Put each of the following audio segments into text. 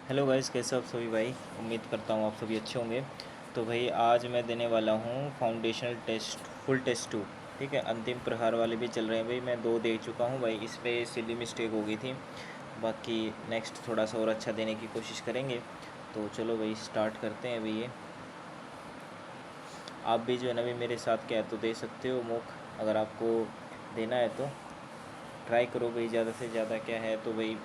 Hello guys, कैसे हो आप सभी भाई। उम्मीद करता हूँ आप सभी अच्छे होंगे। तो भाई आज मैं देने वाला हूँ फाउंडेशनल टेस्ट फुल टेस्ट 2। ठीक है, अंतिम प्रहार वाले भी चल रहे हैं भाई। मैं 2 दे चुका हूँ भाई, इस पे सिली मिस्टेक हो गई थी। बाकी नेक्स्ट थोड़ा सा और अच्छा देने की कोशिश करेंगे। तो चलो भाई स्टार्ट करते हैं अभी ये। आप भी जो है ना भी मेरे साथ क्या है तो दे सकते हो मॉक, अगर आपको देना है तो ट्राई करो भाई। ज़्यादा से ज़्यादा क्या है तो भाई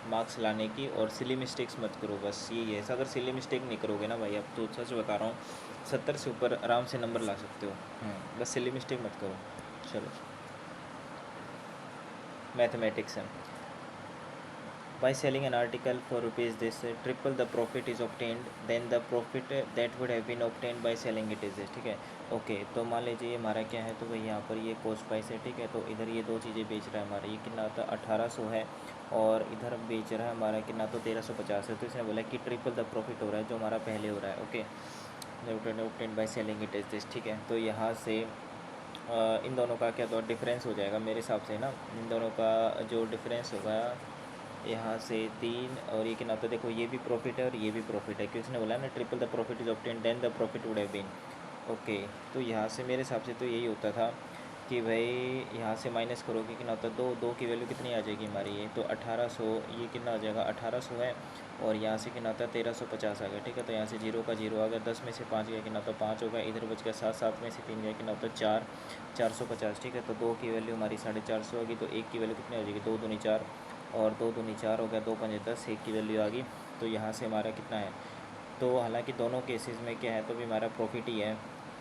मार्क्स लाने की, और सिली मिस्टेक्स मत करो, बस यही है। अगर सिली मिस्टेक नहीं करोगे ना भाई, अब तो सच बता रहा हूँ 70 से ऊपर आराम से नंबर ला सकते हो। बस सिली मिस्टेक मत करो। चलो, मैथमेटिक्स है। By selling an article for rupees this, triple the profit is obtained then the profit that would have been obtained by selling it is this। ठीक है, ओके। तो मान लीजिए ये हमारा क्या है तो भाई यहाँ पर ये कॉस्ट प्राइस है। ठीक है, तो इधर ये दो चीज़ें बेच रहा है हमारा, ये कितना होता है 1800 है, और इधर बेच रहा है हमारा कितना तो 1350 है। तो इसने बोला कि ट्रिपल द प्रॉफिट हो रहा है जो हमारा पहले हो रहा है। Okay, obtained by selling it is this. ठीक है, तो यहाँ से इन दोनों का क्या तो डिफरेंस हो जाएगा मेरे हिसाब से ना। इन दोनों का जो डिफरेंस होगा यहाँ से 3, और ये कितना होता है देखो, ये भी प्रॉफिट है और ये भी प्रॉफिट है, क्योंकि उसने बोला ना triple the profit is obtain then the profit would have been. Okay, तो यहाँ से मेरे हिसाब से तो यही होता था कि भाई यहाँ से माइनस करोगे कितना होता है, दो दो की वैल्यू कितनी आ जाएगी हमारी, ये तो 1800, ये कितना आ जाएगा 1800 है, और यहाँ से कितना होता है 1350 आ गया। ठीक है, तो यहाँ से 0 का 0 आ गया, 10 में से 5 गया कितना होता है 5 होगा, इधर बच गया 7, 7 में से 3 गया कितना होता है 4, 450। ठीक है, तो 2 की वैल्यू हमारी 450 होगी, तो 1 की वैल्यू कितनी हो जाएगी 2 दूनी 4, और 2 दूनी 4 हो गया, 2 पंजे 10, 1 की वैल्यू आ गई। तो यहाँ से हमारा कितना है, तो हालांकि दोनों केसेस में क्या है तो भी हमारा प्रॉफिट ही है।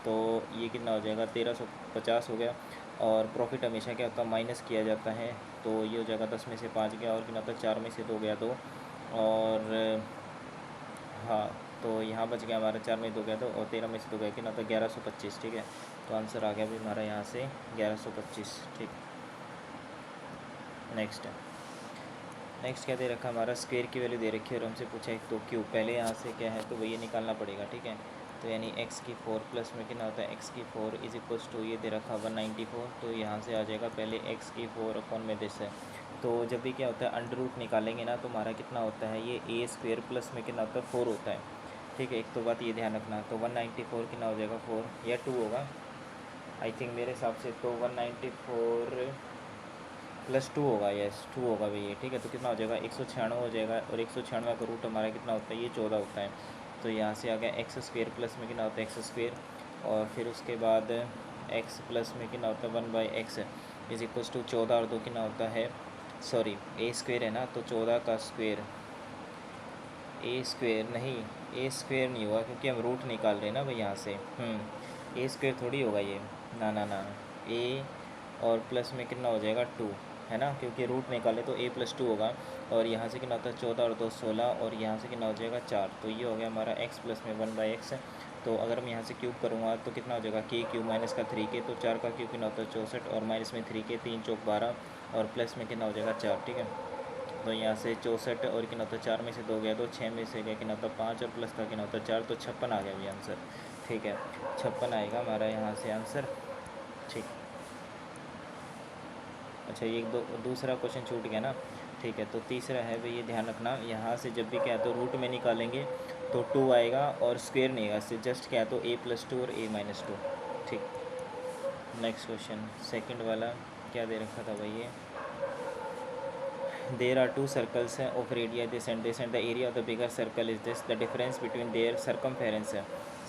तो ये कितना हो जाएगा 1350 हो गया, और प्रॉफिट हमेशा क्या होता है माइनस किया जाता है। तो ये हो जाएगा 10 में से 5 गया, और कितना होता है 4 में से 2 गया 2, और हाँ, तो यहाँ बच गया हमारा 4 में 2 गया 2, और 13 में से 2 गया कितना होता है 1125। ठीक है, तो आंसर आ गया भी हमारा यहाँ से 1125। ठीक, नेक्स्ट है। नेक्स्ट क्या दे रखा है हमारा, स्क्वायर की वैल्यू दे रखी है, और हमसे पूछा है तो क्यों। पहले यहाँ से क्या है तो वही निकालना पड़ेगा। ठीक है, तो यानी x की 4 प्लस में कितना होता है x की 4 इज इक्वल्स टू, ये दे रखा 194, तो यहाँ से आ जाएगा पहले x की 4 अपॉन में दिस है। तो जब भी क्या होता है अंडर रूट निकालेंगे ना, तो हमारा कितना होता है ये a स्क्वायर प्लस में कितना होता है 4 होता है। ठीक है, एक तो बात ये ध्यान रखना। तो 194 कितना हो जाएगा 4 या 2 होगा, आई थिंक मेरे हिसाब से तो 194 प्लस 2 होगा, यस 2 होगा भैया। ठीक है, तो कितना हो जाएगा 196 हो जाएगा, और 196 का रूट हमारा कितना होता है ये 14 होता है। तो यहाँ से आ गया एक्स स्क्वेयर प्लस में कितना होता है एक्स स्क्वेयर, और फिर उसके बाद एक्स प्लस में कितना होता है 1/x इज इक्वल्स टू 14, और 2 कितना होता है, सॉरी ए स्क्वेयर है ना, तो 14 का स्क्वेयर, ए स्क्वेयर नहीं, ए स्क्वेयर नहीं होगा क्योंकि हम रूट निकाल रहे हैं ना भाई यहाँ से। ए स्क्वेयर थोड़ी होगा ये, ना ना ना, ए और प्लस में कितना हो जाएगा 2, है ना, क्योंकि रूट निकाले तो a प्लस 2 होगा, और यहाँ से कितना होता है 14 और 2 16, और यहाँ से कितना हो जाएगा 4, तो ये हो गया हमारा x प्लस में 1/x। तो अगर मैं यहाँ से क्यूब करूँगा तो कितना हो जाएगा k क्यूब माइनस का 3k, तो 4 का क्यूब कितना होता है 64, और माइनस में 3k 3 चौक 12, और प्लस में कितना हो जाएगा 4। ठीक है, तो यहाँ से 64, और कितना होता है 4 में से 2 गया तो 6 में से गया कितना होता है 5, और प्लस का कितना होता है 4, तो 56 आ गया भी आंसर। ठीक है, 56 आएगा हमारा यहाँ से आंसर। ठीक, अच्छा ये दूसरा क्वेश्चन छूट गया ना। ठीक है, तो तीसरा है भाई, ये ध्यान रखना, यहाँ से जब भी क्या है तो रूट में निकालेंगे तो 2 आएगा, और स्क्वायर नहीं आएगा, इससे जस्ट क्या है तो a प्लस 2 और a माइनस 2। ठीक, नेक्स्ट क्वेश्चन सेकंड वाला क्या दे रखा था भाई ये, there are two circles of radii this and this and the area of the bigger circle is this, the difference between their circumference है।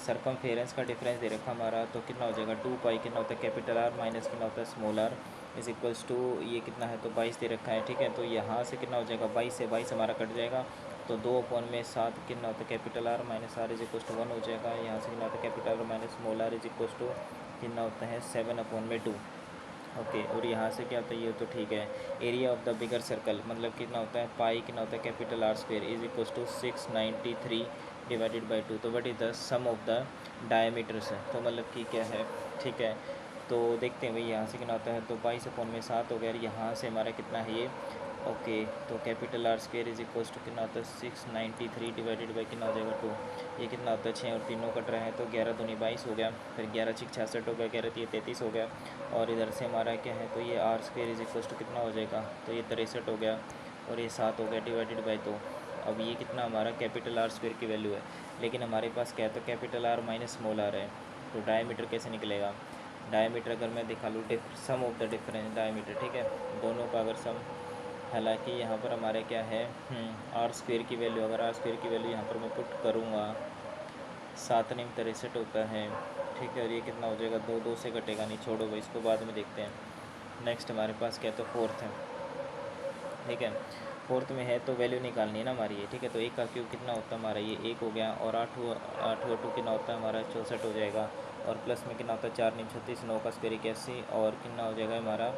सर्कमफेरेंस का डिफरेंस दे रखा हमारा, तो कितना हो जाएगा 2 पाई, कितना होता है कैपिटल आर माइनस कितना होता है small R is equals to, ये कितना है तो 22 दे रखा है। ठीक है, तो यहाँ से कितना हो जाएगा 22 से 22 हमारा कट जाएगा, तो 2 अपॉन में 7 कितना होता है capital R minus R is equals to 1 हो जाएगा। यहाँ से कितना होता है capital R minus small R is equals to कितना होता है 7 अपॉन में 2। ओके, और यहाँ से क्या होता है ये तो ठीक है, area of the bigger circle मतलब कितना होता है पाई, कितना होता है capital R square is equals to 693 divided by 2, तो what is the sum of the diameters है, तो मतलब कि क्या है। ठीक है, तो देखते हैं भाई यहाँ से कितना होता है, तो 22 अपॉन में 7 हो गया, यहाँ से हमारा कितना है ये। ओके, तो capital R square is equals to कितना होता है 693 डिवाइडेड बाई कितना हो जाएगा 2, ये कितना होता है 6 और 3 कट रहा है, तो 11 दूनी 22 हो गया, फिर 11 6 66 हो गया, 11 3 33 हो गया, और इधर से हमारा क्या है तो ये R square is equals to कितना हो जाएगा, तो ये 63 हो गया, और ये 7 हो गया डिवाइडेड बाई 2। अब ये कितना हमारा कैपिटल आर स्क्वायर की वैल्यू है, लेकिन हमारे पास क्या है तो capital R minus small R है, तो डायमीटर कैसे निकलेगा। डायमीटर अगर मैं दिखा लूँ सम ऑफ द डिफरेंस डायमीटर, ठीक है, दोनों का अगर सम, हालांकि यहाँ पर हमारे क्या है आर स्क्वायर की वैल्यू, अगर आर स्क्वायर की वैल्यू यहाँ पर मैं पुट करूँगा 7×63 होता है, ठीक है, और ये कितना हो जाएगा, 2 से कटेगा नहीं, छोड़ो भाई इसको बाद में देखते हैं। नेक्स्ट हमारे पास क्या है तो फोर्थ है, ठीक है, फोर्थ में है तो वैल्यू निकालनी है ना हमारी ये, ठीक है, तो 1 का क्यूब कितना होता है हमारा ये 1 हो गया, और 8 कितना होता है हमारा 64 हो जाएगा, और प्लस में कितना होता है 4 9 36, 9 का स्क्वायर 81, और कितना हो जाएगा हमारा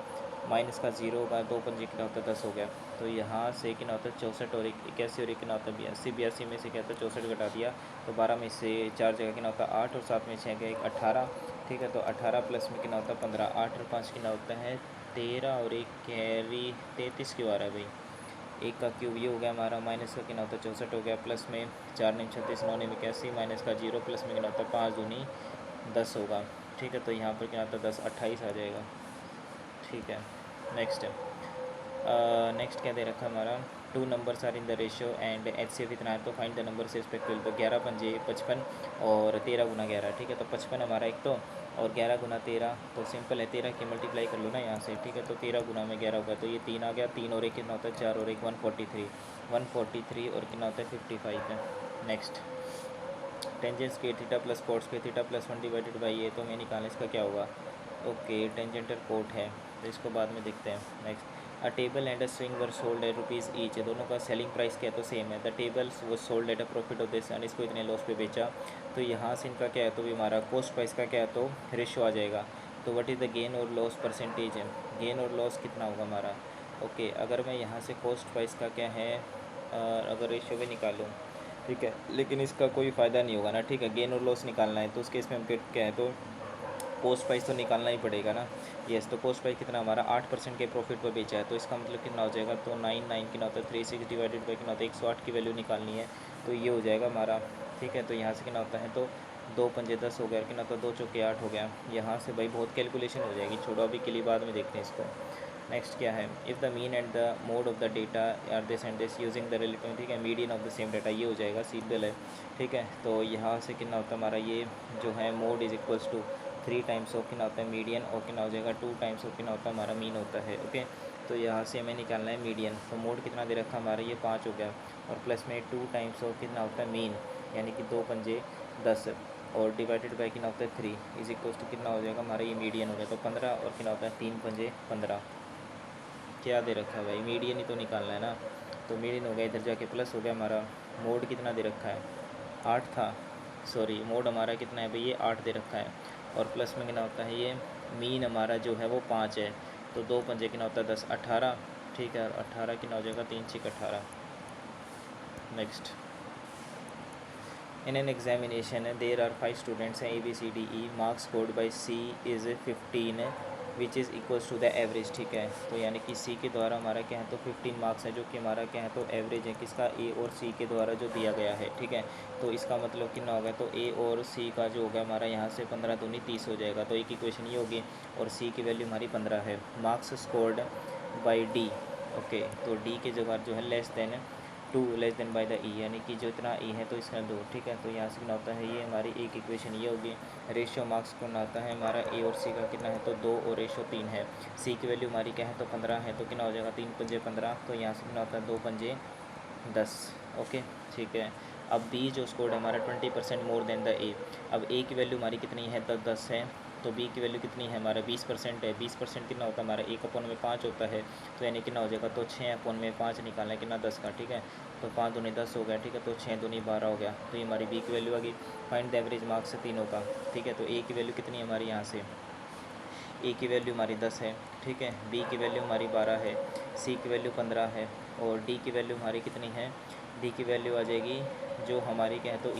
माइनस का 0 होगा, 2 पंजे कितना होता है 10 हो गया, तो यहाँ से कितना होता है 64 और 81 और 1 कितना होता है 82, 82 में से क्या होता है 64 घटा दिया, तो 12 में से 4 जगह कितना होता है 8, और 7 में 6 गया 18, ठीक है, तो 18 प्लस में कितना होता है 15, 8 और 5 कितना होता है 13, और 1 कैरी 33 क्यों आ रहा है भाई, 1 का क्यूब ये हो गया हमारा, माइनस का कितना होता है 64 हो गया, प्लस में 4 9 36, 9 9 81, माइनस का 0, प्लस में कितना होता है 5 दूनी 10 होगा, ठीक है, तो यहाँ पर क्या आता है 10 28 आ जाएगा, ठीक है। नेक्स्ट नेक्स्ट क्या दे रखा है हमारा, 2 numbers are in the ratio and HCF इतना है, तो फाइंड द नंबर से रिस्पेक्टिव, तो 11 पंजे 55 और 13 गुना 11, ठीक है, तो 55 हमारा एक तो, और 11 गुना 13, तो सिंपल है 13 की मल्टीप्लाई कर लो ना यहाँ से, ठीक है, तो 13 गुना में 11 होगा, तो ये 3 आ गया, 3 और 1 कितना होता है 4 और 1 143 और कितना होता है 55 है। नेक्स्ट टेंजेंट के थीटा प्लस कोट के थीटा प्लस 1 डिवाइडेड बाई ये, तो मैं निकालें इसका क्या होगा, ओके टेंजेंटल कोट है, तो इसको बाद में देखते हैं। Next a table and a swing were sold at rupees each, दोनों का सेलिंग प्राइस क्या है तो सेम है, द टेबल वो sold at a profit of this, and इसको इतने लॉस पे बेचा, तो यहाँ से इनका क्या है तो भी हमारा कॉस्ट प्राइस का क्या है तो रेशो आ जाएगा, तो व्हाट इज़ द गेन और लॉस परसेंटेज है, गेन और लॉस कितना होगा हमारा, ओके, अगर मैं यहाँ से कॉस्ट प्राइस का क्या है अगर रेशियो भी निकालूँ, ठीक है, लेकिन इसका कोई फ़ायदा नहीं होगा ना, ठीक है, गेन और लॉस निकालना है, तो उसके इसमें हम क्या है तो कॉस्ट प्राइस तो निकालना ही पड़ेगा ना, यस, तो कॉस्ट प्राइस कितना हमारा 8% के प्रॉफिट पर बेचा है, तो इसका मतलब कितना हो जाएगा तो 99 कितना होता है 36 डिवाइडेड बाई कितना होता है 108 की वैल्यू निकालनी है, तो ये हो जाएगा हमारा, ठीक है, तो यहाँ से कितना होता है तो 2 पंजे 10 हो गया, कितना होता है 2 चौके 8 हो गया, यहाँ से भाई बहुत कैलकुलेशन हो जाएगी, छोड़ो अभी के लिए बाद में देखते हैं इसको। नेक्स्ट क्या है, if the mean and the mode of the data are this and this using the relative, ठीक है, median of the same data, ये हो जाएगा सीरियल है, ठीक है, तो यहाँ से कितना होता है हमारा ये जो है mode is equals to 3 times of कितना होता है मीडियन, और कितना हो जाएगा 2 टाइम्स ऑफ कितना होता है हमारा मीन होता है, ओके, तो यहाँ से हमें निकालना है मीडियन, तो मोड कितना दे रखा हमारा ये 5 हो गया, और प्लस में 2 टाइम्स ऑफ कितना होता है मीन, यानी कि 2 पंजे 10, और डिवाइडेड बाई कितना होता है 3 इज इक्वल्स टू कितना हो जाएगा हमारा ये मीडियन हो गया, तो 15, और कितना होता है 3 पंजे 15, क्या दे रखा है भाई मीडियन ही तो निकालना है ना, तो मीडियन हो गया, इधर जाके प्लस हो गया हमारा, मोड कितना दे रखा है 8 था, सॉरी मोड हमारा कितना है भाई ये 8 दे रखा है, और प्लस में कितना होता है ये मीन हमारा जो है वो 5 है, तो 2 पंजे कितना होता है 10 18, ठीक है, और 18 कितना हो जाएगा 3 6 18। Next in an examination there are 5 students हैं ABCDE, marks scored by C is 15 which is equals to the average, ठीक है, तो यानी कि C के द्वारा हमारा क्या है तो 15 मार्क्स है, जो कि हमारा क्या है तो एवरेज है किसका A और C के द्वारा जो दिया गया है, ठीक है, तो इसका मतलब कितना होगा तो A और C का जो होगा हमारा यहाँ से 15 दूनी 30 हो जाएगा, तो एक इक्वेशन ये होगी, और C की वैल्यू हमारी 15 है, marks scored by D, okay, तो D के जगह जो है less than 2 less than by the E, यानी कि जो इतना E है तो इसका 2, ठीक है, तो यहाँ से कितना होता है ये हमारी एक इक्वेशन ये होगी, रेशियो मार्क्स कितना आता है हमारा A और C का कितना है तो 2 और रेशियो 3 है, C की वैल्यू हमारी क्या है तो 15 है, तो कितना हो जाएगा 3 पंजे 15, तो यहाँ से कितना होता है 2 पंजे 10, ओके, ठीक है। अब B जो स्कोर है हमारा 20% मोर देन द A, अब A की वैल्यू हमारी कितनी है तो 10 है, तो B की वैल्यू कितनी है हमारा 20% है, 20% कितना होता है हमारा 1/5 होता है, तो यानी कितना हो जाएगा तो 6/5 निकालना है कितना 10 का, ठीक है, तो 5 दूनी 10 हो गया, ठीक है, तो 6 दूनी 12 हो गया, तो ये हमारी B की वैल्यू आ गई। फाइंड द एवरेज मार्क्स तीनों का, ठीक है, तो A की वैल्यू कितनी है हमारी यहाँ से A की वैल्यू हमारी 10 है, ठीक है, B की वैल्यू हमारी 12 है, C की वैल्यू 15 है, और D की वैल्यू हमारी कितनी है, D की वैल्यू आ जाएगी जो हमारी क्या है तो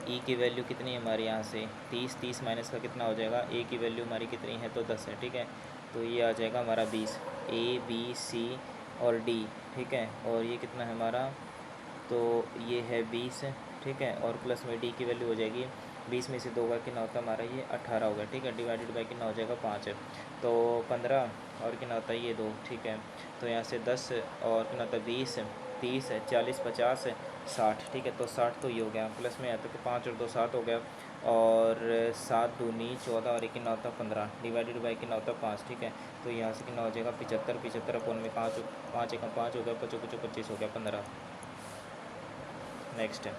E की वैल्यू कितनी है हमारी यहाँ से 30 माइनस का कितना हो जाएगा, A की वैल्यू हमारी कितनी है तो 10 है, ठीक है, तो ये आ जाएगा हमारा 20, A B C और D, ठीक है, और ये कितना है हमारा तो ये है 20, ठीक है, और प्लस में D की वैल्यू हो जाएगी 20 में से 2 का कितना होता है हमारा ये 18 होगा, ठीक है, डिवाइडेड बाई कितना हो जाएगा 5, तो 15 और कितना होता है ये 2, ठीक है, तो यहाँ से 10 और कितना होता है 20 30 है, 40 50 है, 60, ठीक है। तो 60 तो ये हो गया, प्लस में आता है तो 5 और 2 7 हो गया, और 7 दूनी 14 और एक कितना होता है 15, डिवाइडेड बाई कितना होता है 5, ठीक है। तो यहाँ से कितना हो जाएगा 75, 75 अपन में 5 5 एक 5 हो गया, 5 5 25 हो गया 15। नेक्स्ट है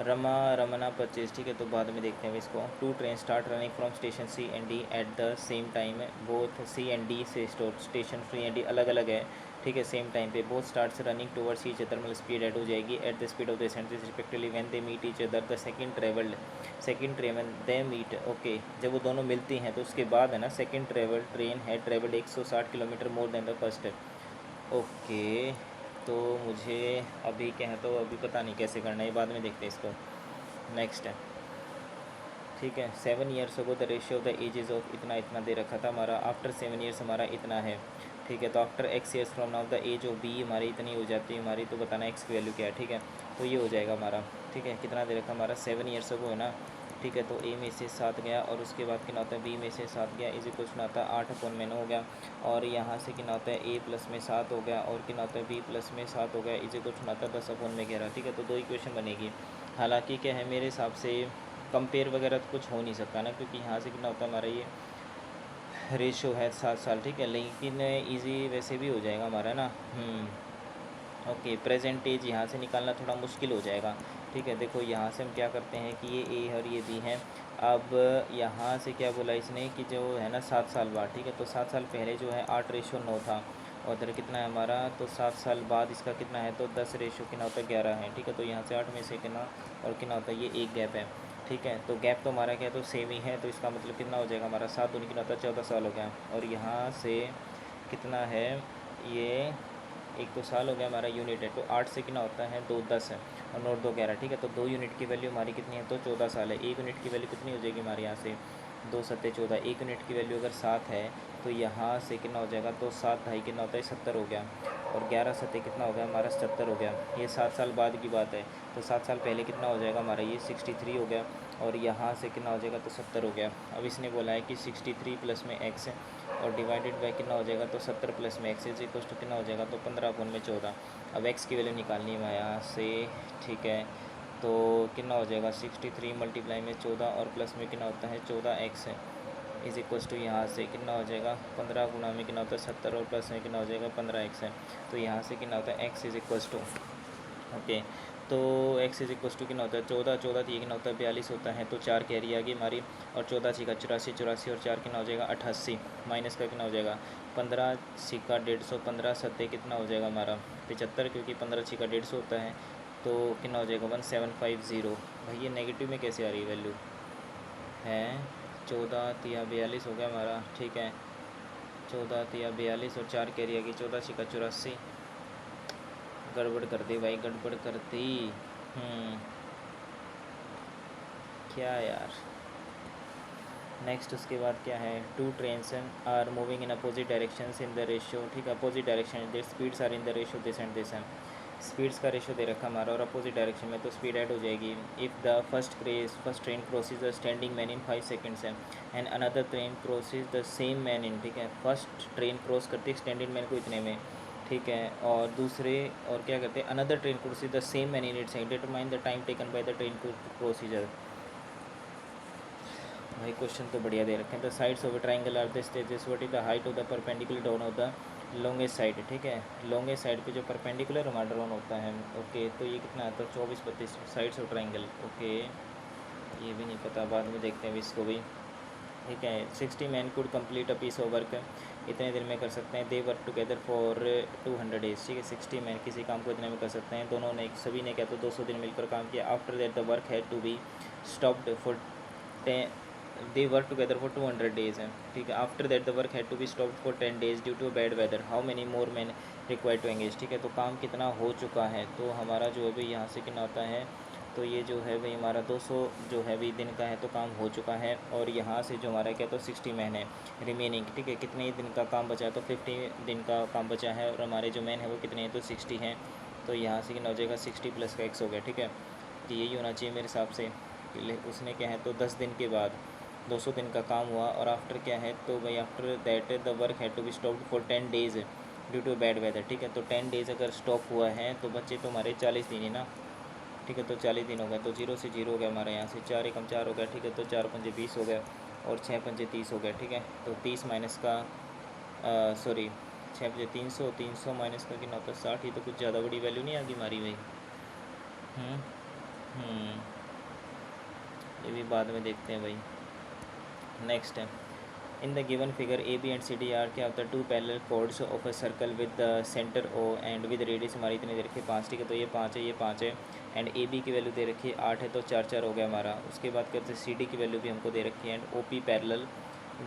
रमना 25, ठीक है। तो बाद में देखते हैं इसको। 2 train start running from station C and D at the same time, both C and D से स्टेशन सी एंड डी अलग अलग है, ठीक है, सेम टाइम पे। Both starts running towards each other, मतलब स्पीड ऐड हो जाएगी at the speed of the sentence respectively when they meet each other the second travel they meet, okay. जब वो दोनों मिलती हैं तो उसके बाद है ना सेकंड ट्रेन है travelled 160 kilometre more than the first, okay. तो मुझे अभी क्या है, तो अभी पता नहीं कैसे करना है, बाद में देखते हैं इसको। नेक्स्ट है, ठीक है। 7 years ago the ratio of the ages of इतना इतना दे रखा था हमारा, आफ्टर 7 ईयर्स हमारा इतना है, ठीक है। तो after x years from now the age of b हमारी इतनी हो जाती है हमारी, तो बताना x की वैल्यू क्या है, ठीक है। तो ये हो जाएगा हमारा, ठीक है। कितना दे रखा हमारा 7 ईयर्स अगो है ना, ठीक है। तो a में से 7 गया, और उसके बाद कितना होता है b में से 7 गया, इज इक्वल होता है 8/9 हो गया, और यहाँ से कितना होता है a प्लस में 7 हो गया, और कितना होता है b प्लस में 7 हो गया, इज इक्वल होता है 10/11, ठीक है। तो 2 इक्वेशन बनेगी। हालांकि क्या है, मेरे हिसाब से कंपेयर वगैरह तो कुछ हो नहीं सकता ना, क्योंकि यहाँ से कितना होता है हमारा ये रेशो है 7 साल, ठीक है। लेकिन इजी वैसे भी हो जाएगा हमारा ना, ओके। प्रेजेंट एज यहाँ से निकालना थोड़ा मुश्किल हो जाएगा, ठीक है। देखो यहाँ से हम क्या करते हैं कि ये ए और ये बी हैं। अब यहाँ से क्या बोला इसने कि जो है ना 7 साल बाद, ठीक है। तो 7 साल पहले जो है 8:9 था, और इधर कितना है हमारा, तो 7 साल बाद इसका कितना है, तो 10 रेशो कितना होता है 11 है, ठीक है। तो यहाँ से 8 में से कितना और कितना होता है, ये एक गैप है, ठीक है। तो गैप तो हमारा क्या है, तो सेम ही है, तो इसका मतलब कितना हो जाएगा हमारा 7 दूनी कितना होता है 14 साल हो गया। और यहाँ से कितना है, ये एक तो साल हो गया हमारा, यूनिट है, तो 8 से कितना होता है 2 10 है, और 9 2 11, ठीक है। तो 2 यूनिट की वैल्यू हमारी कितनी है, तो 14 साल है। 1 यूनिट की वैल्यू कितनी हो जाएगी हमारे यहाँ से 2 7 14, 1 यूनिट की वैल्यू अगर 7 है तो यहाँ से कितना हो जाएगा, तो 7 ढाई कितना होता है 70 हो गया, और 11 7 कितना हो गया हमारा 70 हो गया। ये 7 साल बाद की बात है, तो 7 साल पहले कितना हो जाएगा हमारा, ये 63 हो गया, और यहाँ से कितना हो जाएगा, तो 70 हो गया। अब इसने बोला है कि 63 प्लस में x है, और डिवाइडेड बाई कितना हो जाएगा, तो 70 प्लस में x इज इक्वल टू कितना हो जाएगा, तो 15/14। अब x की वैल्यू निकालनी है यहाँ से, ठीक है। तो कितना हो जाएगा 63 मल्टीप्लाई में 14, और प्लस में कितना होता है 14x है, इज इक्वल टू यहाँ से कितना हो जाएगा 15 गुना में कितना होता है 70, और प्लस में कितना हो जाएगा 15x है। तो यहाँ से कितना होता है x is equal to, okay. तो x इज इक्वल टू कितना होता है 14 14 तो ये कितना होता है 42 होता है, तो 4 कैरी आ गई हमारी, और 14 छिका 84 84, और 4 कितना हो जाएगा 88, माइनस का कितना हो जाएगा 15 छिका 150, 15 7 कितना हो जाएगा हमारा 75, क्योंकि 15 छिका 150 होता है, तो कितना हो जाएगा 1750। भाई ये नेगेटिव में कैसे आ रही है वैल्यू, है 14 तिया 42 हो गया हमारा, ठीक है। 14 तिया 42, और 4 कैरी आ गई 14 छिका 84, गड़बड़ कर दी भाई, गड़बड़ कर दी। क्या यार। नेक्स्ट उसके बाद क्या है, 2 trains are moving in opposite directions in the ratio, ठीक है। Opposite direction their speeds are in the ratio this and this, speeds का रेशियो दे रखा हमारा, और अपोजिट डायरेक्शन में तो स्पीड ऐड हो जाएगी। If the first train crosses the standing man in 5 seconds है, and another train crosses the same man in, ठीक है। फर्स्ट ट्रेन क्रॉस करती है स्टैंडिंग मैन को इतने में, ठीक है। और दूसरे और क्या करते हैं, another train crosses the same man in its, determine the time taken by the train procedure. भाई क्वेश्चन तो बढ़िया दे रखे हैं। The sides of a triangle are this this, what is the height of the perpendicular down of the longest side, ठीक है। Longest side पे जो परपेंडिकुलर हमारा ड्रॉन होता है, ओके। तो ये कितना आता है 24 32 साइड्स ऑफ ट्रायंगल, ओके। ये भी नहीं पता, बाद में देखते हैं इसको भी, ठीक है। 60 man could complete a piece of work, इतने दिन में कर सकते हैं। They work together for 200 days, ठीक है। 60 मैन किसी काम को इतने में कर सकते हैं, दोनों ने सभी ने क्या तो 200 दिन मिलकर काम किया। After that the work had to be stopped for they work together for 200 days हैं, ठीक है। After that the work had to be stopped for 10 days due to bad weather, how many more man required to engage, ठीक है। तो काम कितना हो चुका है, तो हमारा जो है भाई यहाँ से कितना आता है, तो ये जो है भाई हमारा 200 जो है भाई दिन का है, तो काम हो चुका है। और यहाँ से जो हमारा क्या तो 60 मैन है रिमेनिंग, ठीक है। कितने ही दिन का काम बचा है, तो 50 दिन का काम बचा है, और हमारे जो मैन है वो कितने हैं, तो 60 हैं। तो यहाँ से कितना हो जाएगा 60 प्लस का x हो गया, ठीक है। तो यही होना चाहिए मेरे हिसाब से। उसने क्या है तो 10 दिन के बाद 200 दिन का काम हुआ, और आफ्टर क्या है तो भाई after that the work had to be stopped for 10 days, due to bad weather, ठीक है। तो 10 डेज़ अगर स्टॉप हुआ है तो बच्चे तो हमारे 40 दिन ही ना, ठीक है। तो 40 दिन हो गए, तो 0 से 0 हो गया हमारे यहाँ से, 4 एकम 4 हो गया, ठीक है। तो 4 पंजे 20 हो गया और 6 पंजे 30 हो गया, ठीक है। तो 30 माइनस का सॉरी 6 पंजे 300, 300 माइनस का कितना होता है 60, ये तो कुछ ज़्यादा बड़ी वैल्यू नहीं आ गई हमारी भाई। हम्म हम्म, ये भी बाद में देखते हैं भाई। नेक्स्ट है, in the given figure A B and C D are क्या होता है, 2 parallel chords of a circle with the centre O and with radius हमारी इतनी दे रखी है 5, ठीक है। तो ये 5 है, ये 5 है, एंड ए बी की वैल्यू दे रखी है 8 है, तो 4 4 हो गया हमारा। उसके बाद करते हैं सी डी की वैल्यू भी हमको दे रखी है, एंड ओ पी पैरेलल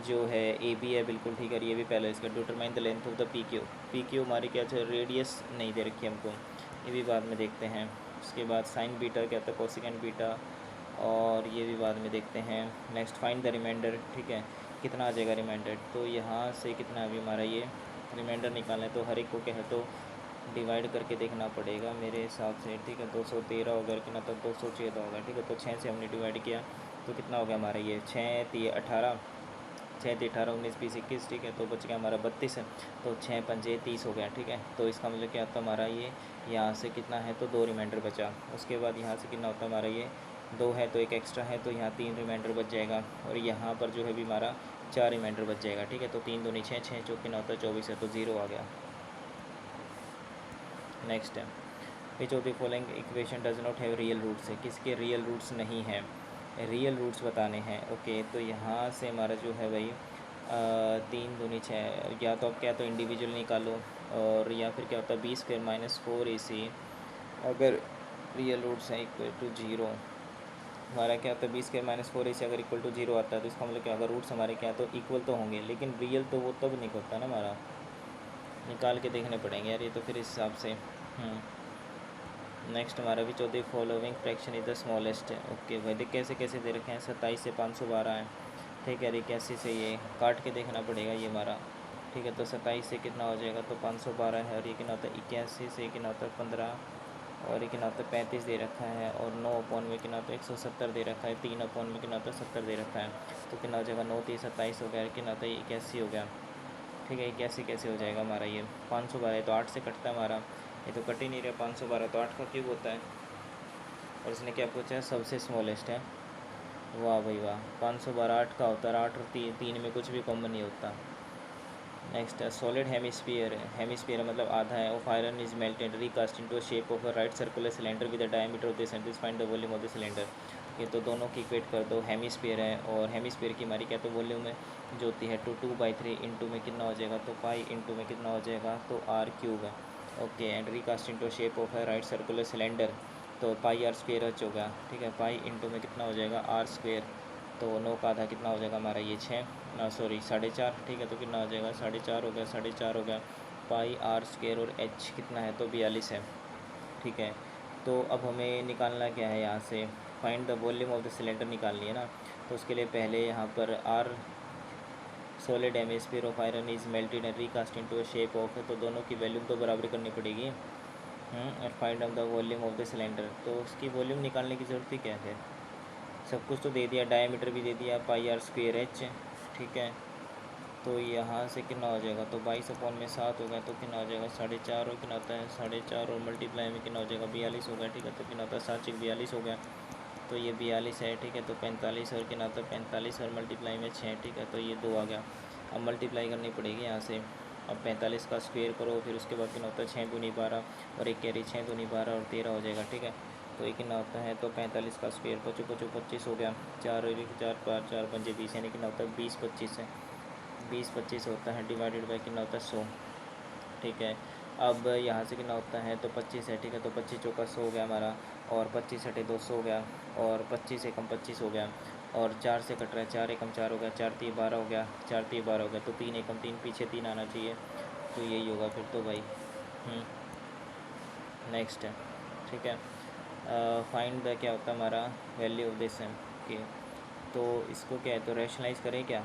जो है ए बी है बिल्कुल, ठीक है। ये भी पैरेलल, इसका determine the length of the P Q, P Q हमारी क्या है रेडियस नहीं दे रखी है हमको, ये भी बाद में देखते हैं। उसके बाद साइन बीटा क्या होता है कोसिकेंट बीटा, और ये भी बाद में देखते हैं। नेक्स्ट फाइंड द रिमाइंडर, ठीक है, कितना आ जाएगा रिमाइंडर। तो यहाँ से कितना अभी हमारा ये रिमाइंडर निकालना है, तो हर एक को क्या है तो डिवाइड करके देखना पड़ेगा मेरे हिसाब से, ठीक है। 213 होगा कितना, तो 214 होगा, ठीक है। तो 6 से हमने डिवाइड किया तो कितना हो गया हमारा ये 6 3 18, 6 3 18 19 20 21, ठीक है। तो बच गया हमारा 32 है, तो 6 पंजे 30 हो गया, ठीक है। तो इसका मतलब क्या होता है हमारा ये यहाँ से कितना है तो 2 रिमाइंडर बचा। उसके बाद यहाँ से कितना होता है हमारा ये 2 है, तो एक एक्स्ट्रा है, तो यहाँ 3 रिमाइंडर बच जाएगा, और यहाँ पर जो है भी हमारा 4 रिमाइंडर बच जाएगा, ठीक है। तो 3 दूनी 6, 6 चौक कितना होता है 24 है, तो 0 आ गया। नेक्स्ट है, which of the following equation does not have real roots है, किसके रियल रूट्स नहीं हैं, रियल रूट्स बताने हैं। ओके, तो यहाँ से हमारा जो है भाई 3 दूनी 6, या तो आप क्या तो इंडिविजुअल निकालो, और या फिर क्या होता है 20 स्क्वायर माइनस 4ac, अगर रियल रूट्स हैं इक्वल टू 0, हमारा क्या होता है 20 स्क्वायर माइनस 4ac अगर इक्वल टू 0 आता है तो इसका मतलब क्या, अगर रूट्स हमारे क्या तो इक्वल तो होंगे, लेकिन रियल तो वो तब निकलता है ना हमारा, निकाल के देखने पड़ेंगे यार ये तो फिर इस हिसाब से। नेक्स्ट हमारा भी चौथी following fraction is the smallest है। ओके भाई देख कैसे कैसे दे रखे हैं, 27 से 512 है, ठीक है। 81 से ये काट के देखना पड़ेगा ये हमारा, ठीक है। तो 27 से कितना हो जाएगा तो 512 है, और ये कितना होता है 81 से कितना होता है 15, और ये कितना होता है 35 दे रखा है, और 9 अपॉन में कितना होता है 170 दे रखा है, 3 अपॉन में कितना होता है 70 दे रखा है, तो कितना हो जाएगा 9 3 27 हो गया, कितना होता है 81 हो गया, ठीक है। 81 कैसे हो जाएगा हमारा ये 512, तो 8 से कटता है हमारा, ये तो कट ही नहीं रहा 512, तो 8 का क्यूब होता है। और इसने क्या पूछा है सबसे स्मॉलेस्ट है, वाह भाई वाह, 512 8 का होता है, 8 और 3 में कुछ भी कॉमन नहीं होता। नेक्स्ट है सॉलिड हेमिस्फीयर, हेमिस्फीयर मतलब आधा है, of iron is melted recast into a shape of a right circular cylinder with the diameter of the centre, find the volume of the cylinder. ये तो दोनों की इक्वेट कर दो, हेमिस्फीयर है और हेमिस्फीयर की हमारी क्या तो वॉल्यूम है जो होती है 2/3 इंटू में कितना हो जाएगा तो पाई इंटू में कितना हो जाएगा तो आर क्यूब है। Okay, and recast into shape of है राइट सर्कुलर सिलेंडर, तो पाई आर स्क्वेयर एच होगा, ठीक है। पाई इंटू में कितना हो जाएगा आर स्क्वेयर, तो 9 का आधा कितना हो जाएगा हमारा ये 6 सॉरी 4.5, ठीक है। तो कितना हो जाएगा 4.5 हो गया, 4.5 हो गया, पाई आर स्क्वेयर, और एच कितना है तो 42 है, ठीक है। तो अब हमें निकालना क्या है यहाँ से, find the volume of the cylinder निकालनी है ना, तो उसके लिए पहले यहाँ पर are solid hemisphere of iron is melted and recast into a shape of है, तो दोनों की वॉल्यूम तो बराबर करनी पड़ेगी। और find out the volume of the cylinder, तो उसकी वॉल्यूम निकालने की ज़रूरत ही क्या है, सब कुछ तो दे दिया, डायमीटर भी दे दिया पाई आर स्क्वेयर एच, ठीक है। तो यहाँ से कितना हो जाएगा तो 22 अपॉन में 7 हो गया, तो कितना हो जाएगा 4.5, और कितना होता है 4.5 और मल्टीप्लाई में कितना हो जाएगा 42 हो गया, ठीक है। तो कितना होता है 7 42 हो गया, तो ये 42 है, ठीक है। तो 45, और कितना होता है 45 और मल्टीप्लाई में 6, ठीक है। तो ये 2 आ गया, अब मल्टीप्लाई करनी पड़ेगी यहाँ से, अब 45 का स्क्वेयर करो, फिर उसके बाद कितना होता है 6 दूनी 12, और एक कैरी 6 दूनी 12 और 13 हो जाएगा, ठीक है। तो ये कितना होता है तो 45 का स्क्वेयर 25 25 हो गया, 4 और 4 5 4 पंजे 20, यानी कितना होता है 20 25 है, 20 25 होता है, डिवाइडेड बाई कितना होता है 100, ठीक है। अब यहाँ से कितना होता है तो 25 है, ठीक है। तो 25 चौका 100 हो गया हमारा, और 25 हटे 200 हो गया, और 25 एकम 25 हो गया, और 4 से कट रहा है 4 एकम 4 हो गया, 4 3 12 हो गया, 4 3 12 हो गया, तो 3 एकम 3 पीछे 3 आना चाहिए, तो यही होगा फिर तो भाई। नेक्स्ट है, ठीक है। फाइंड द क्या होता है हमारा वैल्यू ऑफ दिस है, ओके। तो इसको क्या है तो रैशनलाइज़ करें क्या,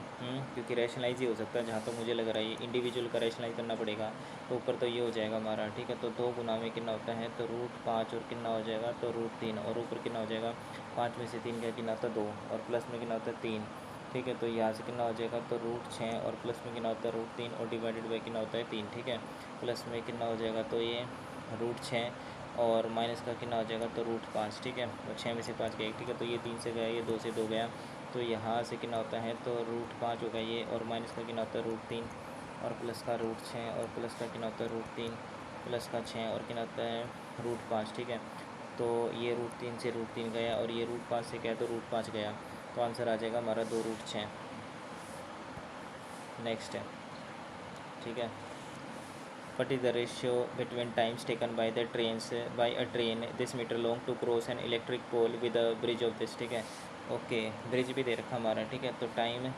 क्योंकि रैशनलाइज ही हो सकता है जहाँ तो मुझे लग रहा है, ये इंडिविजुअल का रैशनलाइज करना पड़ेगा, तो ऊपर तो ये हो जाएगा हमारा, ठीक है। तो 2 गुना में कितना होता है तो √5, और कितना हो जाएगा तो √3, और ऊपर कितना हो जाएगा 5 में से 3 का कितना होता है 2, और प्लस में कितना होता है 3, ठीक है। तो यहाँ से कितना हो जाएगा, तो रूट 6 और प्लस में कितना होता है रूट 3 और डिवाइडेड बाई कितना होता है 3, ठीक है। प्लस में कितना हो जाएगा, तो ये रूट 6 और माइनस का कितना हो जाएगा, तो रूट 5, ठीक है। तो 6 में से 5 गया 1, ठीक है। तो ये 3 से गया, ये 2 से 2 गया, तो यहाँ से कितना होता है, तो रूट 5 होगा ये, और माइनस का कितना होता है रूट 3 और प्लस का रूट 6 और प्लस का कितना होता है रूट 3 प्लस का 6 और कितना होता है रूट 5, ठीक है। तो ये रूट 3 से रूट 3 गया और ये रूट 5 से गया, तो रूट 5 गया, तो आंसर आ जाएगा हमारा 2 रूट 6। नेक्स्ट है, ठीक है। What is the ratio between times taken by the trains by a train this meter long to cross an electric pole with a bridge of this, ठीक है। ओके, ब्रिज भी दे रखा हमारा, ठीक है। तो टाइम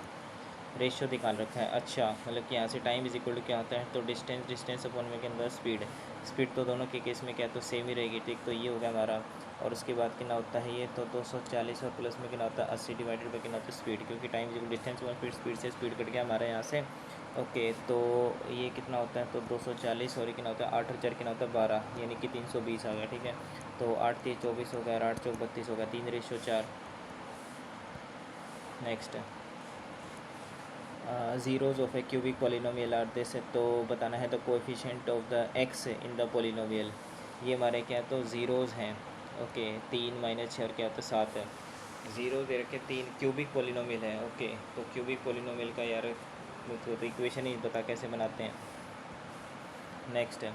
रेशियो निकाल रखा है। अच्छा, मतलब कि यहाँ से टाइम इज इक्वल टू क्या होता है, तो डिस्टेंस अपॉन में के अंदर स्पीड तो दोनों के केस में क्या तो सेम ही रहेगी, ठीक। तो ये हो गया हमारा, और उसके बाद कितना होता है ये, तो 240 और प्लस में कितना होता है 80 डिवाइडेड बाई कितना होता है स्पीड, क्योंकि time is distance upon speed से स्पीड कट गया हमारे यहाँ से। ओके, तो ये कितना होता है, तो 240 और ये कितना होता है 8 और 4 कितना होता है 12, यानी कि 320 आ गया, ठीक है। तो 8 3 24 हो गया, 8 4 32 हो गया, 3:4। नेक्स्ट है, zeros of a cubic polynomial are this, तो बताना है the coefficient of the x in the polynomial. ये हमारे क्या है, तो ज़ीरोज़ हैं। ओके, 3 माइनस 6 और क्या होता है 7 है। ज़ीरो दे रखे 3, क्यूबिक पॉलिनोमियल है। ओके, तो क्यूबिक पॉलिनोमियल का यार तो इक्वेशन ही बता कैसे बनाते हैं। नेक्स्ट है,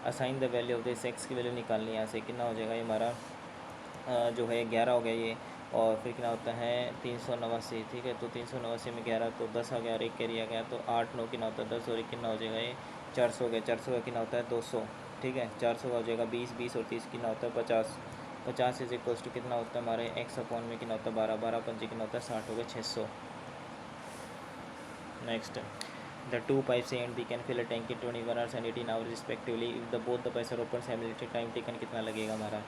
assign the value of this, x की वैल्यू निकालनी है। यहाँ से कितना हो जाएगा ये हमारा जो है 11 हो गया ये, और फिर कितना होता है 389, ठीक है। तो 389 में 11 तो 10 आ गया और एक कैरी आ गया, तो 8 9 कितना होता है 10 और एक कितना हो जाएगा ये 400 हो गया। 400 का कितना होता है 200, ठीक है। 400 का हो जाएगा 20 20 और 30 कितना होता है 50। 50 इज इक्वल्स टू कितना होता है हमारे एक्स अपॉन में कितना होता है 12 12 पंजे कितना होता है 60 हो गया 600। Next, the two pipes and the can fill a tank in 21 hours and 18 hours respectively if the both the pipes are open simultaneously, time taken कितना लगेगा हमारा।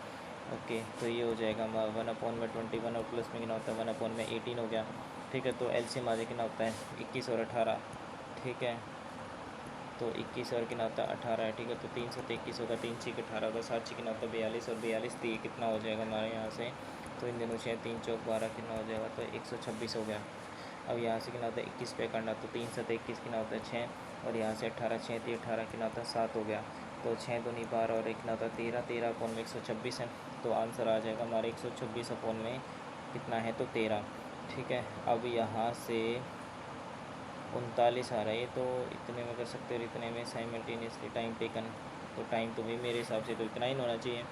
ओके, तो ये हो जाएगा 1/21 और प्लस में कितना होता है 1/18 हो गया, ठीक है। तो एलसीएम आ जाए कितना होता है 21 और 18, ठीक है। तो 21 और कितना होता है 18 है, ठीक है। तो 3 7 21 होगा, 3 6 18 होगा, 7 6 कितना होता है 42 और 42 तो ये कितना हो जाएगा हमारे यहाँ से, तो इन दोनों से 3 चौक 12 कितना हो जाएगा, तो 126 हो गया। अब यहाँ से कितना होता है 21 पे करना, तो 3 7 21 कितना होता है 6 और यहाँ से 18 6 3 18 कितना होता है 7 हो गया। तो 6 दूनी 12 और एक कितना होता है 13 13 अपॉन में 126 है, तो आंसर आ जाएगा हमारे 126 अपॉन में कितना है तो 13, ठीक है। अब यहाँ से 39 आ रहा है, तो इतने में कर सकते हो, इतने में साइमल्टेनियसली टाइम टेकन, तो टाइम तो भी मेरे हिसाब से तो इतना ही होना चाहिए।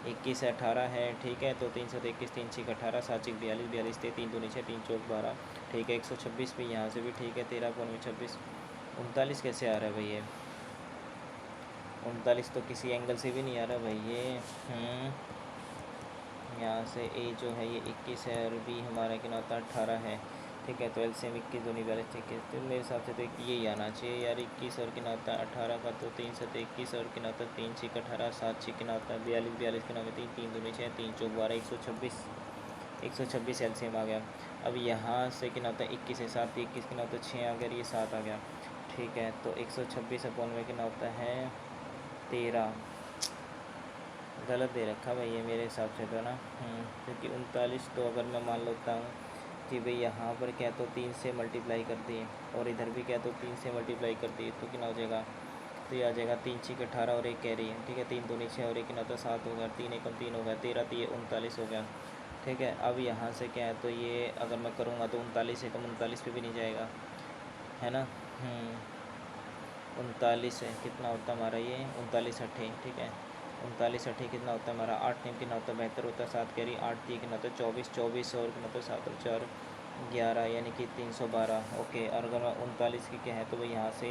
21 से 18 है, ठीक है। तो 3 7 21 3 6 18 7 6 42 42 थे 3 2 6 3 चौक 12, ठीक है। 126 भी यहाँ से भी ठीक है, 13 अपॉन में 26। 39 कैसे आ रहा है भाई ये, 39 तो किसी एंगल से भी नहीं आ रहा भाई ये। यहाँ से ए जो है ये 21 है और बी हमारा कितना होता है 18 है, ठीक है। तो एलसीएम 21 दूनी 42, ठीक है। तो मेरे हिसाब से तो यही आना चाहिए यार, 21 और कितना होता है 18 का, तो 3 7 21 और कितना होता है 3 6 18 7 6 कितना होता है 42 42 कितना होता है 3 3 दूनी 6 3 चौक 12 126 एलसीएम आ गया। अब यहाँ से कितना होता है 21 है 7 21 कितना होता है 6 आ गया, ये 7 आ गया, ठीक है। तो 126 अपॉन में कितना होता है 13, गलत दे रखा भाई ये मेरे हिसाब से तो ना, क्योंकि 39 तो अगर मैं मान लेता हूँ कि भाई यहाँ पर क्या तो 3 से मल्टीप्लाई कर दिए और इधर भी क्या तो 3 से मल्टीप्लाई कर दिए, तो कितना हो जाएगा, तो ये आ जाएगा 3 6 18 और एक कैरी है, ठीक है। 3 दूनी 6 और एक कितना होता है 7 हो गया, 3 1 3 हो गया, 13 तो ये 39 हो गया, ठीक है। अब यहाँ से क्या है, तो ये अगर मैं करूँगा तो 39 से कम 39 पे भी नहीं जाएगा, है ना। 39 है कितना होता है हमारा ये 39 8, ठीक है। 39 8 कितना होता है हमारा 8 9 कितना होता है 72 होता है, 7 कैरी 8 3 कितना होता है 24 24 और कितना होता है 7 और 4 11 यानी कि 312। ओके, और अगर मैं 39 की क्या है तो भाई यहाँ से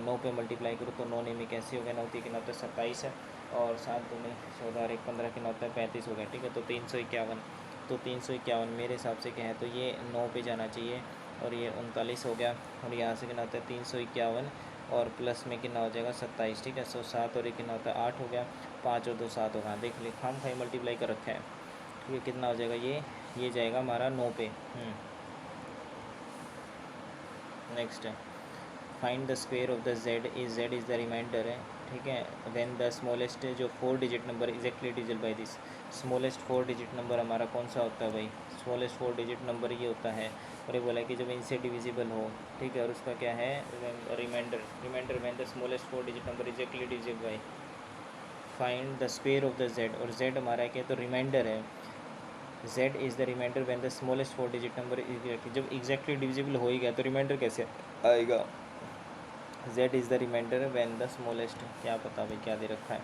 9 पे मल्टीप्लाई करूँ तो 9 में कैसे हो गया 9 3 कितना होता है 27 है, और 7 2 में 14 और 1 15 कितना होता है 35 हो गया, ठीक है। तो 351, तो 351 मेरे हिसाब से क्या है तो ये 9 पे जाना चाहिए, और ये 39 हो गया, और यहाँ से कितना होता है 351 और प्लस में कितना हो जाएगा 27, ठीक है। 7 और एक कितना होता है 8 हो गया, 5 और 2 7 होगा, देख ली हम खाई मल्टीप्लाई कर रखा है, ठीक है। कितना हो जाएगा ये जाएगा हमारा 9 पे। नेक्स्ट है, find the square of the Z is the remainder है, ठीक है। व्हेन द स्मॉलेस्ट जो 4 digit number exactly digit by this, smallest 4 digit number हमारा कौन सा होता है भाई, स्मॉलेस्ट 4 डिजिट नंबर ये होता है। और ये बोला है कि जब इनसे डिविजिबल हो, ठीक है, और उसका क्या है remainder, remainder when the smallest 4 digit number exactly digit by, find the square of the Z, और जेड हमारा क्या है तो रिमाइंडर है, z is the remainder when the smallest 4 digit number is, जब एग्जैक्टली डिविजिबल हो ही गया तो रिमाइंडर कैसे आएगा, z is the remainder when the smallest, क्या पता भाई क्या दे रखा है।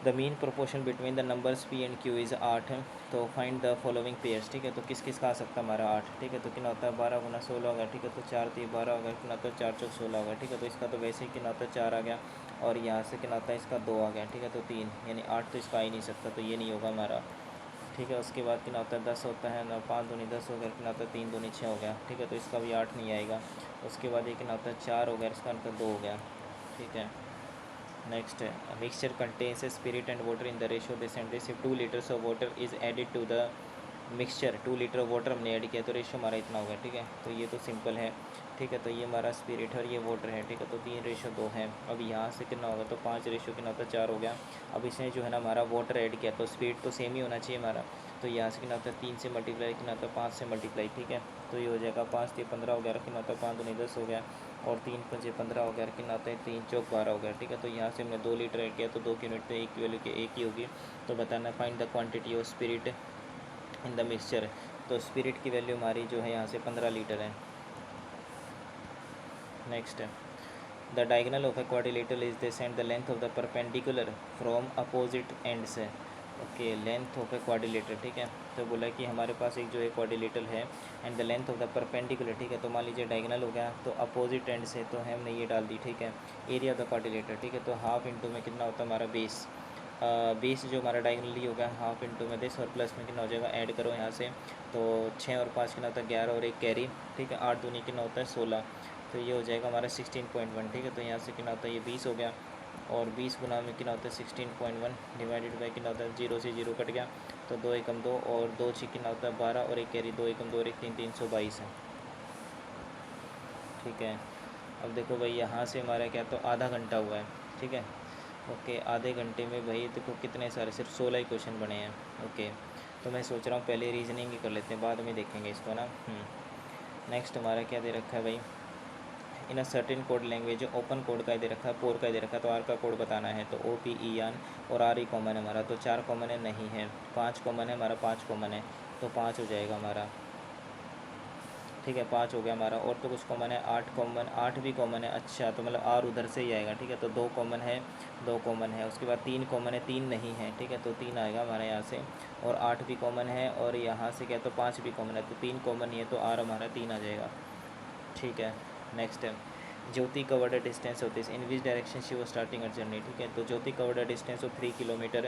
The mean proportion between the numbers p and q is 8, तो फाइंड द फॉलोइंग पेयर्स, ठीक है, तो किस किस का आ सकता है हमारा 8, ठीक है, तो कितना होता है 12 गुना 16 होगा, ठीक है, तो 4 3 12 होगा, कितना होता है 4 चौक 16 होगा, ठीक है, तो इसका तो वैसे ही कितना होता है 4 आ गया, और यहाँ से कितना होता है इसका 2 आ गया, ठीक है, तो 3 यानी 8 तो इसका आ ही नहीं सकता, तो ये नहीं होगा हमारा, ठीक है। उसके बाद कितना होता है 10 होता है ना, 5 दूनी 10 हो गया, कितना होता है 3 दूनी 6 हो गया, ठीक है, तो इसका भी 8 नहीं आएगा। उसके बाद ये कितना होता है 4 हो गया, इसका अंतर 2 हो गया, ठीक है। नेक्स्ट है mixture contains spirit and water in the ratio this and this, 2 litres of water is added to the mixture, 2 litre of water हमने ऐड किया तो रेशियो हमारा इतना होगा, ठीक है, तो ये तो सिंपल है, ठीक है, तो ये हमारा स्पिरिट है और ये वाटर है, ठीक है, तो 3:2 है। अब यहाँ से कितना होगा तो 5 कितना होता है 4 हो गया। अब इसने जो है ना हमारा वाटर ऐड किया तो स्पिरिट तो सेम ही होना चाहिए हमारा, तो यहाँ से कितना होता है 3 से मल्टीप्लाई, कितना होता है 5 से मल्टीप्लाई, ठीक है, तो ये हो जाएगा 5 3 15 हो गया, कितना होता है 5 दूनी 10 हो गया, और 3 5 15 हो गया, कितना होता है 3 चौक 12 हो गया, ठीक है, तो यहाँ से हमने 2 लीटर ऐड किया तो 2 की यूनिट तो एक की वैल्यू की एक ही होगी। तो बताना find the quantity of spirit in the mixture, तो स्पिरिट की वैल्यू हमारी जो है यहाँ से 15 लीटर है। नेक्स्ट है the diagonal of a quadrilateral is this and the length of the perpendicular from opposite ends है। Okay, length of a quadrilateral, ठीक है, तो बोला कि हमारे पास एक जो है क्वाड्रिलेटर है and the length of the perpendicular, ठीक है, तो मान लीजिए डायगोनल हो गया तो अपोजिट एंड से तो हमने ये डाल दी, ठीक है, एरिया ऑफ द क्वाड्रिलेटर, ठीक है, तो हाफ इंटू में कितना होता है हमारा बेस, बेस जो हमारा डायगनली हो गया हाफ इंटू में दिस, और प्लस में कितना हो जाएगा ऐड करो यहाँ से, तो 6 और 5 कितना होता है 11 और एक कैरी, ठीक है, 8 दूनी कितना होता है 16, तो ये हो जाएगा हमारा 16.1, ठीक है, तो यहाँ से कितना होता है ये 20 हो गया, और 20 गुना में कितना होता है 16.1 डिवाइडेड बाई कितना होता है 0 से 0 कट गया, तो 2 एकम 2 और 2 6 कितना होता है 12 और एक कैरी 2 एकम 2 और एक 3 322 है, ठीक है। अब देखो भाई यहाँ से हमारा क्या तो आधा घंटा हुआ है, ठीक है, ओके, आधे घंटे में भाई देखो कितने सारे सिर्फ 16 ही क्वेश्चन बने हैं, ओके, तो मैं सोच रहा हूँ पहले रीजनिंग ही कर लेते हैं बाद में देखेंगे इसको ना। नेक्स्ट हमारा क्या दे रखा है भाई, in a certain code language, open code का दे रखा है, पोर का दे रखा है, तो आर का कोड बताना है, तो OPE आन और आर ही कॉमन है हमारा, तो 4 कॉमन है नहीं है, 5 कॉमन है हमारा, 5 कॉमन है तो 5 हो जाएगा हमारा, ठीक है, 5 हो गया हमारा, और तो कुछ कॉमन है 8 कॉमन, 8 भी कॉमन है, अच्छा तो मतलब आर उधर से ही आएगा, ठीक है, तो 2 कॉमन है, 2 कॉमन है, उसके बाद 3 कॉमन है, 3 नहीं है, ठीक है, तो 3 आएगा हमारा यहाँ से, और 8 भी कॉमन है, और यहाँ से क्या तो 5 भी कॉमन है, तो 3 कॉमन ही है, तो आर हमारा 3 आ जाएगा, ठीक है। नेक्स्ट है Jyoti covered a distance of this in which direction she was starting her journey, ठीक है, तो Jyoti covered a distance of 3 kilometre,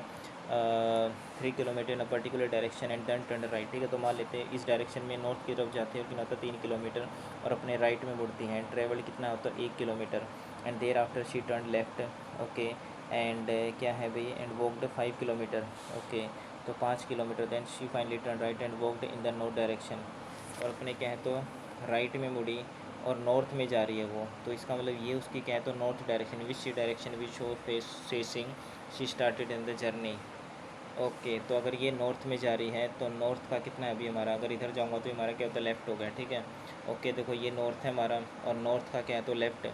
3 kilometre in a particular direction and then turn right, ठीक है, तो मान लेते हैं इस डायरेक्शन में नॉर्थ की तरफ जाते हैं कितना होता है 3 किलोमीटर, और अपने राइट में मुड़ती हैं, ट्रेवल कितना होता है 1 kilometre, and there after she turn left, okay, and क्या है भाई एंड वॉकड 5 किलोमीटर, ओके, तो 5 kilometre, then she finally turn right and walked in the north direction, और अपने क्या है तो राइट में मुड़ी और नॉर्थ में जा रही है वो, तो इसका मतलब ये उसकी क्या है तो north direction, which direction which show facing she started in the journey, okay, तो अगर ये नॉर्थ में जा रही है तो नॉर्थ का कितना है अभी हमारा, अगर इधर जाऊँगा तो हमारा क्या होता है लेफ्ट हो गया, ठीक है, ओके, देखो ये नॉर्थ है हमारा और नॉर्थ का क्या है तो लेफ्ट,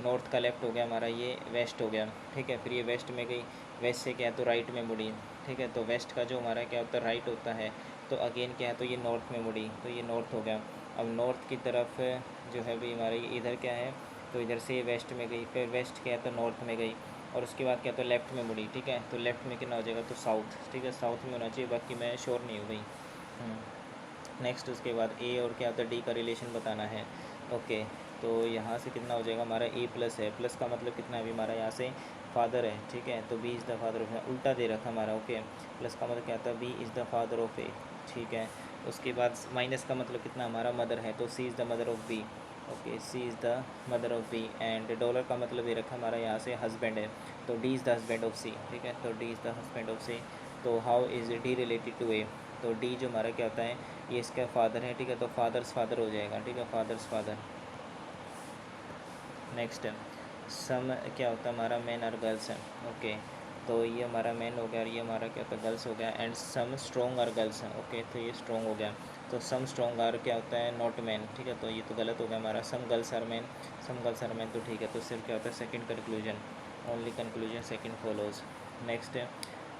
नॉर्थ का लेफ्ट हो गया हमारा, ये वेस्ट हो गया, ठीक है, फिर ये वेस्ट में गई, वेस्ट से क्या है तो राइट में मुड़ी, ठीक है, तो वेस्ट का जो हमारा क्या होता है राइट होता है, तो अगेन क्या है तो ये नॉर्थ में मुड़ी, तो ये नॉर्थ हो गया। अब नॉर्थ की तरफ जो है भाई हमारे इधर क्या है तो इधर से वेस्ट में गई, फिर वेस्ट क्या है तो नॉर्थ में गई, और उसके बाद क्या तो लेफ़्ट में मुड़ी, ठीक है, तो लेफ़्ट में कितना हो जाएगा तो साउथ, ठीक है, साउथ में होना चाहिए, बाकी मैं श्योर नहीं हूँ भाई। नेक्स्ट उसके बाद ए और क्या होता है डी का रिलेशन बताना है, ओके, तो यहाँ से कितना हो जाएगा हमारा ए प्लस है, प्लस का मतलब कितना है अभी हमारा यहाँ से फादर है, ठीक है, तो B is the father of A, उल्टा दे रखा हमारा, ओके, प्लस का मतलब क्या होता है B is the father of A, ठीक है, उसके बाद माइनस का मतलब कितना हमारा मदर है, तो C is the mother of B, okay, C is the mother of B, and dollar का मतलब ये रखा हमारा यहाँ से हस्बैंड है, तो D is the husband of C, ठीक है, तो D is the husband of C, तो how is D related to A, तो डी जो हमारा क्या होता है ये इसका फादर है, ठीक है, तो फादर्स फादर हो जाएगा, ठीक है, फादर्स फादर। नेक्स्ट है सम क्या होता है हमारा मैन और गर्ल्स है। ओके, तो ये हमारा मैन हो गया और ये हमारा क्या होता है गर्ल्स हो गया। एंड सम स्ट्रॉन्ग और गर्ल्स हैं। ओके, तो ये स्ट्रॉन्ग हो गया। तो सम स्ट्रॉन्ग आर क्या होता है नॉट मैन, ठीक है, तो ये तो गलत हो गया हमारा। Some girls are man, some girls are man, तो ठीक है। तो सिर्फ क्या होता है second conclusion, only conclusion second follows. Next है,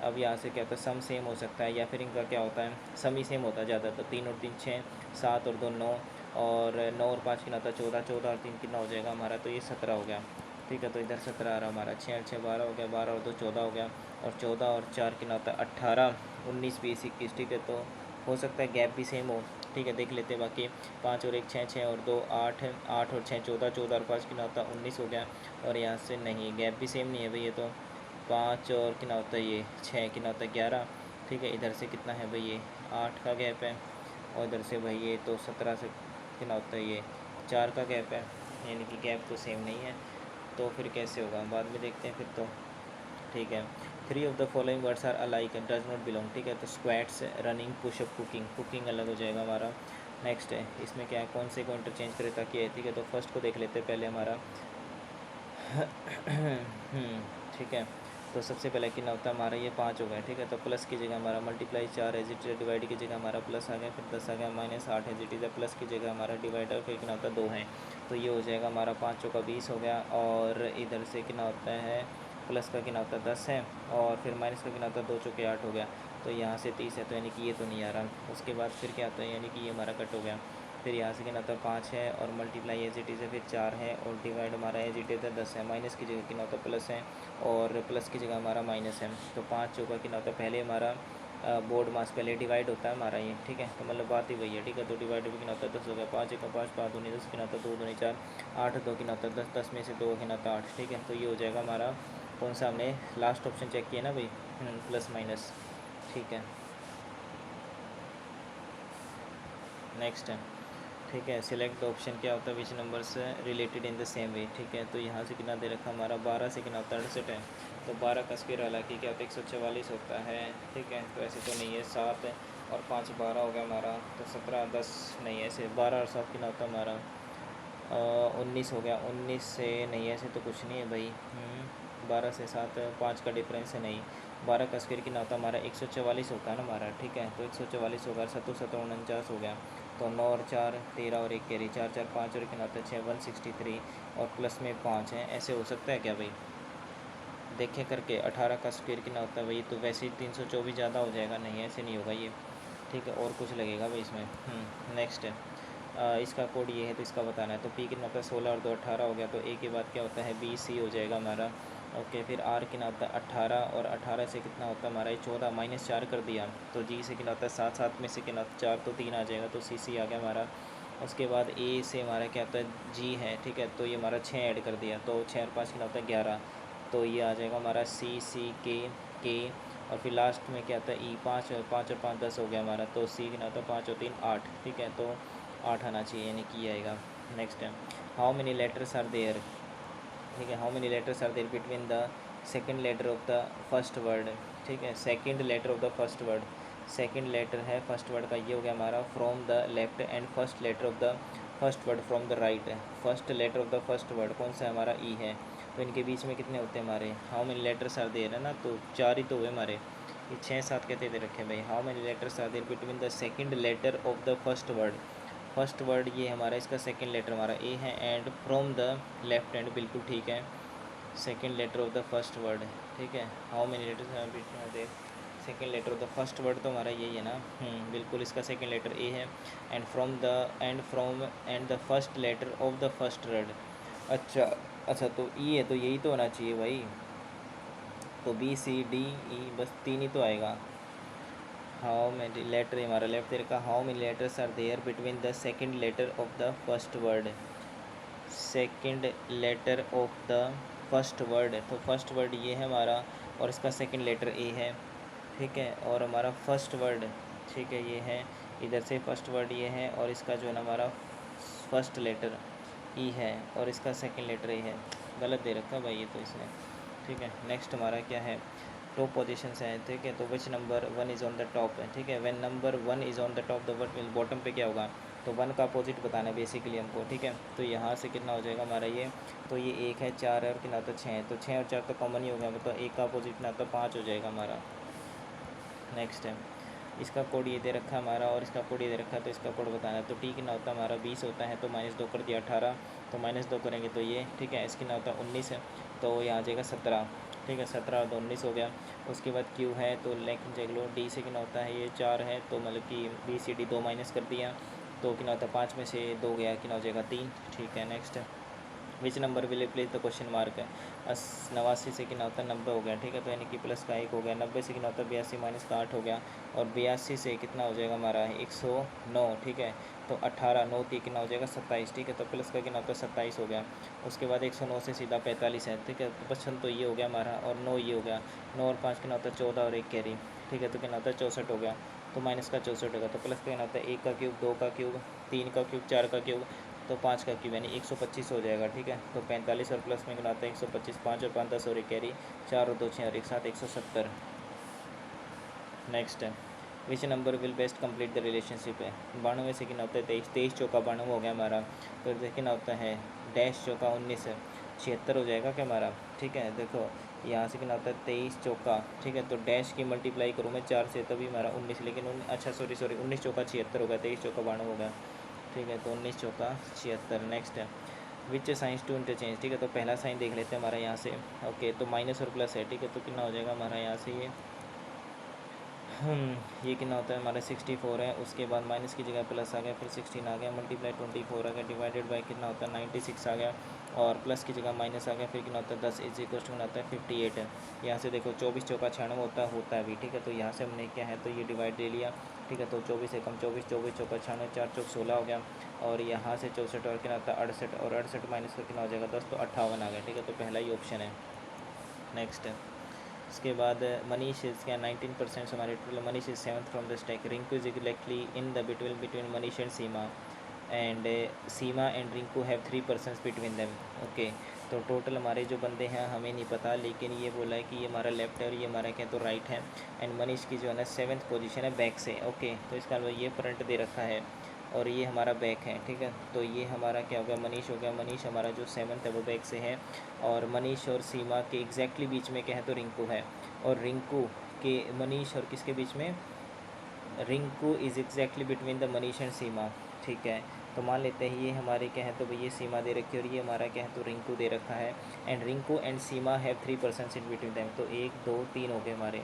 अब यहाँ से क्या होता है सम सेम हो सकता है या फिर इनका क्या होता है सम ही सेम होता है ज़्यादा। तो 3 और 3 6, 7 और 2 9, और 9 और 5 कितना होता है 14, 14 और 3 कितना हो जाएगा हमारा, तो ये 17 हो गया। ठीक है, तो इधर 17 आ रहा हमारा। 6 और 6 12 हो गया, 12 और 2 14 हो गया, और 14 और 4 कितना होता है 18, 19 20 21। ठीक है, तो हो सकता है गैप भी सेम हो। ठीक है, देख लेते हैं बाकी। 5 और 1 6, 6 और 2 8, 8 और 6 14, 14 और 5 कितना होता है 19 हो गया। और यहाँ से नहीं, गैप भी सेम नहीं है भाई ये तो। 5 और कितना होता है ये 6 कितना होता है 11। ठीक है, इधर से कितना है भाई ये 8 का गैप है, और इधर से भाई ये तो 17 से कितना होता है ये 4 का गैप है, यानी कि गैप तो सेम नहीं है। तो फिर कैसे होगा बाद में देखते हैं फिर तो। ठीक है, 3 of the following words are alike does not belong. ठीक है, तो squats, running, pushup, cooking, cooking अलग हो जाएगा हमारा। नेक्स्ट है, इसमें क्या है कौन से को इंटरचेंज करें ताकि है। ठीक है, तो फर्स्ट को देख लेते हैं पहले हमारा। ठीक है, तो सबसे पहले कितना होता है हमारा ये 5 हो गया। ठीक है, तो प्लस की जगह हमारा multiply 4 as it is, divide की जगह हमारा प्लस आ गया, फिर 10 आ गया, minus 8 as it is, plus की जगह हमारा डिवाइडर, फिर कितना होता है 2 है। तो ये हो जाएगा हमारा 5 का 20 हो गया, और इधर से कितना होता है प्लस का कितना होता है 10 है, और फिर माइनस का कितना होता है 2 चौके 8 हो गया। तो यहाँ से 30 है, तो यानी कि ये तो नहीं आ रहा। उसके बाद फिर क्या होता है यानी कि ये हमारा कट हो गया। फिर यहाँ से कितना होता है 5 है, और मल्टीप्लाई एज इट इज़ है, फिर 4 है, और डिवाइड हमारा एज इट इज़ है 10 है, माइनस की जगह कितना होता है प्लस है, और प्लस की जगह हमारा माइनस है। तो 5 चौका कितना होता है पहले हमारा बोर्ड मास पहले डिवाइड होता है हमारा ये। ठीक है, तो मतलब बात ही वही है। ठीक है, तो डिवाइड भी कितना होता है 10 हो गया, 5 एक 5 5 दूनी 10 कितना होता है 2 दूनी 4, 8 2 कितना होता है 10, 10 में से 2 कितना होता है 8। ठीक है, तो ये हो जाएगा हमारा कौन सा हमने लास्ट ऑप्शन चेक किया ना भाई, प्लस माइनस। ठीक है, नेक्स्ट है। ठीक है, सिलेक्ट द ऑप्शन क्या होता है which numbers related in the same way. ठीक है, तो यहाँ से कितना दे रखा हमारा 12 से कितना होता है 68 है। तो 12 का स्क्वायर हालांकि क्या होता है 144 होता है। ठीक है, तो ऐसे तो नहीं है। 7 और 5 12 हो गया हमारा, तो 17 10 नहीं है ऐसे। 12 और 7 कितना होता है हमारा 19 हो गया। 19 से नहीं ऐसे तो कुछ नहीं है भाई। 12 से 7 5 का डिफरेंस है नहीं। 12 का स्क्वायर कितना होता है हमारा 144 होता है ना हमारा। ठीक है, तो 144 होगा, 7 7 49 हो गया। तो 9 और 4 13 और 1 कैरी, 4 4 5 और कितना होता है 6 163, और प्लस में 5 है। ऐसे हो सकता है क्या भाई, देखे करके। 18 का स्क्वायर कितना होता है भाई, तो वैसे ही 324 ज़्यादा हो जाएगा। नहीं ऐसे नहीं होगा ये। ठीक है, और कुछ लगेगा भाई इसमें। नेक्स्ट है, इसका कोड ये है तो इसका बताना है। तो पी कितना होता है 16 और 2 18 हो गया। तो ए के बाद क्या होता है बी सी हो जाएगा हमारा। ओके, फिर आर कितना होता है 18, और 18 से कितना होता है हमारा ये 14 माइनस 4 कर दिया। तो जी से कितना होता है 7 7 में से कितना 4 तो 3 आ जाएगा, तो सी सी आ गया हमारा। उसके बाद ए से हमारा क्या होता है जी है। ठीक है, तो ये हमारा 6 ऐड कर दिया, तो 6 और 5 कितना होता है 11। तो ये आ जाएगा हमारा सी सी के, और फिर लास्ट में क्या होता है ई 5, और 5 और 5 10 हो गया हमारा। तो सी कितना होता है 5 और 3 8। ठीक है, तो 8 आना चाहिए, यानी कि ये आएगा। नेक्स्ट है, how many letters are there. ठीक है, how many letters are there between the second letter of the first word. ठीक है, second letter of the first word, second letter है फर्स्ट वर्ड का, ये हो गया हमारा from the left, and first letter of the first word from the right. First letter of the first word कौन सा है हमारा ई है। तो इनके बीच में कितने होते हैं हमारे, how many letters are there है ना, तो 4 ही तो हुए हमारे। ये 6 7 कहते दे रखे भाई। How many letters are there between the second letter of the first word. First word ये हमारा, इसका सेकंड लेटर हमारा ए है, and from the left hand, बिल्कुल ठीक है। Second letter of the first word. ठीक है, how many letters are between the second letter of the first word, तो हमारा यही है ना। बिल्कुल, इसका सेकंड लेटर ए है, and the first letter of the first word. अच्छा अच्छा, तो ई है तो यही तो होना चाहिए भाई। तो बी सी डी ई बस 3 ही तो आएगा। हाउ मेनी लेटर हमारा लेफ्ट देर का, how many letters are there between the second letter of the first word. Second letter of the first word, तो फर्स्ट वर्ड ये है हमारा, और इसका सेकंड लेटर ए है। ठीक है, और हमारा फर्स्ट वर्ड, ठीक है, ये है। इधर से फर्स्ट वर्ड ये है, और इसका जो है ना हमारा फर्स्ट लेटर ई है, और इसका सेकंड लेटर ए है। गलत दे रखा भाई ये तो इसने। ठीक है, नेक्स्ट हमारा क्या है, टॉप पोजीशन है। ठीक है, तो which number 1 is on the top है। ठीक है, when number 1 is on the top the word mean bottom पे क्या होगा, तो 1 का अपोजिट बताना है बेसिकली हमको, ठीक है। तो यहाँ से कितना हो जाएगा हमारा ये, तो ये 1 है, 4 है और कितना होता है 6 है, तो 6 और 4 तो कॉमन ही हो गया, मतलब 1 का अपोजिट कितना होता है 5 हो जाएगा हमारा। नेक्स्ट है, इसका कोड ये दे रखा है हमारा और इसका कोड ये दे रखा है, तो इसका कोड बताना है। तो टी कितना होता है हमारा 20 होता है, तो -2 कर दिया 18, तो -2 करेंगे तो ये, ठीक है। एस कितना होता है 19 है, तो यहाँ आ जाएगा 17, ठीक है। 17 और 2 19 हो गया। उसके बाद क्यू है, तो लेकिन देख लो डी से कितना होता है, ये 4 है, तो मतलब कि बी सी डी 2 माइनस कर दिया, तो कितना होता है 5 में से 2 गया, कितना हो जाएगा 3, ठीक है। नेक्स्ट है, which number will replace the question mark है। 89 से कितना होता है 90 हो गया, ठीक है। तो यानी कि प्लस का 1 हो गया। 90 से कितना होता है 82 माइनस का 8 हो गया, और 82 से कितना हो जाएगा हमारा 109, ठीक है। तो 18 9 3 कितना हो जाएगा 27, ठीक है। तो प्लस का कितना होता है 27 हो गया। उसके बाद 109 से सीधा 45 है, ठीक है। तो 55 तो ये हो गया हमारा, और 9 ये हो गया। 9 और 5 कितना होता है 14 और 1 कैरी, ठीक है। तो कितना होता है 64 हो गया। तो माइनस का 64 होगा, तो प्लस का कितना होता है 1 का क्यूब, 2 का क्यूब, 3 का क्यूब, 4 का क्यूब, तो 5 का क्यूब यानी 125 हो जाएगा, ठीक है। तो 45 और प्लस में गिनाते हैं 125, 5 और 5 10 और 1 कैरी, 4 और 2 6 और 1 7 170। नेक्स्ट है, which number will best complete the relationship है। 92 से कितना होता है 23, 23 चौका 92 हो गया हमारा। तो कितना होता है डैश चौका 19 है, 76 हो जाएगा क्या हमारा, ठीक है। देखो यहाँ से कितना होता है 23 चौका, ठीक है। तो डैश की मल्टीप्लाई करूँ मैं 4 से, तभी हमारा 19, लेकिन अच्छा सॉरी 19 चौका 76 होगा, 23 चौका 92 होगा, ठीक है। तो 19 चौका 76। नेक्स्ट है, विच साइंस टू इंटरचेंज, ठीक है। तो पहला साइन देख लेते हैं हमारा यहाँ से, ओके। तो माइनस और प्लस है, ठीक है। तो कितना हो जाएगा हमारा यहाँ से ये कितना होता है हमारा 64 है। उसके बाद माइनस की जगह प्लस आ गया, फिर 16 आ गया, मल्टीप्लाई 24 आ गया, डिवाइडेड बाई कितना होता है 96 आ गया, और प्लस की जगह माइनस आ गया, फिर कितना होता है 10 इज इक्वल टू आता है 58 है। यहाँ से देखो 24 चौका 96 होता है अभी, ठीक है। तो यहाँ से हमने क्या है तो ये डिवाइड ले लिया, ठीक है। तो 24 से कम 24, 24 चौका 96, 4 चौक 16 हो गया, और यहाँ से 64 और कितना होता है 68, और 68 माइनस का कितना हो जाएगा 10, तो 58 आ गया, ठीक है। तो पहला ही ऑप्शन है। नेक्स्ट है, उसके बाद मनीष इज क्या 19% हमारे total, Manish is 7th from the stack, Rinku is exactly in the between Manish and Seema, and Seema and Rinku have 3% between them, okay. तो टोटल हमारे जो बंदे हैं हमें नहीं पता, लेकिन ये बोला है कि ये हमारा लेफ्ट है और ये हमारा क्या तो राइट है, एंड मनीष की जो है ना 7th पोजीशन है बैक से, ओके। तो इसका ये फ्रंट दे रखा है और ये हमारा बैक है, ठीक है। तो ये हमारा क्या हो गया मनीष हो गया, मनीष हमारा जो 7th है वो बैक से है, और मनीष और सीमा के एग्जैक्टली बीच में क्या है तो रिंकू है, और रिंकू के मनीष और किसके बीच में, Rinku is exactly between the Manish and Seema, ठीक है। तो मान लेते हैं ये हमारे क्या है तो भाई ये सीमा दे रखी है और ये हमारा क्या है तो रिंकू दे रखा है, and Rinku and Seema have 3% in between them, तो 1 2 3 हो गए हमारे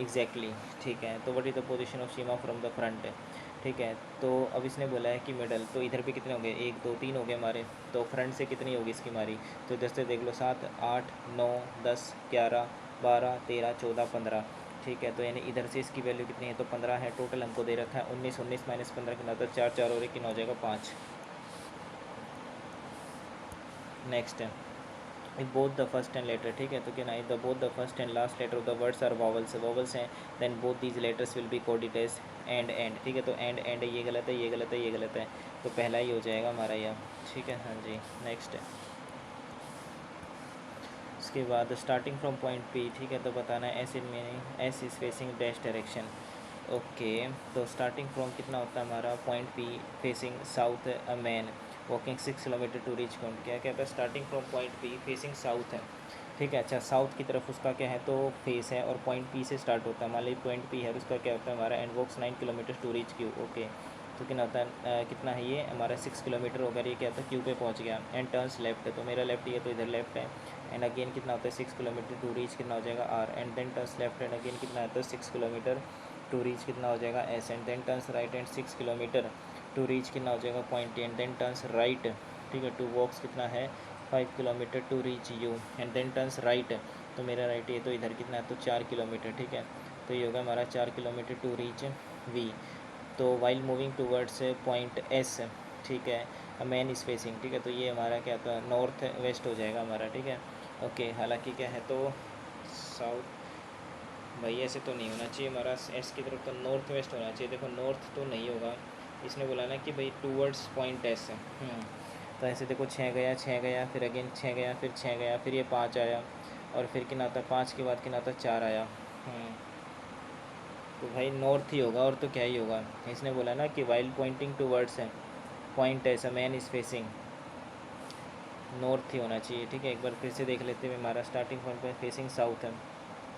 एग्जैक्टली, ठीक है। तो what is the position of Seema from the front, ठीक है। तो अब इसने बोला है कि मिडल, तो इधर पे कितने हो गए 1 2 3 हो गए हमारे, तो फ्रंट से कितनी होगी इसकी हमारी, तो इधर से देख लो 7 8 9 10 11 12 13 14 15, ठीक है। तो यानी इधर से इसकी वैल्यू कितनी है तो 15 है, टोटल हमको दे रखा है 19, 19 माइनस 15 कितना होता है 4 4 और 1 कितना हो जाएगा 5। नेक्स्ट है, both the first and letter, ठीक है। तो क्या ना the both the first and last letter of the words are vowels, vowels हैं, then both these letters will be coded as and, ठीक है। तो एंड ये गलत है, ये गलत है, ये गलत है, तो पहला ही हो जाएगा हमारा यह, ठीक है। हाँ जी, नेक्स्ट है, उसके बाद स्टार्टिंग फ्रॉम पॉइंट पी, ठीक है। तो बताना है S in meaning S is facing dash direction, okay. तो स्टार्टिंग फ्रॉम कितना होता है हमारा point P facing south, a man walking 6 kilometre to reach point, क्या क्या है starting from point P facing south है, ठीक है। अच्छा, साउथ की तरफ उसका क्या है तो फेस है, और पॉइंट पी से स्टार्ट होता है, मान लीजिए पॉइंट पी है, उसका क्या होता है हमारा and walks 9 kilometre to reach Q, okay. तो कितना होता है कितना है ये हमारा 6 किलोमीटर होकर ये क्या होता है क्यू पे पहुंच गया, एंड टर्न्स लेफ्ट है, तो मेरा लेफ्ट ये तो इधर लेफ्ट है, एंड अगेन कितना होता है 6 किलोमीटर टू रीच कितना हो जाएगा R, and then turns left, and again कितना होता है 6 किलोमीटर टू रीच कितना हो जाएगा S, and then turns right and 6 kilometre to reach कितना हो जाएगा point T, and then turns right, ठीक है। टू वॉक्स कितना है 5 kilometre to reach U, and then turns right, तो मेरा राइट ये तो इधर कितना है तो 4 किलोमीटर, ठीक है। तो ये होगा हमारा 4 किलोमीटर टू रीच वी, तो while moving towards point S, ठीक है, मैन इज फेसिंग, ठीक है। तो ये हमारा क्या था नॉर्थ वेस्ट हो जाएगा हमारा, ठीक है, ओके। हालांकि क्या है तो साउथ, भाई ऐसे तो नहीं होना चाहिए हमारा एस की तरफ, तो नॉर्थ वेस्ट होना चाहिए, देखो नॉर्थ तो नहीं होगा, इसने बोला ना कि भाई टूवर्ड्स पॉइंट एस, तो ऐसे देखो 6 गया 6 गया, फिर अगेन 6 गया, फिर 6 गया, फिर ये 5 आया, और फिर कितना आता 5 के बाद कितना आता 4 आया, तो भाई नॉर्थ ही होगा और तो क्या ही होगा, इसने बोला ना कि वाइल पॉइंटिंग टूवर्ड्स है, पॉइंट ऐसा मैन इज़ फेसिंग नॉर्थ ही होना चाहिए, ठीक है। एक बार फिर से देख लेते हैं, हमारा स्टार्टिंग पॉइंट पे फेसिंग साउथ है,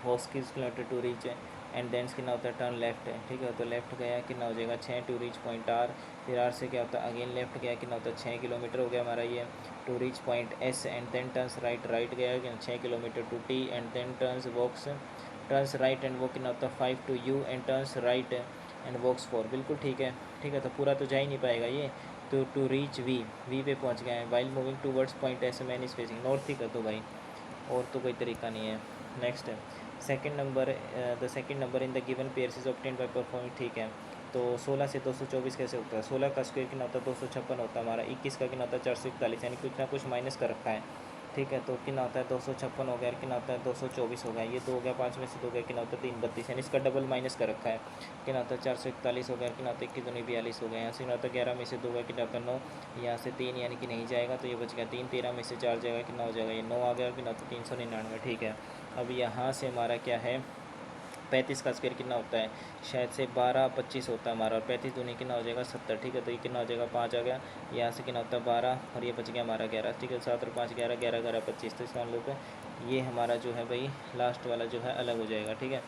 वॉक 6 किलोमीटर टू रीच है, एंड देंस कितना होता है टर्न लेफ्ट है, ठीक है। तो लेफ्ट गया कितना हो जाएगा 6 टू रीच पॉइंट आर, फिर आर से क्या होता है अगेन लेफ्ट गया कितना होता है 6 किलोमीटर हो गया हमारा ये to reach point S, and then turns right, right गया 6 kilometre to T, and then turns right and वो कितना होता है 5 to U, and turns right and walks 4, बिल्कुल ठीक है, ठीक है। तो पूरा तो जा ही नहीं पाएगा ये, तो टू रीच वी पे पहुंच गए हैं, while moving towards point S man is facing north ही कर दो भाई, और तो कोई तरीका नहीं है। नेक्स्ट है second number, the second number in the given pairs is obtained by performing, ठीक है। तो 16 से 224 कैसे होता है, 16 का स्क्वायर कितना होता है 256 होता है हमारा, 21 का कितना होता है 441, यानी कुछ ना कुछ माइनस कर रखा है, ठीक है। तो कितना होता है 256 हो गया, कितना होता है 224 हो गया, ये 2 हो गया, 5 में से 2 गया कितना होता है 332, यानी इसका डबल माइनस कर रखा है, कितना होता है 441 हो गया, कितना होता है 21 दूनी 42 हो गया, यहाँ से कितना होता है 11 में से 2 गया कितना होता है 9, यहाँ से 3 यानी कि नहीं जाएगा, तो ये बच गया 3, 13 में से 4 जाएगा कितना हो जाएगा ये 9 आ गया, कितना होता है 399, ठीक है। अब यहाँ से हमारा क्या है 35 का स्क्वायर कितना होता है, शायद से 12 25 होता है हमारा, और 35 दूनी कितना हो जाएगा 70, ठीक है। तो ये कितना हो जाएगा 5 आ गया, यहाँ से कितना होता है 12, और ये बच गया हमारा 11, ठीक है। 7 और 5 11, 11 11 25, तो इसका मतलब ये हमारा जो है भाई लास्ट वाला जो है अलग हो जाएगा, ठीक है।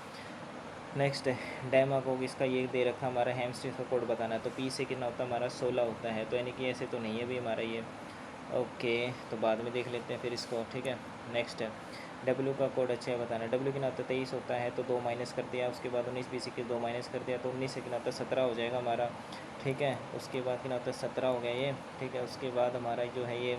नेक्स्ट है डेमागोग, इसका ये दे रखा हमारा हैमस्ट्रिंग का कोड बताना है, तो पी से कितना होता है हमारा 16 होता है, तो यानी कि ऐसे तो नहीं है भी हमारा ये, ओके। तो बाद में देख लेते हैं फिर इसको, ठीक है। नेक्स्ट है डब्ल्यू का कोड अच्छा है बताना, डब्ल्यू कितना होता है 23 होता है, तो 2 माइनस कर दिया, उसके बाद 19 बीस के 2 माइनस कर दिया, तो 19 से कितना होता है 17 हो जाएगा हमारा, ठीक है। उसके बाद कितना होता है 17 हो गया ये, ठीक है। उसके बाद हमारा जो है ये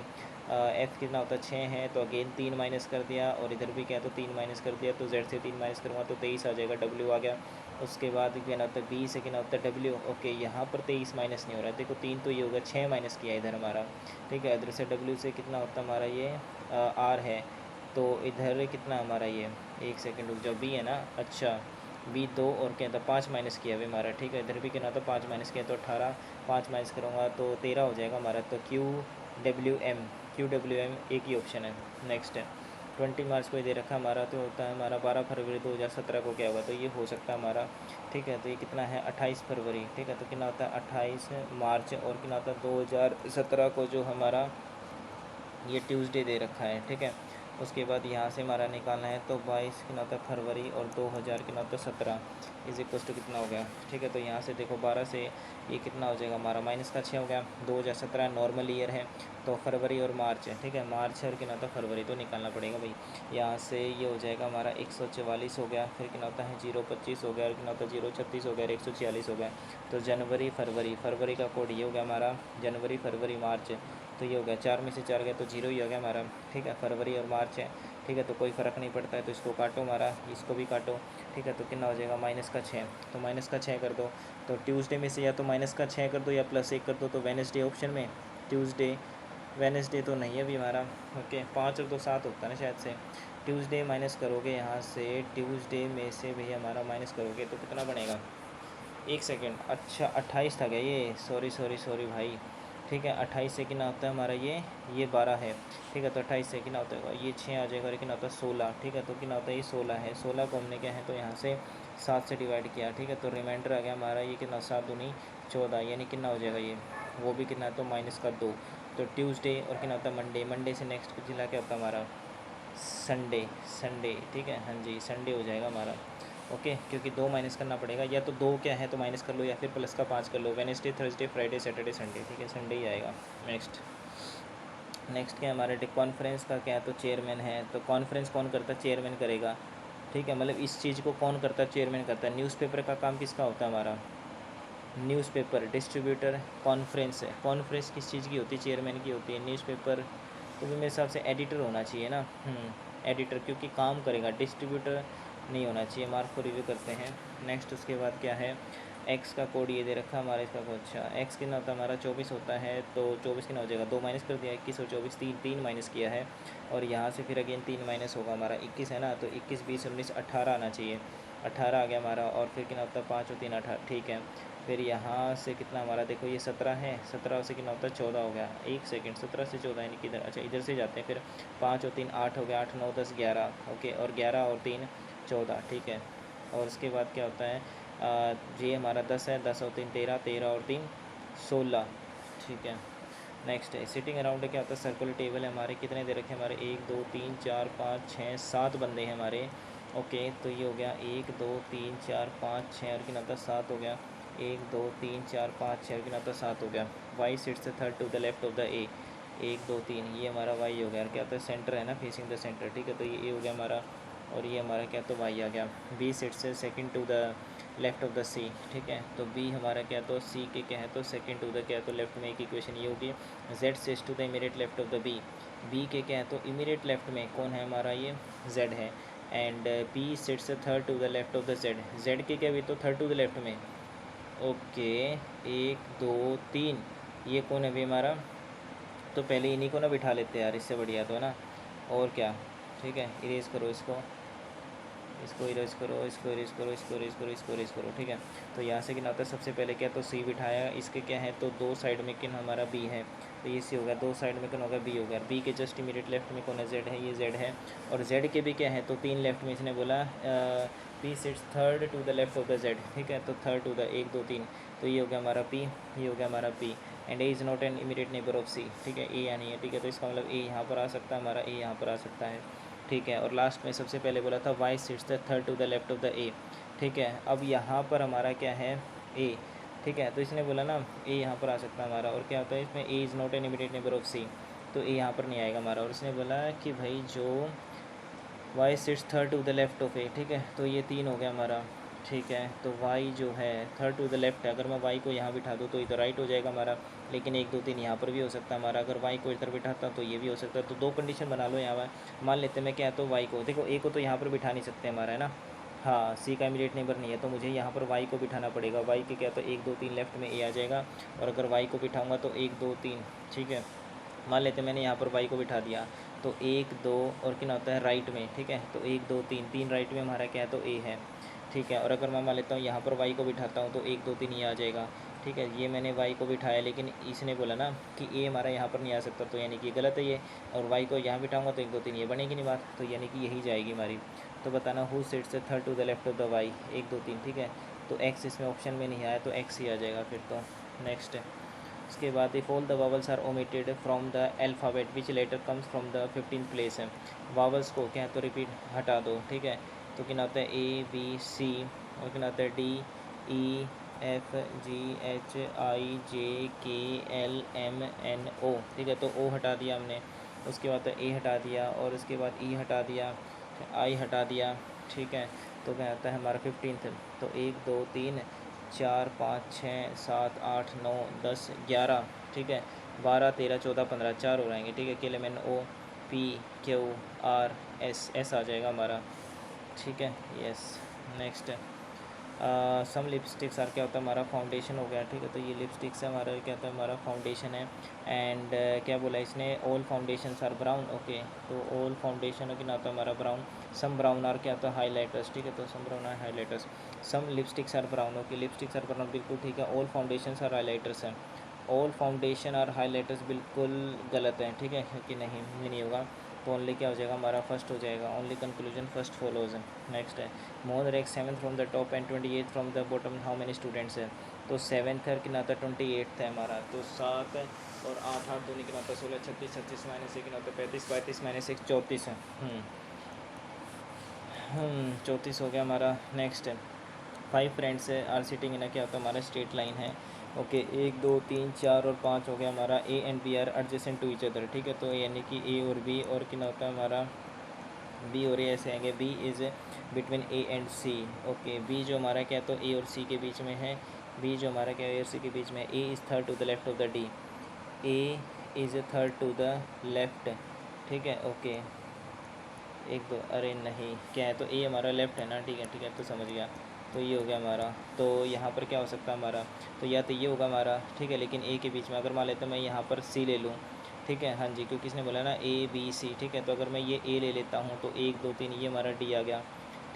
एफ़ कितना होता है 6 है, तो अगेन 3 माइनस कर दिया, और इधर भी क्या तो 3 माइनस कर दिया, तो जेड से 3 माइनस करूँगा तो 23 आ जाएगा, डब्ल्यू आ गया। उसके बाद क्या होता है बी से कितना होता है डब्ल्यू, ओके। यहाँ पर 23 माइनस नहीं हो रहा है, देखो 3 तो ये होगा 6 माइनस किया इधर हमारा, ठीक है। इधर से डब्ल्यू से कितना होता है हमारा ये आर है, तो इधर कितना हमारा ये, एक सेकंड रुक जाओ, बी है ना, अच्छा बी 2 और क्या था 5 माइनस किया अभी हमारा, ठीक है। इधर भी कितना था 5 माइनस किया, तो 18, 5 माइनस करूँगा तो 13 हो जाएगा हमारा, तो क्यू डब्ल्यू एम एक ही ऑप्शन है। नेक्स्ट है 20 मार्च को दे रखा हमारा, तो होता है हमारा 12 फरवरी 2017 को क्या हुआ, तो ये हो सकता है हमारा, ठीक है। तो ये कितना है 28 फरवरी, ठीक है। तो कितना होता है 28 मार्च, और कितना होता है 2017 को जो हमारा ये ट्यूसडे दे रखा है, ठीक है। उसके बाद यहाँ से हमारा निकालना है, तो 22 कितना होता है फरवरी, और 2000 कितना होता है 17 इज इक्वल टू कितना हो गया, ठीक है। तो यहाँ से देखो 12 से ये कितना हो जाएगा हमारा माइनस का 6 हो गया, 2017 नॉर्मल ईयर है, तो फरवरी और मार्च है, ठीक है। मार्च और कितना होता है फरवरी, तो निकालना पड़ेगा भाई। यहाँ से ये हो जाएगा हमारा 144 हो गया, फिर कितना होता है 025 हो गया, और कितना होता है 036 हो गया, 146 हो गया। तो जनवरी फरवरी का कोड ये हो गया हमारा, जनवरी फरवरी मार्च, तो ये हो गया 4 में से 4 गया तो 0 ही हो गया हमारा, ठीक है। फरवरी और मार्च है, ठीक है। तो कोई फ़र्क नहीं पड़ता है, तो इसको काटो हमारा, इसको भी काटो, ठीक है। तो कितना हो जाएगा माइनस का 6, तो माइनस का 6 कर दो, तो ट्यूसडे में से या तो माइनस का 6 कर दो या +1 कर दो, तो वेडनेसडे ऑप्शन में, ट्यूसडे वेडनेसडे तो नहीं है अभी हमारा, ओके। 5 और 2 7 होता है ना शायद से, ट्यूसडे माइनस करोगे यहाँ से, ट्यूसडे में से भी हमारा माइनस करोगे तो कितना बनेगा, एक सेकेंड, अच्छा 28 था क्या ये, सॉरी भाई, ठीक है। 28 से कितना होता है हमारा ये 12 है, ठीक है। तो 28 से कितना होता है ये 6 आ जाएगा, और कितना होता है 16, ठीक है। तो कितना होता है ये 16 है, 16 को हमने क्या है तो यहाँ से 7 से डिवाइड किया, ठीक है। तो रिमाइंडर आ गया हमारा ये कितना 7 दूनी 14, यानी कितना हो जाएगा ये, वो भी कितना है तो माइनस का 2। तो ट्यूसडे और कितना होता है मंडे से नेक्स्ट जिला क्या होता है हमारा संडे, ठीक है। हाँ जी संडे हो जाएगा हमारा, ओके। क्योंकि 2 माइनस करना पड़ेगा, या तो 2 क्या है तो माइनस कर लो, या फिर प्लस का 5 कर लो, Wednesday Thursday Friday Saturday Sunday, ठीक है। संडे ही आएगा। नेक्स्ट क्या है हमारे कॉन्फ्रेंस का क्या है तो चेयरमैन है, तो कॉन्फ्रेंस कौन करता है, चेयरमैन करेगा, ठीक है। मतलब इस चीज़ को कौन करता है, चेयरमैन करता है। न्यूज़पेपर का काम किसका होता है हमारा, न्यूज़पेपर डिस्ट्रीब्यूटर, कॉन्फ्रेंस है, कॉन्फ्रेंस किस चीज़ की होती है, चेयरमैन की होती है। न्यूज़पेपर तो भी मेरे हिसाब से एडिटर होना चाहिए ना, एडिटर, क्योंकि काम करेगा, डिस्ट्रीब्यूटर नहीं होना चाहिए। मार्क को रिव्यू करते हैं। नेक्स्ट उसके बाद क्या है, एक्स का कोड ये दे रखा हमारा, इसका कोड, अच्छा एक्स कितना होता है हमारा 24 होता है, तो 24 कितना हो जाएगा 2 माइनस कर दिया, 21 और 24 तीन माइनस किया है, और यहाँ से फिर अगेन 3 माइनस होगा हमारा 21 है ना, तो 21 20 19 18 आना चाहिए, 18 आ गया हमारा, और फिर कितना होता है 5 और 3 18, ठीक है। फिर यहाँ से कितना हमारा देखो ये 17 है, 17 से कितना होता है 14 हो गया, एक सेकंड 17 से 14 यानी कि इधर, अच्छा इधर से जाते हैं, फिर 5 और 3 8 हो गया, 8 9 10 11, ओके। और 11 और 3 14, ठीक है। और उसके बाद क्या होता है ये हमारा 10 है, 10 और 3 13, 13 और 3 16, ठीक है। नेक्स्ट है सिटिंग अराउंड, क्या होता है सर्कुलर टेबल है हमारे, कितने दे रखे हैं हमारे 1 2 3 4 5 6 7 बंदे हैं हमारे। ओके तो ये हो गया 1 2 3 4 5 6 और कितना था 7 हो गया, 1 2 3 4 5 6 और कितना था 7 हो गया। Y sits third to the left of the A, 1 2 3 ये हमारा वाई हो गया, और क्या होता है सेंटर है ना फेसिंग द सेंटर, ठीक है तो ये ए हो गया हमारा, और ये हमारा क्या तो वाई आ गया। B sits second to the left of the C, ठीक है तो बी हमारा क्या तो सी के क्या है तो सेकंड टू द क्या तो लेफ्ट में एक इक्वेशन ये होगी। Z sits to the immediate left of the B, B के क्या है तो इमीडिएट लेफ्ट में कौन है हमारा ये जेड है। And P sits third to the left of the Z, Z के क्या भी तो थर्ड टू द लेफ्ट में। ओके 1 2 3 ये कौन है भी हमारा, तो पहले इन्हीं को ना बिठा लेते हैं यार, इससे बढ़िया तो है ना, और क्या। ठीक है इरेज करो इसको इरेज करो, इसको इरेज करो, इसको इरेज करो, इसको इरेज करो, ठीक है। तो यहाँ से कितना होता है सबसे पहले क्या तो सी बिठाया, इसके क्या है तो दो साइड में किन हमारा बी है, तो ये सी हो गया, दो साइड में किन होगा बी हो गया, बी के जस्ट इमीडिएट लेफ्ट में कौन है जेड है, ये जेड है। और जेड के भी क्या है तो तीन लेफ्ट में इसने बोला P sits third to the left of the Z, ठीक है तो थर्ड टू द 1 2 3, तो ये हो गया हमारा पी, ये हो गया हमारा P. And A is not an immediate neighbour of C, ठीक है ए या नहीं है, ठीक है तो इसका मतलब ए यहाँ पर आ सकता है हमारा, ए यहाँ पर आ सकता है, ठीक है। और लास्ट में सबसे पहले बोला था Y sits the third to the left of the A, ठीक है। अब यहाँ पर हमारा क्या है ए, ठीक है तो इसने बोला ना ए यहाँ पर आ सकता है हमारा, और क्या होता है इसमें A is not an immediate neighbour of C, तो ए यहाँ पर नहीं आएगा हमारा। और इसने बोला कि भाई जो Y sits third to the left of A, ठीक है तो ये 3 हो गया हमारा, ठीक है। तो वाई जो है थर्ड टू द लेफ्ट है, अगर मैं वाई को यहाँ बिठा दूँ तो इधर राइट हो जाएगा हमारा, लेकिन 1 2 3 यहाँ पर भी हो सकता है हमारा, अगर वाई को इधर बिठाता तो ये भी हो सकता है। तो दो कंडीशन बना लो यहाँ पर, मान लेते हैं मैं क्या तो वाई को, देखो ए को तो यहाँ पर बिठा नहीं सकते हमारा है ना, हाँ सी का इमीडिएट नेबर नहीं है, तो मुझे यहाँ पर वाई को बिठाना पड़ेगा। वाई के क्या तो 1 2 3 लेफ्ट में ए आ जाएगा, और अगर वाई को बिठाऊँगा तो 1 2 3, ठीक है। मान लेते मैंने यहाँ पर वाई को बिठा दिया, तो 1 2 और कितना होता है राइट में, ठीक है तो 1 2 3 3 राइट में हमारा क्या है तो ए है, ठीक है। और अगर मैं मान लेता हूँ यहाँ पर वाई को बिठाता हूँ तो 1 2 3 ये आ जाएगा, ठीक है। ये मैंने वाई को बिठाया, लेकिन इसने बोला ना कि ए हमारा यहाँ पर नहीं आ सकता, तो यानी कि गलत है ये। और वाई को यहाँ बिठाऊंगा तो 1 2 3 ये बनेगी नहीं बात, तो यानी कि यही जाएगी हमारी। तो बताना who sits third to the left of the Y, 1 2 3, ठीक है। तो एक्स इसमें ऑप्शन में नहीं आया, तो एक्स ही आ जाएगा फिर तो। नेक्स्ट उसके बाद if all the vowels are omitted from the alphabet which letter comes from the 15th place है, वावल्स को क्या है तो रिपीट हटा दो, ठीक है। तो क्या आता है ए बी सी, और क्या आता है D E F G H I J K L M N ओ, ठीक है तो ओ हटा दिया हमने। उसके बाद ए हटा दिया, और उसके बाद ई हटा दिया, आई हटा दिया, ठीक है। तो क्या आता है हमारा 15th, तो 1 2 3 4 5 6 7 8 9 10 11, ठीक है 12 13 14 15 4 हो रहेंगे, ठीक है। K L M N O P Q R S, S आ जाएगा हमारा, ठीक है yes. Next some lipsticks are क्या होता है हमारा फाउंडेशन हो गया, ठीक है तो ये लिपस्टिक्स है हमारा क्या होता है हमारा फाउंडेशन है। एंड क्या बोला इसने all foundation are brown, okay तो ऑल फाउंडेशन क्या होता है हमारा ब्राउन। सम ब्राउन आर क्या होता है हाईलाइटर्स, ठीक है तो some brown are highlighters. Some lipsticks are brown, okay lipsticks are brown बिल्कुल ठीक है। ऑल फाउंडेशन आर हाईलाइटर्स हैं, ऑल फाउंडेशन आर हाईलाइटर्स बिल्कुल गलत है, ठीक है क्योंकि नहीं ये नहीं होगा, तो ओनली क्या हो जाएगा हमारा फर्स्ट हो जाएगा, only conclusion first follows. Next है Mohan rank 7th from the top and 28th from the bottom, how many students है, तो 7th है कितना था 28th है हमारा, तो 7 है और 8 8 दूनी कितना था 16 36 36 माइनस 1 कितना होता है 35 35 माइनस 1 34 है, 34 हो गया हमारा। नेक्स्ट है 5 फ्रेंड्स है आर सिटिंग इन क्या होता है हमारा स्ट्रेट लाइन है, ओके 1 2 3 4 और 5 हो गया हमारा। A and B are adjacent to each other, ठीक है तो यानी कि ए और बी, और कितना होता है हमारा बी और ए ऐसे आएंगे, B is between A and C, okay B जो हमारा क्या तो ए और सी के बीच में है, बी जो हमारा क्या ए और सी के बीच में है। A is third to the left of the D, A is third to the left, ठीक है ओके 1 2 अरे नहीं क्या है तो ए हमारा लेफ्ट है ना, ठीक है तो समझ गया। तो ये हो गया हमारा, तो यहाँ पर क्या हो सकता है हमारा, तो या तो ये होगा हमारा, ठीक है। लेकिन ए के बीच में अगर मान लेता मैं यहाँ पर सी ले लूँ, ठीक है हाँ जी क्योंकि इसने बोला ना ए बी सी, ठीक है तो अगर मैं ये ए ले लेता हूँ तो 1 2 3 ये हमारा डी आ गया,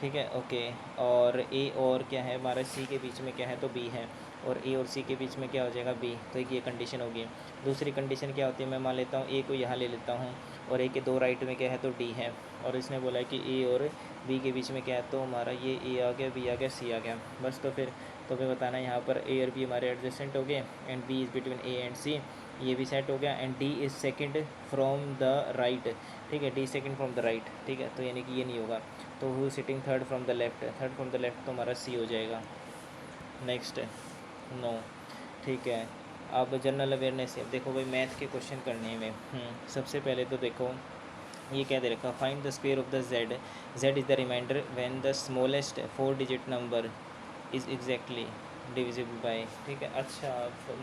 ठीक है ओके। और ए और क्या है हमारा सी के बीच में क्या है तो बी है, और ए और सी के बीच में क्या हो जाएगा बी, तो एक ये कंडीशन होगी। दूसरी कंडीशन क्या होती है, मैं मान लेता हूँ ए को यहाँ ले लेता हूँ, और ए के दो राइट में क्या है तो डी है, और इसने बोला है कि ए और बी के बीच में क्या है तो हमारा ये ए आ गया बी आ गया सी आ गया, बस तो फिर तो हमें बताना है यहाँ पर ए और बी हमारे एडजेसेंट हो गए and B is between A and C, ये भी सेट हो गया and D is second from the right, ठीक है, D second from the right, ठीक है, तो यानी कि ये नहीं होगा। तो who sitting third from the left, third from the left तो हमारा सी हो जाएगा। नेक्स्ट नो, ठीक है। अब जनरल अवेयरनेस है, देखो भाई मैथ के क्वेश्चन करने में सबसे पहले तो देखो ये क्या दे रखा, find the square of the Z, Z is the remainder when the smallest 4 digit number is exactly divisible by, ठीक है, अच्छा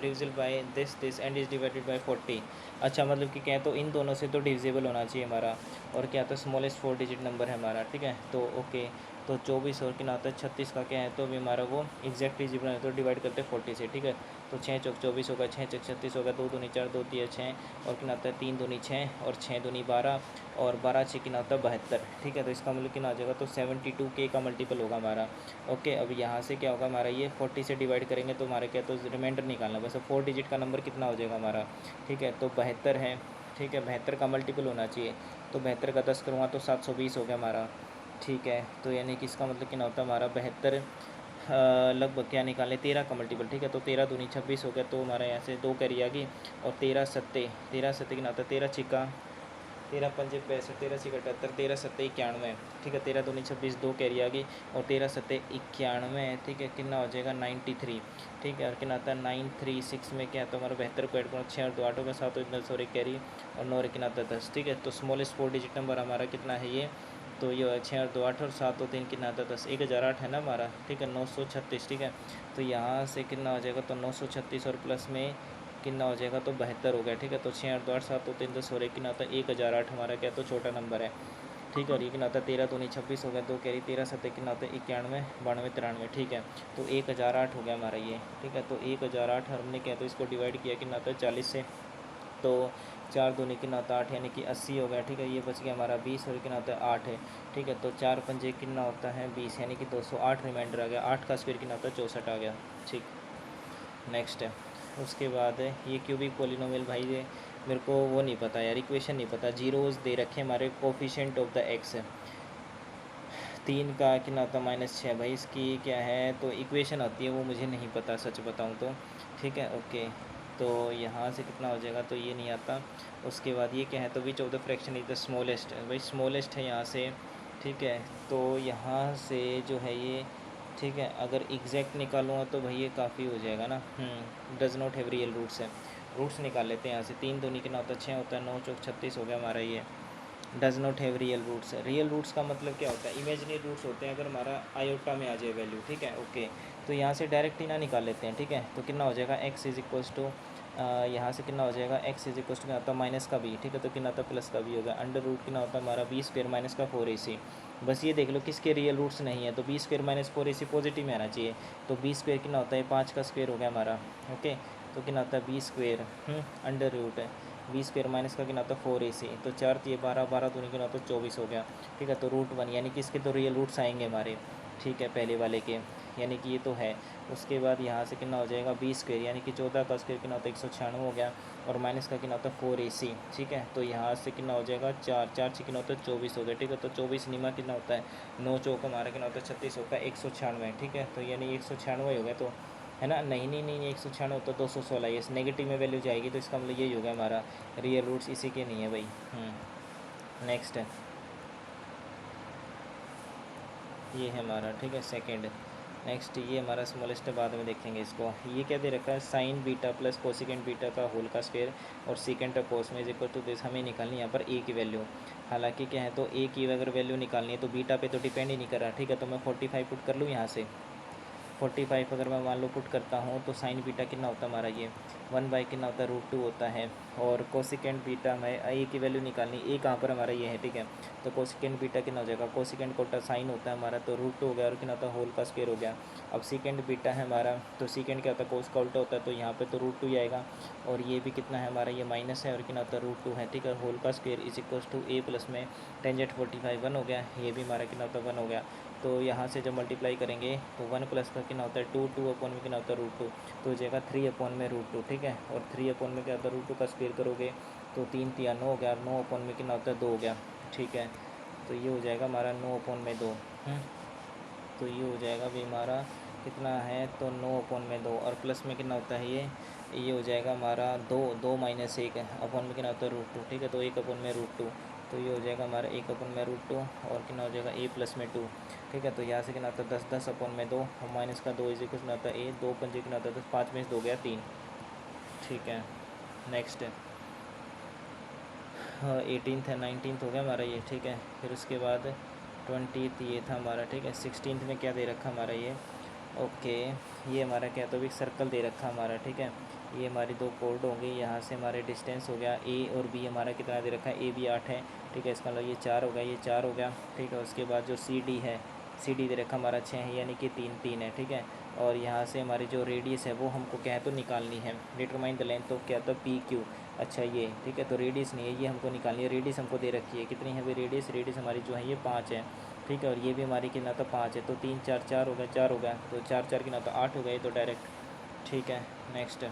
divisible by this and is divided by 40। अच्छा मतलब कि क्या है, तो इन दोनों से तो डिविजिबल होना चाहिए हमारा, और क्या तो स्मॉलेस्ट 4 डिजिट नंबर है हमारा, ठीक है, तो ओके। तो 24 और कितना आता है 36 का क्या है, तो अभी हमारा वो एग्जैक्ट डिजिबल है तो डिवाइड करते हैं 40 से, ठीक है। तो 6 चौक 24 होगा, 6 चौक 36 होगा, 2 दूनी 4, 2 तिया 6 और कितना आता है 3 दूनी 6 और 6 दूनी 12 और 12 6 कितना होता है 72, ठीक है। तो इसका मतलब कितना आ जाएगा, तो 72K का मल्टीपल होगा हमारा। ओके, अब यहाँ से क्या होगा हमारा, ये 40 से डिवाइड करेंगे तो हमारा क्या, तो रिमाइंडर निकालना, बस 4 डिजिट का नंबर कितना हो जाएगा हमारा, ठीक है, तो 72 है, ठीक है, 72 का मल्टीपल होना चाहिए, तो 72 का 10 करूँगा तो 720 हो गया हमारा, ठीक है। तो यानी कि इसका मतलब कितना होता है हमारा 72 लगभग क्या निकालें 13 का मल्टीपल, ठीक है, तो 13 दूनी 26 हो गया, तो हमारा यहाँ से 2 कैरी आ गई और 13 सत्ते कितना होता है 13 छिक्का 13 पंजे 65, 13 छिक्का 78, 13 सत्ते 91, ठीक है, 13 दूनी 26, 2 कैरी आ गई और 13 सत्ते 91, ठीक है, कितना हो जाएगा 93, ठीक है, और कितना आता है 936 में क्या तो हमारा 72 को ऐड करो, 6 और 2 8 होगा, 7 और 10 और 1 कैरी और 9 और कितना आता है 10, ठीक है। तो स्मॉलेस्ट 4 डिजिट नंबर हमारा कितना है ये, तो ये 6 और 2 8 और 7 और 3 कितना आता है 10, 1008 है ना हमारा, ठीक है, 936, ठीक है। तो यहाँ से कितना हो जाएगा, तो 936 और प्लस में कितना हो जाएगा, तो 72 हो गया, ठीक है। तो 6 और 2 8 7 और 3 10 और 1 कितना आता है 1008 हमारा क्या, तो छोटा नंबर है, ठीक है। और ये कितना आता है 13 दूनी 26 हो गया, 2 कैरी 13 सत्ते कितना आता है 91 92 93, ठीक है। तो 1008 हो गया हमारा ये, ठीक है। तो 1008 हमने क्या, तो इसको डिवाइड किया कितना आता है 40 से, तो 4 दूनी कितना होता है 8 यानी कि 80 हो गया, ठीक है। ये बच गया हमारा 20 और कितना होता है 8 है, ठीक है। तो 4 पंजे कितना होता है 20 यानी कि 208 रिमाइंडर आ गया, 8 का स्क्वायर कितना होता है 64 आ गया, ठीक। नेक्स्ट है उसके बाद है ये क्यूबिक पोलिनोमियल, भाई ये मेरे को वो नहीं पता यार, इक्वेशन नहीं पता, जीरोज़ दे रखे हमारे कोफिशेंट ऑफ द एक्स है 3 का कितना होता है -6, भाई इसकी क्या है तो इक्वेशन आती है वो मुझे नहीं पता सच बताऊँ तो, ठीक है, ओके। तो यहाँ से कितना हो जाएगा, तो ये नहीं आता। उसके बाद ये क्या है, तो विच of the fraction is the smallest, भाई स्मॉलेस्ट है यहाँ से, ठीक है। तो यहाँ से जो है ये, ठीक है, अगर एग्जैक्ट निकालूँगा तो भाई ये काफ़ी हो जाएगा ना, does not have real roots है, रूट्स निकाल लेते हैं यहाँ से। 3 दूनी कितना होता है 6 होता है, 9 चौक 36 हो गया हमारा ये, does not have real roots. Real roots का मतलब क्या होता है, इमेजिनरी रूट्स होते हैं अगर हमारा आयोटा में आ जाए वैल्यू, ठीक है, ओके। तो यहाँ से डायरेक्ट ही ना निकाल लेते हैं, ठीक है। तो कितना हो जाएगा एक्स इज इक्वल्स टू, यहाँ से कितना हो जाएगा एक्स इज इक्वल्स टू क्या होता है माइनस का बी, ठीक है, तो कितना होता है प्लस का बी होगा, अंडर रूट कितना होता है हमारा बी स्क्वायर माइनस का 4ac। बस ये देख लो किसके रियल रूट्स नहीं है, तो B square minus 4ac positive में आना चाहिए, तो बी स्क्वायर कितना होता है 5 का स्क्वायर हो गया हमारा, ओके। तो कितना होता है बी स्क्वायर अंडर रूट है बी स्क्वायर माइनस का कितना होता है 4ac, तो 4 ये 12 12 दूनी कितना होता है 24 हो गया, ठीक है। तो रूट 1 यानी कि इसके तो रियल रूट्स आएंगे हमारे, ठीक है, पहले वाले के, यानी कि ये तो है। उसके बाद यहाँ से कितना हो जाएगा बी स्क्वायर यानी कि 14 का स्क्वायर कितना होता है 196 हो गया और माइनस का कितना होता है 4ac, ठीक है। तो यहाँ से कितना हो जाएगा 4 4 से कितना होता है 24 हो गया, ठीक है। तो 24 निमा कितना होता है 9 चौक हमारा कितना होता है 36 होता है 196, ठीक है। तो यानी 196 हो गया, तो है ना, नहीं नहीं नहीं 196 होता है 216, ये नेगेटिव में वैल्यू जाएगी, तो इसका मतलब यही होगा हमारा रियल रूट्स इसी के नहीं है भाई। नेक्स्ट है ये है हमारा, ठीक है, सेकंड। नेक्स्ट ये हमारा स्मॉलेस्ट है, बाद में देखेंगे इसको। ये क्या दे रखा है sign beta plus cosecant beta का होल का स्क्वायर और सीकेंट ऑफ कोस में इज इक्वल टू दिस, हमें निकालनी है यहाँ पर ए की वैल्यू। हालांकि क्या है, तो ए की अगर वैल्यू निकालनी है तो बीटा पे तो डिपेंड ही नहीं कर रहा, ठीक है। तो मैं 45 पुट कर लूँ यहाँ से, 45 अगर मैं मान लो पुट करता हूँ तो साइन बीटा कितना होता है हमारा ये 1 बाई कितना होता है √2 होता है, और कोसिकेंट बीटा में ए की वैल्यू निकालनी, ए कहाँ पर हमारा ये है, ठीक है। तो कोसिकेंट बीटा कितना हो जाएगा, कोसिकेंट कोटा साइन होता है हमारा, तो √2 हो गया और कितना होता है होल का स्क्वायर हो गया। अब सीकेंट बीटा है हमारा, तो सीकेंट क्या होता है कोस का उल्टा होता है, तो यहाँ पर तो √2 ही आएगा, और ये भी कितना है हमारा ये माइनस है और कितना होता है √2 है, ठीक है। होल का square is equals to A plus में टेंजेंट 45 1 हो गया, ये भी हमारा कितना होता है 1 हो गया। तो यहाँ से जब मल्टीप्लाई करेंगे तो 1 प्लस का कितना होता है 2 2 अपॉन में कितना होता है √2, तो हो जाएगा 3 अपॉन में √2, ठीक है। और 3 अपॉन में क्या होता है √2 का स्क्वायर करोगे तो 3 3 9 हो गया, 9 अपॉन में कितना होता है 2 हो गया, ठीक है। तो ये हो जाएगा हमारा 9 अपॉन में 2, तो ये हो जाएगा भी हमारा कितना है तो 9/2 और प्लस में कितना होता है ये हो जाएगा हमारा 2 - 1 अपॉन में कितना होता है √2, ठीक है। तो 1/√2, तो ये हो जाएगा हमारा 1/√2 और कितना हो जाएगा a + में 2, ठीक है। तो यहाँ से कितना होता है 10/2 और माइनस का 2 इज कितना होता है a, 2 पंजे कितना होता है 10, 5 में से 2 गया 3, ठीक है। नेक्स्ट है 18th है, 19th हो गया हमारा ये, ठीक है। फिर उसके बाद 20th ये था हमारा, ठीक है। 16th में क्या दे रखा हमारा ये, ओके, ये हमारा क्या तो भी सर्कल दे रखा हमारा, ठीक है। ये हमारी 2 कोड होंगी, यहाँ से हमारे डिस्टेंस हो गया a और b हमारा कितना दे रखा है, a b 8 है, ठीक है। इसका मतलब ये 4 हो गया, ये 4 हो गया, ठीक है। उसके बाद जो c d है, c d दे रखा हमारा 6 है, यानी कि 3 3 है, ठीक है। और यहाँ से हमारी जो रेडियस है वो हमको क्या है तो निकालनी है, डिटरमाइन द लेंथ, तो क्या तो पी क्यू, अच्छा ये, ठीक है। तो रेडियस नहीं है, ये हमको निकालनी है, रेडियस हमको दे रखी है, कितनी है भाई रेडियस हमारी जो है ये 5 है, ठीक है। और ये भी हमारी कितना था 5 है, तो 3 4 4 हो गया, 4 हो गया, तो 4 4 कितना था 8 हो गया, तो डायरेक्ट, ठीक है। नेक्स्ट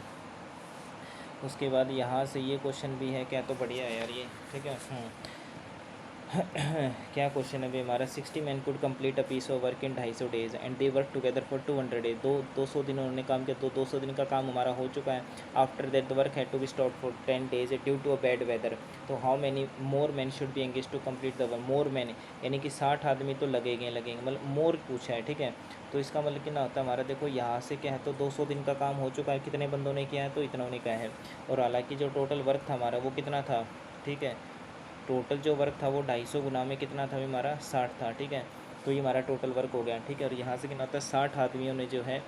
उसके बाद यहाँ से ये क्वेश्चन भी है, क्या तो बढ़िया है यार ये, ठीक है। क्या क्वेश्चन है भाई हमारा, 60 man could complete a piece of work in 250 days and they work together for 200 days, 200 दिन उन्होंने काम किया, तो 200 दिन का काम हमारा हो चुका है। After that the work had to be stop for 10 days due to a bad weather, तो how many more man should be engage to complete the work, more man यानी कि 60 आदमी तो लगेंगे, मतलब मोर पूछा है, ठीक है। तो इसका मतलब कितना होता है हमारा, देखो यहाँ से क्या है तो 200 दिन का काम हो चुका है, कितने बंदों ने किया है तो इतना ने किया है। और हालांकि जो टोटल वर्क था हमारा वो कितना था, ठीक है। टोटल जो वर्क था वो 250 गुना में कितना था हमारा 60 था, ठीक है। तो ये हमारा टोटल वर्क हो गया, ठीक है। और यहाँ से कितना होता है 60 आदमियों ने जो है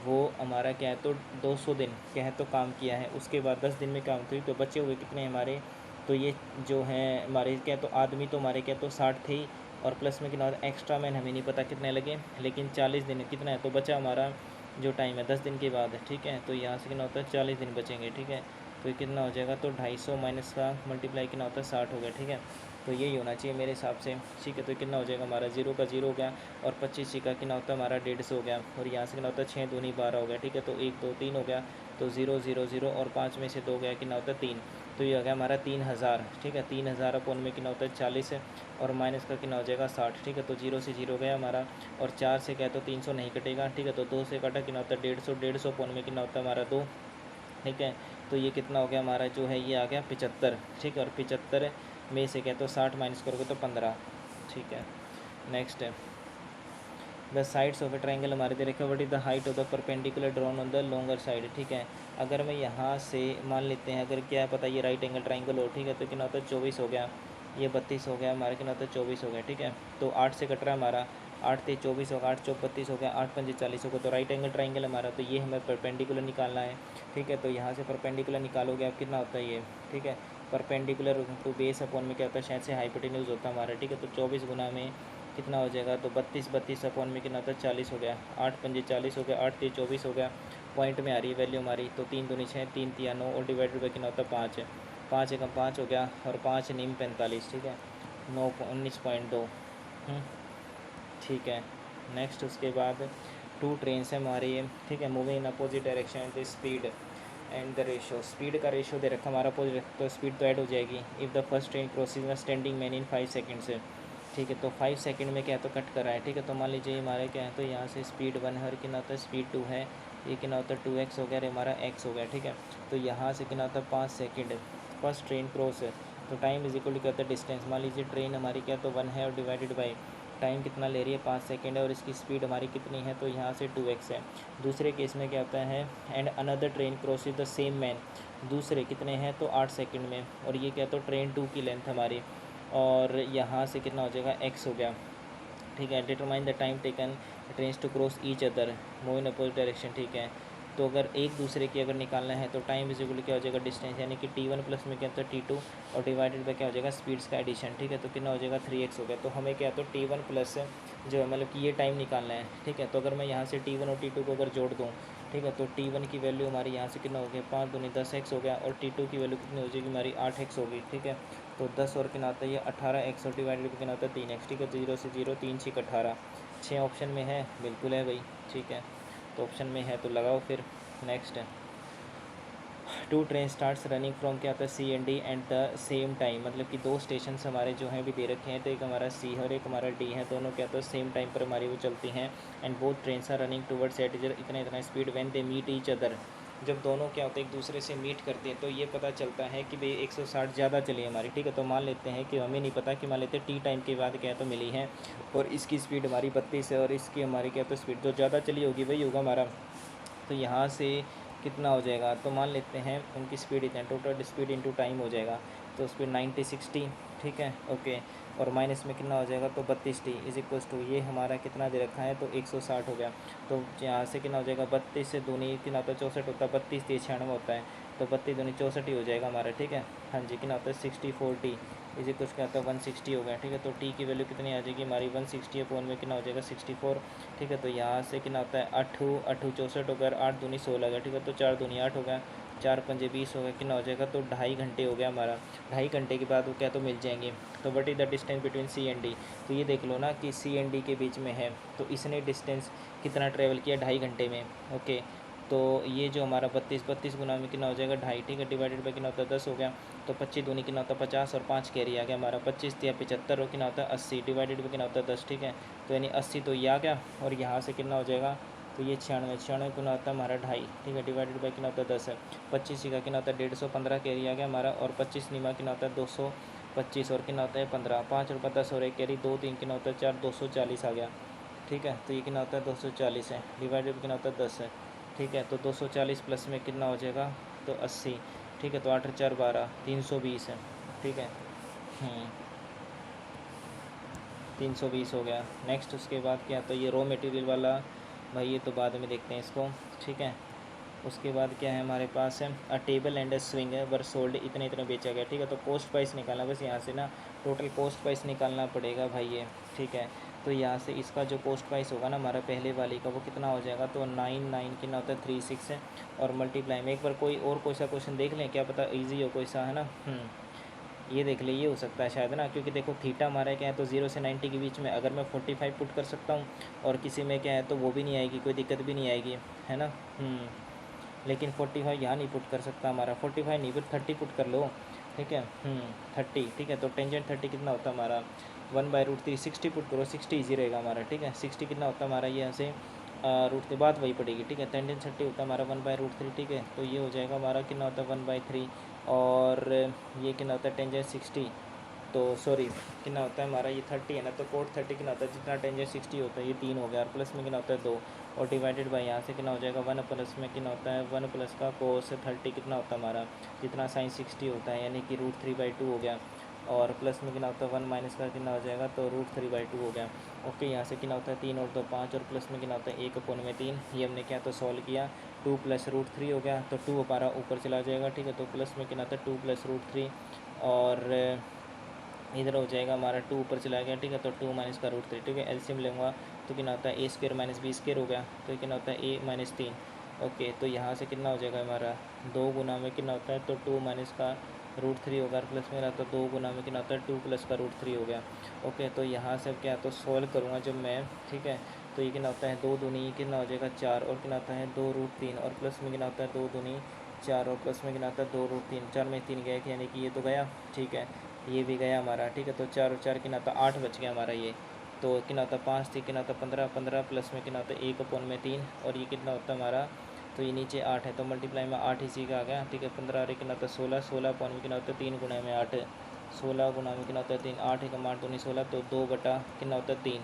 वो हमारा क्या है तो 200 दिन क्या है तो काम किया है, उसके बाद 10 दिन में काम हुई, तो बचे हुए कितने हमारे, तो ये जो है हमारे क्या तो आदमी तो हमारे क्या तो 60 थे ही, और प्लस में कितना एक्स्ट्रा मैन हमें नहीं पता कितने लगे, लेकिन 40 दिन कितना है तो बचा हमारा जो टाइम है 10 दिन के बाद, ठीक है। तो यहाँ से कितना होता है 40 दिन बचेंगे, ठीक है। तो ये कितना हो जाएगा तो 250 माइनस का मल्टीप्लाई कितना होता है 60 हो गया, ठीक है। तो यही होना चाहिए मेरे हिसाब से, ठीक है। तो कितना हो जाएगा हमारा 0 का 0 हो गया, और 25 का कितना होता है हमारा 150 हो गया, और यहाँ से कितना होता है 6 दूनी 12 हो गया, ठीक है। तो 1 2 3 हो गया, तो 0 0 0 और 5 में से 2 गया, कितना होता है 3, तो ये हो गया हमारा 3000, ठीक है। 3000 अपॉन में कितना होता है 40 है, और माइनस का कितना हो जाएगा 60, ठीक है। तो 0 से 0 गया हमारा, और 4 से क्या है तो 300 नहीं कटेगा, ठीक है। तो 2 से कटा कितना होता है 150, 150 अपॉन में कितना होता है हमारा 2, ठीक है। तो ये कितना हो गया हमारा जो है ये आ गया 75, ठीक है। और 75 में से क्या तो 60 माइनस करोगे तो 15, ठीक है। नेक्स्ट है the sides of A triangle हमारे दे रखा, what is the height of the perpendicular drawn on the longer side, ठीक है। अगर मैं यहाँ से मान लेते हैं, अगर क्या पता ये राइट एंगल ट्राइंगल हो, ठीक है। तो कितना होता है 24 हो गया, ये 32 हो गया हमारा, कितना होता है 24 हो गया, ठीक है। तो 8 से कट रहा है हमारा, 8 3 24 होगा, 8 4 32 हो गया, 8 5 40 होगा। तो राइट एंगल ट्राइंगल हमारा, तो ये हमें परपेंडिकुलर निकालना है, ठीक है। तो यहाँ से परपेंडिकुलर निकालोगे आप, कितना होता है ये, ठीक है। परपेंडिकुलर टू बेस अपॉन में क्या होता है शायद से हाइपोटेन्यूज होता है हमारा, ठीक है। तो 24 गुना में कितना हो जाएगा तो 32 अपॉन में कितना होता है 40 हो गया, 8 5 40 हो गया, 8 3 24 हो गया, पॉइंट में आ रही है वैल्यू हमारी। तो 3 दूनी 6, 3 3 9 और डिवाइडेड बाई कितना होता है 5 है, 5 एकम 5 हो गया, और 5 नीम 45, ठीक है। 9 19.2, ठीक है। नेक्स्ट उसके बाद 2 ट्रेन्स है हमारी, ठीक है, moving in opposite direction the speed and the ratio, speed का रेशो दे रखा हमारा अपोजिट, तो स्पीड तो ऐड हो जाएगी if the first train crossing the standing man in 5 second से, ठीक है। तो 5 सेकंड में क्या है तो कट कर रहा है, ठीक है। तो मान लीजिए हमारे क्या है तो यहाँ से स्पीड 1 है, और कितना होता है स्पीड 2 है, ये कितना होता है 2x हो गया, और हमारा x हो गया, ठीक है। तो यहाँ से कितना होता है 5 सेकंड फर्स्ट ट्रेन क्रॉस है, तो टाइम इज इक्वल टू क्या होता है डिस्टेंस, मान लीजिए ट्रेन हमारी क्या तो 1 है, और डिवाइडेड बाई टाइम कितना ले रही है 5 सेकंड है, और इसकी स्पीड हमारी कितनी है तो यहाँ से 2x है। दूसरे केस में क्या होता है and another train cross is the same man, दूसरे कितने हैं तो 8 सेकंड में, और ये क्या तो ट्रेन 2 की लेंथ हमारी, और यहाँ से कितना हो जाएगा x हो गया, ठीक है। Determine the time taken trains to cross each other move in opposite direction, ठीक है। तो अगर एक दूसरे की अगर निकालना है तो टाइम इज इक्वल क्या हो जाएगा डिस्टेंस, यानी कि T1 प्लस में क्या होता है T2, और डिवाइडेड बाय क्या हो जाएगा स्पीड्स का एडिशन, ठीक है। तो कितना हो जाएगा 3x हो गया। तो हमें क्या तो T1 प्लस जो है मतलब कि ये टाइम निकालना है, ठीक है। तो अगर मैं यहाँ से T1 और T2 को अगर जोड़ दूँ, ठीक है, तो T1 की वैल्यू हमारी यहाँ से कितना हो गया 5 दूनी 10x हो गया, और T2 की वैल्यू कितनी हो जाएगी हमारी 8x होगी, ठीक है। तो 10 और कितना आता है ये 18x, और डिवाइडेड बाय कितना होता है 3x, ठीक है। तो 0 से 0 3 6 18, 6 ऑप्शन में है, बिल्कुल है भाई, ठीक है। तो ऑप्शन में है तो लगाओ फिर। नेक्स्ट है two train starts running from क्या होता है C and D at the same time, मतलब कि दो स्टेशन हमारे जो हैं भी दे रखे हैं, तो एक हमारा सी है और एक हमारा डी है, दोनों क्या होता है सेम टाइम पर हमारी वो चलती हैं। And both train are running towards at इतना इतना speed when they meet each other, जब दोनों क्या होते हैं एक दूसरे से मीट करते हैं तो ये पता चलता है कि भाई 160 ज़्यादा चली हमारी, ठीक है। तो मान लेते हैं कि हमें नहीं पता कि मान लेते हैं टी टाइम के बाद क्या तो मिली है और इसकी स्पीड हमारी 32 है और इसकी हमारी क्या तो स्पीड जो ज़्यादा चली होगी वही होगा हमारा। तो यहाँ से कितना हो जाएगा, तो मान लेते हैं उनकी स्पीड इतना टोटल स्पीड इनटू टाइम हो जाएगा, तो स्पीड 90/60, ठीक है ओके। और माइनस में कितना हो जाएगा, तो 32t इज इक्वल्स टू ये हमारा कितना दे रखा है, तो 160 हो गया। तो यहाँ से कितना हो जाएगा, 32 से दूनी कितना होता है 64 होता है, 32 96 होता है, तो 32 दूनी 64 ही हो जाएगा हमारा, ठीक है। हाँ जी, कितना होता है 64t इज इक्वल्स क्या होता है 160 हो गया, ठीक है। तो टी की वैल्यू कितनी आ जाएगी हमारी 160 अपॉन में कितना हो जाएगा 64, ठीक है। तो यहाँ से कितना होता है 8 8 64 हो गया, 8 दूनी 16 गया, ठीक है। तो 4 दूनी 8 हो गया, 4 पंजे 20 हो गया, कितना हो जाएगा, तो 2.5 घंटे हो गया हमारा। 2.5 घंटे के बाद वो क्या तो मिल जाएंगे। तो what is the distance between C and D, तो ये देख लो ना कि सी एंड डी के बीच में है, तो इसने डिस्टेंस कितना ट्रैवल किया 2.5 घंटे में, ओके। तो ये जो हमारा 32 गुना में कितना हो जाएगा 2.5, ठीक है, डिवाइडेड बाई कितना होता है 10 हो गया। तो 25 दूनी कितना होता है 50 और 5 कैरी आ गया हमारा 25 या 75 और कितना होता है 80 डिवाइडेड बाई कितना होता है 10, ठीक है। तो यानी 80 तो ये आ गया और यहाँ से कितना हो जाएगा, तो ये 96 गुना होता है हमारा 2.5, ठीक है, डिवाइडेड बाई कितना होता है 10 है। 25 का कितना होता है 150 कैरी आ गया हमारा और 25 निमा कितना होता है 225 और कितना होता है 15, 5 और 10 और एक कैरी 2 3 कितना होता है 4, 240 आ गया, ठीक है। तो ये कितना होता है 240 है, डिवाइडेड कितना होता है 10 है, ठीक है। तो 240 प्लस में कितना हो जाएगा, तो 80, ठीक है। तो 8 4 12 320 है, ठीक है। 320 हो गया। नेक्स्ट उसके बाद क्या, तो ये रॉ मटेरियल वाला भाई ये तो बाद में देखते हैं इसको, ठीक है। उसके बाद क्या है हमारे पास है अ टेबल एंड अ स्विंग है वर सोल्ड इतने इतना बेचा गया, ठीक है। तो कॉस्ट प्राइस निकालना, बस यहाँ से ना टोटल कॉस्ट प्राइस निकालना पड़ेगा भाई ये, ठीक है। तो यहाँ से इसका जो कॉस्ट प्राइस होगा ना हमारा पहले वाली का वो कितना हो जाएगा, तो 99 कितना होता है 36 है और मल्टीप्लाई में एक बार कोई सा क्वेश्चन देख लें, क्या पता ईजी हो कोई सा, है ना। ये देख ले, ये हो सकता है शायद ना, क्योंकि देखो थीटा हमारा क्या है तो 0 से 90 के बीच में अगर मैं 45 पुट कर सकता हूँ और किसी में क्या है तो वो भी नहीं आएगी, कोई दिक्कत भी नहीं आएगी, है ना। लेकिन 45 यहाँ नहीं पुट कर सकता हमारा, 45 नहीं फिर 30 पुट कर लो, ठीक है। 30, ठीक है। तो टेंजेंट 30 कितना होता है हमारा 1/√3, 60 पुट करो, 60 ईजी रहेगा हमारा, ठीक है। 60 कितना होता है हमारा ये यहाँ से रूट के बाद वही पड़ेगी, ठीक है। टेंजेंट 30 होता है हमारा 1/√3, ठीक है। तो ये हो जाएगा हमारा कितना होता है 1/3 और ये कितना होता है टेंजेंट 60, तो सॉरी कितना होता है हमारा ये 30 है ना, तो कोट 30 कितना होता है जितना टेंजेंट 60 होता है ये 3 हो गया और प्लस में कितना होता है 2 और डिवाइडेड बाई यहाँ से कितना हो जाएगा 1 प्लस में कितना होता है 1 प्लस का कोस 30 कितना होता है हमारा जितना साइन 60 होता है यानी कि √3/2 हो गया और प्लस में कितना होता है 1 माइनस का कितना हो जाएगा तो √3/2 हो गया, ओके। यहाँ से कितना होता है 3 और 2 5 और प्लस में कितना होता है 1/3, ये हमने क्या तो सॉल्व किया 2 + √3 हो गया, तो 2 हमारा ऊपर चला जाएगा, ठीक है। तो प्लस में कितना होता है 2 + √3 और इधर हो जाएगा हमारा 2 ऊपर चला गया, ठीक है। तो 2 माइनस का √3, ठीक है। एलसीएम लूँगा तो कितना होता है a² - b² हो गया, तो कितना होता है a - 3, ओके। तो यहाँ से कितना हो जाएगा हमारा 2 गुना में कितना होता है तो 2 माइनस का √3 होगा प्लस में रहता है 2 गुना में कितना होता है 2 + का √3 हो गया, ओके। तो यहाँ से क्या तो सॉल्व करूँगा जब मैं, ठीक है। तो ये कितना होता है 2 दूनी कितना हो जाएगा 4 और कितना होता है 2√3 और प्लस में कितना होता है 2 दूनी 4 और प्लस में कितना होता है 2√3, 4 में 3 गया यानी कि ये तो गया, ठीक है। ये भी गया हमारा, ठीक है। तो 4 और 4 कितना होता है 8 बच गया हमारा ये, तो कितना होता है 5 थी कितना होता है 15 15 प्लस में कितना होता है 1/3 और ये कितना होता है हमारा तो ये नीचे 8 है तो मल्टीप्लाई में 8 इसी का आ गया, ठीक है। 15 और कितना होता है 16 16 में कितना होता है 3 गुना में 8 16 गुना में कितना होता है 3 8 एक 8 दूनी 16 तो 2 बटा कितना होता है 3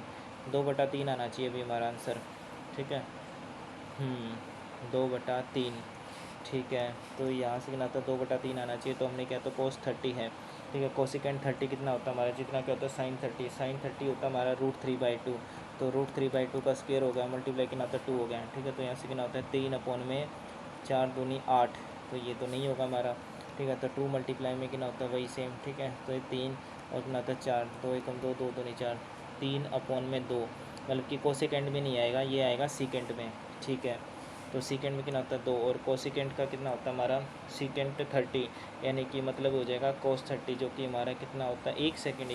2/3 आना चाहिए अभी हमारा आंसर, ठीक है। 2/3, ठीक है। तो यहाँ से कितना होता है 2/3 आना चाहिए, तो हमने क्या तो कोस 30 है, ठीक है। कोसिकेंट 30 कितना होता है हमारा जितना क्या होता है साइन 30 होता है हमारा √3/2, तो √3/2 का स्क्वायर हो गया मल्टीप्लाई कितना होता है 2 हो गया, ठीक है। तो यहाँ से कितना होता है 3/4 दूनी 8, तो ये तो नहीं होगा हमारा, ठीक है। तो 2 मल्टीप्लाई में कितना होता है वही सेम, ठीक है। तो ये 3 और कितना होता है 4 2 1 2 2 दूनी 4 3/2 मतलब कि कोसिकेंट में नहीं आएगा, ये आएगा सीकेंट में, ठीक है। तो सीकेंट में कितना होता है 2 और कोसिकेंट का कितना होता है हमारा सीकेंट 30 यानी कि मतलब हो जाएगा कोस 30 जो कि हमारा कितना होता है 1 सेकेंड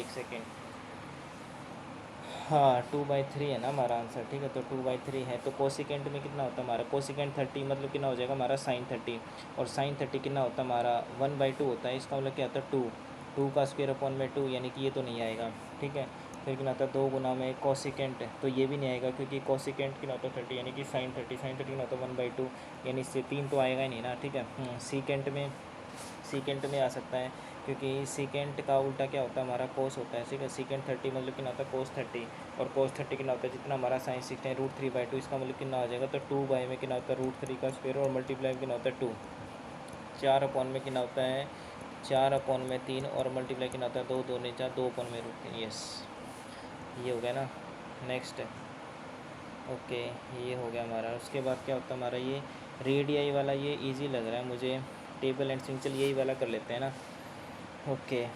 हाँ 2/3 है ना हमारा आंसर, ठीक है। तो 2/3 है, तो कोसिकेंट में कितना होता है हमारा, कोसिकेंट 30 मतलब कितना हो जाएगा हमारा साइन 30, और साइन 30 कितना होता है हमारा 1/2 होता है, इसका मतलब क्या होता है 2, 2 का स्क्वायर अपॉन में 2, यानी कि ये तो नहीं आएगा, ठीक है। फिर कितना होता है 2 गुना में कोसिकेंट, तो ये भी नहीं आएगा क्योंकि कोसिकेंट कितना होता है 30, यानी कि साइन 30, साइन 30 कितना होता है 1/2, यानी इससे 3 तो आएगा ही नहीं ना, ठीक है। सीकेंट में आ सकता है, क्योंकि सीकेंट का उल्टा क्या होता है हमारा कोस होता है, ठीक है। सीकेंट 30 मतलब कितना होता है कोस 30, और कोस 30 कितना होता है जितना हमारा साइन 16 √3/2, इसका मतलब कितना हो जाएगा, तो 2 बाई में कितना होता है √3 का स्क्वायर, और मल्टीप्लाई में कितना होता है 2, 4 अपॉन में कितना होता है 4 अपॉन में 3, और मल्टीप्लाई कितना होता है 2 2 नहीं 4, 2 अपॉन में √3, यस ये हो गया ना। नेक्स्ट ओके, ये हो गया हमारा। उसके बाद क्या होता है हमारा ये रेडियाई वाला, ये इजी लग रहा है मुझे, टेबल एंड स्विंग, चलिए यही वाला कर लेते हैं ना। ओके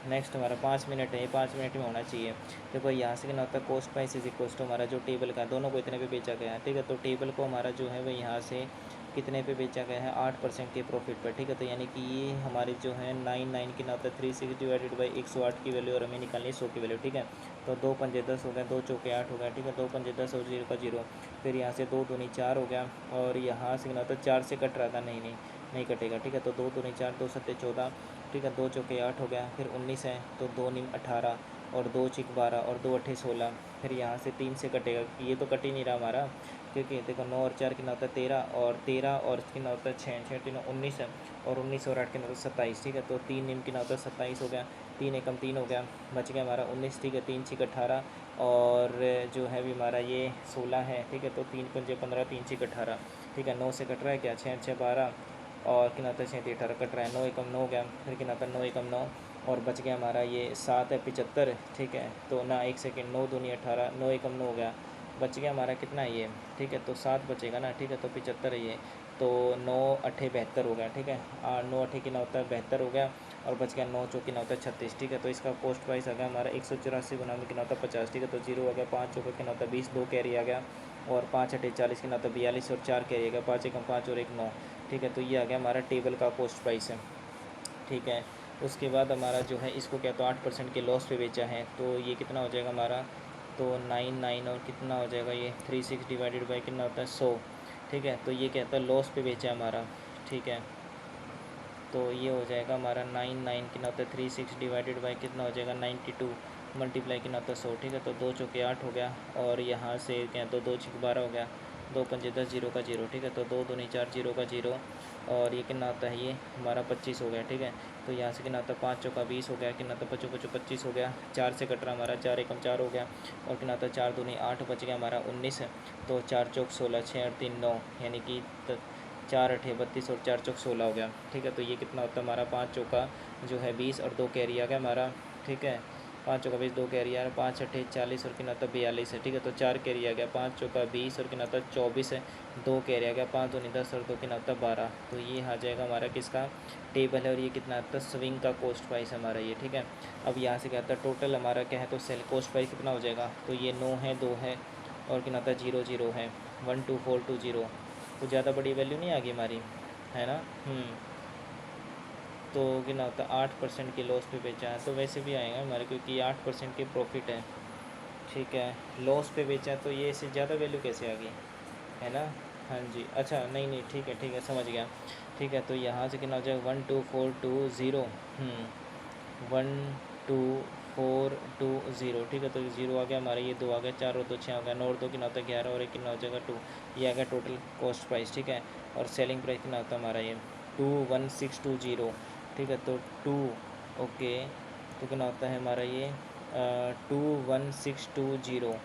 नेक्स्ट हमारा 5 मिनट है, ये 5 मिनट में होना चाहिए। देखो यहाँ से कितना होता है cost price is equal to हमारा जो टेबल का, दोनों को इतने पे बेचा गया है, ठीक है। तो टेबल को हमारा जो है वो यहाँ से कितने पे बेचा गया है 8% के प्रॉफिट पर, ठीक है। तो यानी कि ये हमारे जो है 99 कितना होता है 36 डिवाइडेड बाई 108 की वैल्यू, और हमें निकालनी है 100 की वैल्यू, ठीक है। तो 2 पंजे 10 हो गया, 2 चौके 8 हो गया, ठीक है। 2 पंजे 10 और 0 का 0, फिर यहाँ से 2 दूनी 4 हो गया, और यहाँ से कितना होता है 4 से कट रहा था, नहीं कटेगा, ठीक है। तो 2 दूनी 4, 2 सत्ते 14, ठीक है। 2 चौके 8 हो गया, फिर 19 है, तो 2 नीम 18, और 2 चिक 12, और 2 अट्ठे 16, फिर यहाँ से 3 से कटेगा, ये तो कट ही नहीं रहा हमारा, क्योंकि देखो 9 और 4 कितना होता है 13, और 13 और कितना होता है 6 6 3 19 है, और 19 और 8 कितना होता है 27, ठीक है। तो 3 नीम कितना होता है 27 हो गया, 3 एकम 3 हो गया, बच गया हमारा 19, ठीक है। 3 छिक 18, और जो है भी हमारा ये 16 है, ठीक है। तो 3 पंजे 15, 3 छिक 18, ठीक है। 9 से कट रहा है क्या, 6 6 12, और कितना होता है 6 18 कट रहा है, 9 एकम 9 हो गया, फिर कितना होता है 9 एकम 9, और बच गया हमारा ये 7 है 75, ठीक है। तो ना 1 सेकेंड, 9 दूनी 18, 9 एकम 9 हो गया, बच गया हमारा कितना है ये, ठीक है। तो 7 बचेगा ना, ठीक है। तो 75 है ये, तो 9 अट्ठे 72 हो गया, ठीक है। 9 अट्ठे कितना होता है 72 हो गया, और बच गया 9 चौके कितना होता है 36, ठीक है। तो इसका कॉस्ट प्राइस आ गया हमारा 184 गुना में कितना होता है 50, ठीक है। तो 0 आ गया, 5 चौके कितना होता है 20, 2 कैरी आ गया, और 5 अट्ठे 40 कितना होता है 42, और 4 कैरी आ गया, 5 एकम 5 और 1 9, ठीक है। तो ये आ गया हमारा टेबल का कॉस्ट प्राइस है, ठीक है। उसके बाद हमारा जो है इसको क्या तो 8% के लॉस पे बेचा है, तो ये कितना हो जाएगा हमारा, तो 99, और कितना हो जाएगा ये 36 डिवाइडेड बाई कितना होता है 100, ठीक है। तो ये कहता है लॉस पे बेचा है हमारा, ठीक है। तो ये हो जाएगा हमारा 99 कितना होता है 36 डिवाइडेड बाई कितना हो जाएगा 92, मल्टीप्लाई कितना होता है 100, ठीक है। तो 2 चौके 8 हो गया, और यहाँ से क्या तो 2 छिक 12 हो गया, 2 पंजे 10, 0 का 0, ठीक है। तो 2 दूनी 4, 0 का 0, और ये कितना होता है ये हमारा 25 हो गया, ठीक है। तो यहाँ से कितना होता है 5 चौका 20 हो गया, कितना होता है 5 5 25 हो गया, 4 से कट रहा हमारा, 4 एकम 4 हो गया, और कितना होता है 4 दूनी 8, बच गया हमारा 19 है। तो 4 चौक 16, 6 और 3 9, यानी कि 4 अठे 32, और 4 चौक 16 हो गया, ठीक है। तो ये कितना होता है हमारा 5 चौका जो है 20, और 2 कैरी आ गया हमारा, ठीक है। 5 चौका 20, 2 कैरी आ रहा, 5 अठे 40, और कितना होता है 42 है, ठीक है। तो 4 कैरी आ गया, 5 चौका 20, और कितना होता है 24 है, 2 कैरी आ गया, 5 दूनी 10, और 2 कितना होता है 12। तो ये आ जाएगा हमारा किसका टेबल है, और ये कितना आता है स्विंग का कॉस्ट प्राइस हमारा ये, ठीक है। अब यहाँ से क्या आता है टोटल हमारा क्या है, तो सेल कॉस्ट प्राइस कितना हो जाएगा, तो ये 9 है, 2 है, और कितना आता है 0 0 है, 12420, कुछ ज़्यादा बड़ी वैल्यू नहीं आ गई हमारी, है ना। तो कितना होता है 8% के लॉस पे बेचा है, तो वैसे भी आएगा हमारे, क्योंकि 8% के प्रॉफिट है, ठीक है। लॉस पे बेचा है, तो ये इससे ज़्यादा वैल्यू कैसे आ गई, है ना। हाँ जी, अच्छा नहीं नहीं ठीक है समझ गया, ठीक है। तो यहाँ से कितना हो जाएगा 12420, 12420, ठीक है। तो 0 आ गया हमारा, ये 2 आ गया, 4 और 2 6 हो गया, 9 और 2 कितना होता है 11, और 1 कितना हो जाएगा 2, ये आ गया टोटल कॉस्ट प्राइस, ठीक है। और सेलिंग प्राइस कितना होता है हमारा ये 21620, ठीक है। तो 2 ओके, तो कितना होता है हमारा ये 21620,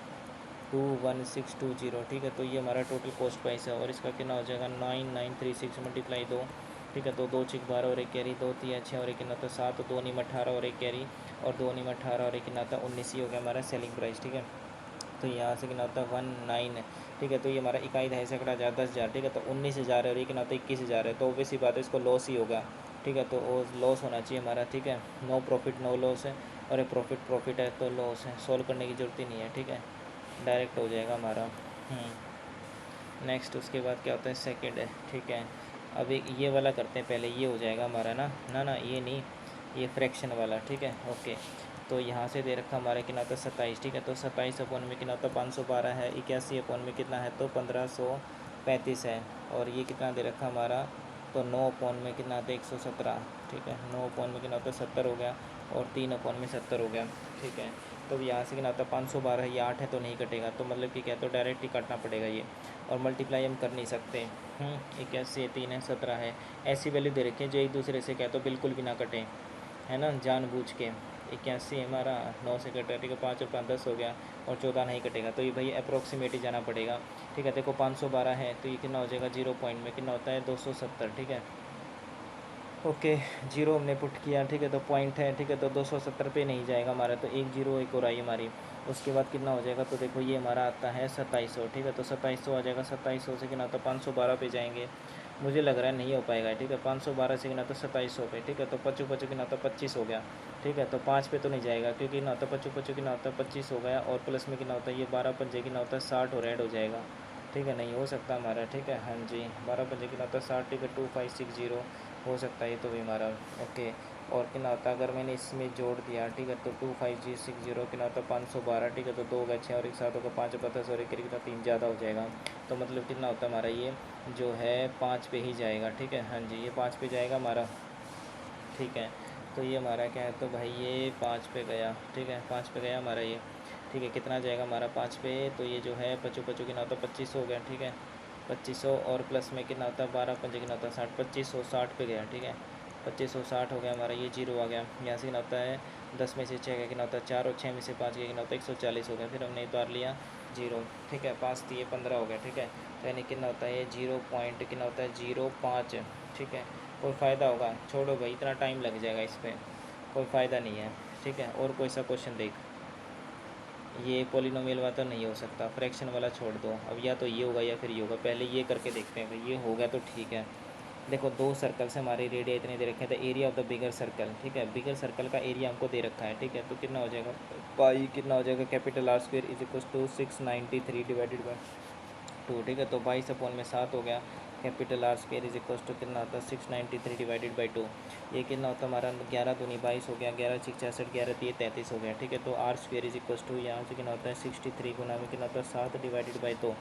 ठीक है। तो ये हमारा टोटल कॉस्ट प्राइस है, और इसका कितना हो जाएगा 9936 मल्टीप्लाई 2, ठीक है। तो 2 छिक 12 और 1 कैरी, 2 3 6 और 1 कितना था 7, 2 नीम 18 और 1 कैरी, और 2 नीम 18 और 1 कितना था 19, ही हो गया हमारा सेलिंग प्राइस, ठीक है। तो यहाँ से कितना होता है 19, ठीक है। तो ये हमारा इकाई दहाई सैकड़ा 1000 10,000, ठीक है। तो 19,000 है, और ये कितना होता है 21,000 है, तो ऑब्वियस ही बात है इसको लॉस ही होगा, ठीक है। तो वो लॉस होना चाहिए हमारा, ठीक है। नो प्रॉफिट नो लॉस है, और ये प्रॉफिट है तो लॉस है, सॉल्व करने की ज़रूरत ही नहीं है, ठीक है, डायरेक्ट हो जाएगा हमारा। नेक्स्ट उसके बाद क्या होता है सेकंड है, ठीक है। अब एक ये वाला करते हैं पहले, ये हो जाएगा हमारा ना ना ना ये नहीं, ये फ्रैक्शन वाला, ठीक है। ओके, तो यहाँ से दे रखा हमारे कितना होता है 27, ठीक है। तो 27 अपॉन में कितना होता है 512 है। 81 अपॉन में कितना है तो 1535 है। और ये कितना दे रखा हमारा तो 9 अपॉन में कितना आता है 117, ठीक है। 9 अपॉन में कितना होता है 70 हो गया, और 3 अपॉन में 70 हो गया, ठीक है। तो यहाँ से कितना आता है 512, ये 8 है तो नहीं कटेगा, तो मतलब कि क्या तो डायरेक्ट ही काटना पड़ेगा ये, और मल्टीप्लाई हम कर नहीं सकते। 81 3 है 17 है, ऐसी वैल्यू दे रखी है जो एक दूसरे से क्या तो बिल्कुल भी ना कटें, है ना, जानबूझ के। 81 हमारा 9 से कटा, ठीक है, 5 और 5 10 हो गया, और 14 नहीं कटेगा, तो ये भाई अप्रोक्सीमेट ही जाना पड़ेगा, ठीक है। देखो 512 है तो ये कितना हो जाएगा 0 पॉइंट में कितना होता है 270, ठीक है। ओके, जीरो हमने पुट किया, ठीक है, तो पॉइंट है, ठीक है, तो 270 पे नहीं जाएगा हमारा, तो एक जीरो एक और आई हमारी। उसके बाद कितना हो जाएगा तो देखो ये हमारा आता है 2700, ठीक है। तो 2700 आ जाएगा, 2700 से कितना तो 512 पे जाएंगे, मुझे लग रहा है नहीं हो पाएगा, ठीक है। 512 से कितना तो 2700 पे, ठीक है। तो पच्चू पच्चू कितना तो 25 हो गया, ठीक है। तो 5 पे तो नहीं जाएगा क्योंकि ना होता पच्चू पच्चू कितना होता है 25 हो गया, और प्लस में कितना होता है ये 12 पंजे कितना होता है 60 और ऐड हो जाएगा, ठीक है। नहीं हो सकता हमारा, ठीक है, हाँ जी, 12 पंजे कितना होता है 60, ठीक है। 2560 हो सकता है ये तो भी हमारा, ओके। और कितना होता है अगर मैंने इसमें जोड़ दिया, ठीक है, तो 25060 कितना होता है 512, ठीक है। तो 2 होगा 6 और एक 7 होगा 5 10 और एक कितना 3 ज़्यादा हो जाएगा, तो मतलब कितना होता है हमारा ये जो है 5 पे ही जाएगा, ठीक है, हाँ जी, ये 5 पे जाएगा हमारा, ठीक है। तो ये हमारा क्या है तो भाई ये 5 पे गया, ठीक है, 5 पे गया हमारा ये, ठीक है। कितना जाएगा हमारा 5 पे, तो ये जो है पच्चू पच्चू कितना होता है 2500 हो गया, ठीक है। 2500 और प्लस में कितना होता है 12 पंजे कितना होता है 60, 2560 पे गया, ठीक है। 2560 हो गया हमारा, ये जीरो आ गया। यहाँ से कितना होता है 10 में से 6 का कितना होता है 4, और 6 में से 5 का कितना होता है 140 हो गया। फिर हमने उतार लिया जीरो, ठीक है, 5 दिए 15 हो गया, ठीक है। तो यानी कितना होता है ये 0 पॉइंट कितना होता है 05, ठीक है। कोई फ़ायदा होगा, छोड़ो भाई, इतना टाइम लग जाएगा इस पर, कोई फ़ायदा नहीं है, ठीक है। और कोई सा क्वेश्चन देख, ये पॉलिनोमियल वाला तो नहीं हो सकता, फ्रैक्शन वाला छोड़ दो, अब या तो ये होगा या फिर ये होगा, पहले ये करके देखते हैं भाई, ये हो गया तो ठीक है। देखो 2 सर्कल से हमारे रेडिया इतने दे रखे हैं, तो area of the bigger circle, ठीक है, बिगर सर्कल का एरिया हमको दे रखा है, ठीक है। तो कितना हो जाएगा पाई कितना हो जाएगा capital R square is equal to 693 divided by 2, ठीक है। तो 22 अपॉन में 7 हो गया, capital R square is equal to कितना होता है 693 डिवाइडेड बाई 2, ये कितना होता है हमारा 11 दूनी 22 हो गया, 11 6 66, 11 3 33 हो गया, ठीक है। तो R square is equal to यहाँ से कितना होता है 63 गुना में कितना होता है 7 डिवाइडेड बाई 2,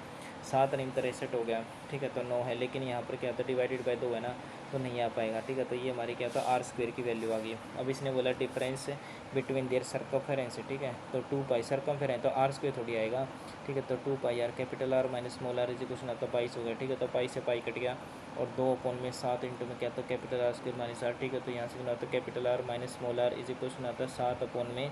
7 नहीं 63 हो गया, ठीक है। तो 9 है, लेकिन यहाँ पर क्या होता है डिवाइडेड बाई 2 है ना, तो नहीं आ पाएगा, ठीक है। तो ये हमारी क्या होता है आर स्क्वायर की वैल्यू आ गई। अब इसने बोला डिफरेंस बिटवीन देयर सर्कमफेरेंस, ठीक है। तो 2 पाई सर्कमफेरेंस, तो आर स्क्वायर थोड़ी आएगा, ठीक है। तो 2 pi R capital R minus small R is equal to 22 हो गया, ठीक है। तो पाई से पाई कट गया, और 2 अपॉन में 7 इंटू में क्या तो capital R square minus R, ठीक है। तो यहाँ से कितना होता है capital R minus small R is equal to आता है 7 अपॉन में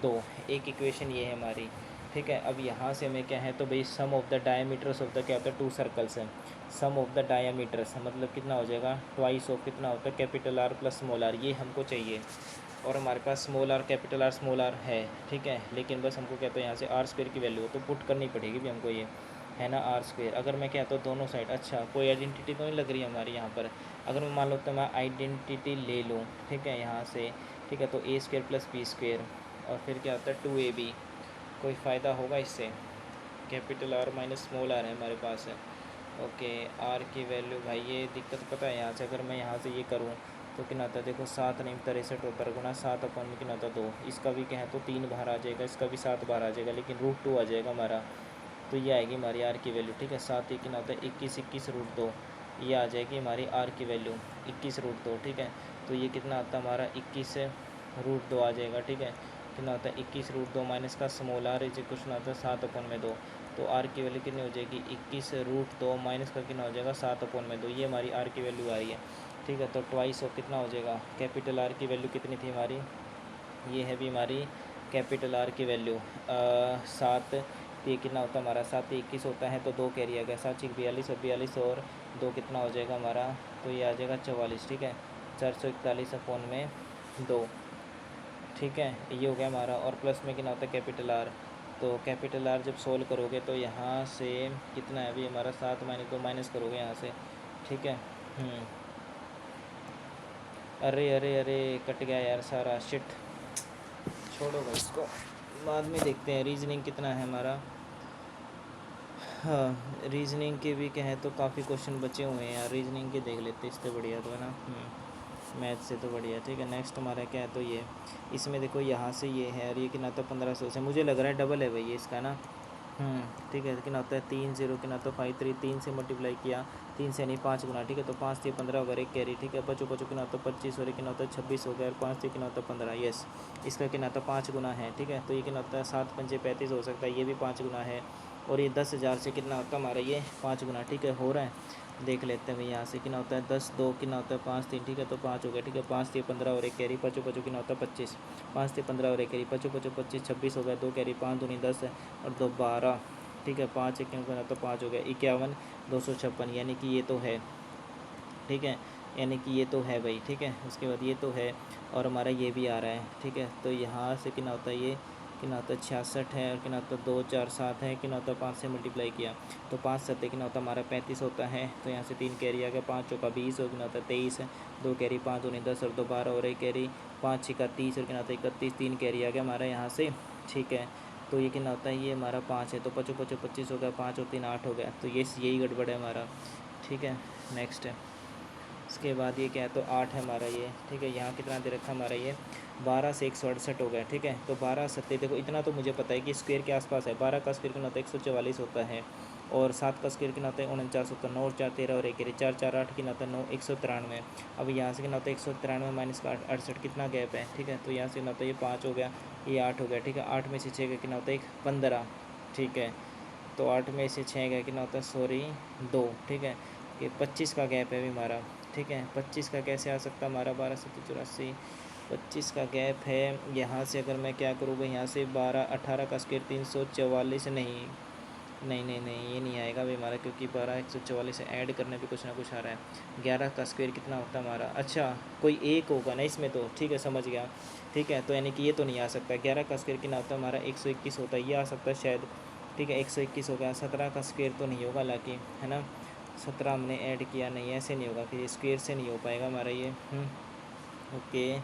2, एक इक्वेशन ये है हमारी, ठीक है। अब यहाँ से हमें क्या है तो भाई sum of the diameters of the क्या होता है 2 सर्कल्स है, सम ऑफ द डायमीटर्स मतलब कितना हो जाएगा ट्वाइस ऑफ कितना होता है capital R plus small R, ये हमको चाहिए। और हमारे पास small R capital R small R है, ठीक है। लेकिन बस हमको क्या तो यहाँ से आर स्क्वायर की वैल्यू तो पुट करनी पड़ेगी भी हमको, ये है ना आर स्क्वायर। अगर मैं कहता हूँ दोनों साइड, अच्छा कोई आइडेंटिटी तो नहीं लग रही हमारी यहाँ पर, अगर मैं मान लो तो मैं आइडेंटिटी ले लूँ, ठीक है, यहाँ से, ठीक है। तो ए स्क्वायर प्लस बी स्क्वायर, और फिर क्या होता है 2ab, कोई फ़ायदा होगा इससे, capital R minus small R है हमारे पास है, ओके। आर की वैल्यू भाई ये दिक्कत पता है यहाँ से, अगर मैं यहाँ से ये करूँ तो कितना आता है देखो 7 नहीं 63 होता है गुना 7 अपॉन में कितना आता है 2, इसका भी क्या है तो 3 बाहर आ जाएगा, इसका भी 7 बाहर आ जाएगा, लेकिन √2 आ जाएगा हमारा, तो ये आएगी हमारी आर की वैल्यू, ठीक है। 7 ये कितना होता है 21 21 √2, ये आ जाएगी हमारी आर की वैल्यू 21 √2, ठीक है। तो ये कितना आता है हमारा 21 √2 आ जाएगा, ठीक है। कितना होता है 21 √2 माइनस का स्मॉल आर इज इक्वल आता है 7 अपॉन में 2, तो आर की वैल्यू कितनी हो जाएगी 21 √2 माइनस का कितना हो जाएगा 7 अपॉन में 2, ये हमारी आर की वैल्यू आ रही है, ठीक है। तो ट्वाइस ऑफ कितना हो जाएगा कैपिटल आर की वैल्यू कितनी थी हमारी, ये है भी हमारी कैपिटल आर की वैल्यू 7, ये कितना होता है हमारा 7 21 होता है, तो 2 कैरी आ गया, 7 6 42 और 42 और 2 कितना हो जाएगा हमारा, तो ये आ जाएगा 44, ठीक है। 441 अपॉन में 2, ठीक है, ये हो गया हमारा। और प्लस में कितना होता है कैपिटल आर, तो कैपिटल आर जब सोल्व करोगे तो यहाँ से कितना है अभी हमारा 7 माइनस 2 माइनस करोगे यहाँ से, ठीक है। अरे अरे अरे कट गया यार सारा, शिट, छोड़ो भाई इसको, बाद में देखते हैं। रीजनिंग कितना है हमारा, हाँ रीजनिंग के भी क्या है तो काफ़ी क्वेश्चन बचे हुए हैं यार, रीजनिंग के देख लेते इससे बढ़िया तो है ना। मैथ से तो बढ़िया। ठीक है, नेक्स्ट हमारा क्या है, तो ये इसमें देखो यहाँ से ये है और ये कितना होता है 1500 से, मुझे लग रहा है डबल है भाई ये इसका ना। ठीक है, कितना होता है 3 0 कितना होता है 5 3, 3 से मल्टीप्लाई किया, 3 से नहीं 5 गुना। ठीक है, तो 5 से 15 होगा, एक कैरी। ठीक है, पचो पचो कितना होता है 25 और कितना होता है 26 हो गया, और 5 से कितना होता है 15। यस, इसका कितना होता है 5 गुना है। ठीक है, तो ये कितना होता है 7 पंजे 35 हो सकता है, ये भी 5 गुना है। और ये 10,000 से कितना होता है हमारा ये 5 गुना। ठीक है, हो रहा है, देख लेते हैं भाई यहाँ से कितना होता है 10 2 कितना होता है 5 3। ठीक है, तो 5 हो गया। ठीक है, 5 से 15 और एक कैरी, पचो पचो कितना होता है 25, 5 से 15 और एक कैरी, पचो पचो 25 26 हो गया, 2 कैरी, 5 दूनी 10 और 2 12। ठीक है, 5 एक बना तो 5 हो गया, 51 256, यानी कि ये तो है। ठीक है, यानी कि ये तो है भाई। ठीक है, उसके बाद ये तो है और हमारा ये भी आ रहा है। ठीक है, तो यहाँ से कितना होता है ये कितना होता है 66 है, और कितना होता है 2 4 7 है, कितना होता है 5 से मल्टीप्लाई किया तो 5 7 कितना होता है हमारा 35 होता है। तो यहाँ से 3 कैरी आ गया, 5 चौका 20 और कितना होता है 23 है, 2 कैरी, 5 दूनी 10 और 2 12 और एक कैरी, 5 6 30 और कितना होता है 31, 3 कैरी आ गया हमारा यहाँ से। ठीक है, तो ये कितना होता है ये हमारा 5 है, तो 5 5 25 हो गया, 5 और 3 8 हो गया, तो ये यही गड़बड़ है हमारा। ठीक है, नेक्स्ट है, इसके बाद ये क्या है, तो 8 है हमारा ये। ठीक है, यहाँ कितना दे रखा हमारा ये 12 से 168 हो गया। ठीक है, तो 12 सत्ते देखो इतना तो मुझे पता है कि स्क्वायर के आसपास है। 12 का स्क्वायर कितना होता है 144 होता है, और 7 का स्क्वायर कितना होता है 49 होता है, 9 और 4 13 और एक 4 4 8 कितना होता है 9 193। अब यहाँ से कितना होता है 193 माइनस का 68, कितना गैप है। ठीक है, तो यहाँ से कितना होता है ये 5 हो गया, ये 8 हो गया। ठीक है, 8 में से 6 का कितना होता है 15। ठीक है, तो 8 में से 6 का कितना होता है सॉरी 2। ठीक है, ये 25 का गैप है अभी हमारा। ठीक है, 25 का कैसे आ सकता हमारा 12 से 84, 25 का गैप है। यहाँ से अगर मैं क्या करूँगा, यहाँ से 12 18 का स्क्वायर 344, नहीं नहीं नहीं नहीं ये नहीं आएगा भाई हमारा, क्योंकि 12 144 से ऐड करने पे कुछ ना कुछ आ रहा है। 11 का स्क्वायर कितना होता है हमारा, अच्छा कोई एक होगा ना इसमें तो। ठीक है, समझ गया। ठीक है, तो यानी कि ये तो नहीं आ सकता। 11 का स्क्वायर कितना होता है हमारा 121 होता है, ये आ सकता है शायद। ठीक है, 121 हो गया। 17 का स्क्वायर तो नहीं होगा हालांकि, है ना, 17 हमने ऐड किया नहीं, ऐसे नहीं होगा, फिर स्क्वायर से नहीं हो पाएगा हमारा ये। ओके,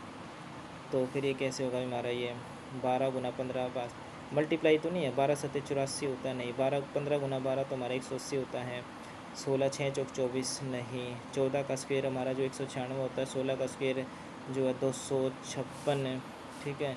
तो फिर ये कैसे होगा हमारा ये 12 गुना 15 पास मल्टीप्लाई तो नहीं है, 12 7 84 होता है, नहीं 12 15 गुना 12 तो हमारा 180 होता है, 16 6 चौक 24 नहीं, 14 का स्क्वायर हमारा जो 196 होता है, 16 का स्क्वायर जो है 256 है। ठीक है,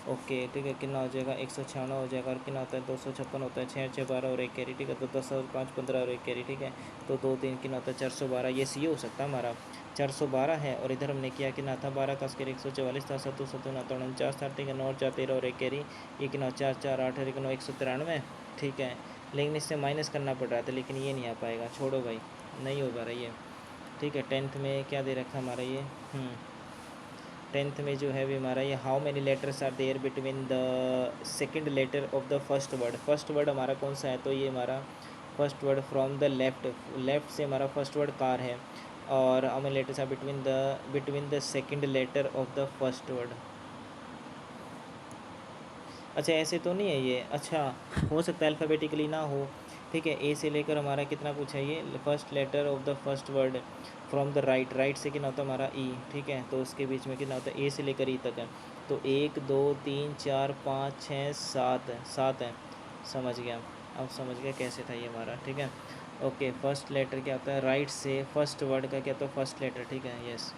ओके। ठीक है, कितना हो जाएगा 196 हो जाएगा, और कितना होता है 256 होता है, 6 6 12 और एक कैरी। ठीक है, तो 10 और 5 15 और एक कैरी। ठीक है, तो 2 3 कितना होता है 412, ये सी हो सकता है हमारा 412 है। और इधर हमने किया कितना था 12 का स्क्वायर 144 था, 7 7 49 था। ठीक है, 9 और 4 13 और एक कैरी, ये कितना 4 4 8 और 193। ठीक है, लेकिन इससे माइनस करना पड़ रहा था, लेकिन ये नहीं आ पाएगा, छोड़ो भाई, नहीं होगा रही है। ठीक है, 10th में क्या दे रखा हमारा ये 10th में जो है भी हमारा ये how many letters are there between the second letter of the first word. First word हमारा कौन सा है, तो ये हमारा first word from the left, left से हमारा फर्स्ट वर्ड कार है, और how many letters are between the second letter of the first word. अच्छा ऐसे तो नहीं है ये, अच्छा हो सकता है अल्फ़ाबेटिकली ना हो। ठीक है, ए से लेकर हमारा कितना पूछा है ये first letter of the first word from the right, right से कितना होता है हमारा ई। ठीक है, तो उसके बीच में कितना होता है ए से लेकर ई तक है, तो 1 2 3 4 5 6 7 है, 7 है। समझ गया, अब समझ गया कैसे था ये हमारा। ठीक है, ओके, फर्स्ट लेटर क्या होता है राइट से फर्स्ट वर्ड का क्या होता है फर्स्ट लेटर। ठीक है, यस,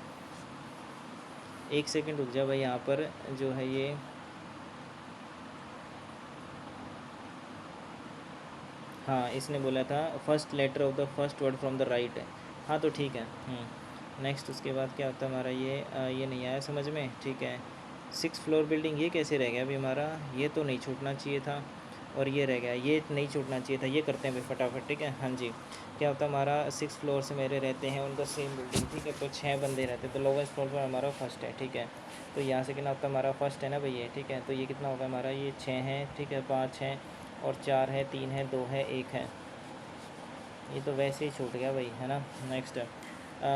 एक सेकेंड रुक जा भाई, यहाँ पर जो है ये हाँ इसने बोला था first letter of the first word from the right है। हाँ तो ठीक है। नेक्स्ट उसके बाद क्या होता है हमारा ये नहीं आया समझ में। ठीक है, 6th फ्लोर बिल्डिंग ये कैसे रह गया अभी हमारा, ये तो नहीं छूटना चाहिए था, और ये रह गया, ये नहीं छूटना चाहिए था, ये करते हैं भाई फटाफट। ठीक है, हाँ जी, क्या होता है हमारा 6th फ्लोर से मेरे रहते हैं उनका सेम बिल्डिंग। ठीक है, तो 6 बंदे रहते हैं, तो लोवेस्ट फ्लोर पर हमारा फर्स्ट है। ठीक है, तो यहाँ से कितना होता है हमारा फर्स्ट है ना भैया। ठीक है, तो ये कितना होगा हमारा ये 6 है। ठीक है, 5 है और 4 है, 3 है, 2 है, 1 है, ये तो वैसे ही छूट गया भाई, है ना। नेक्स्ट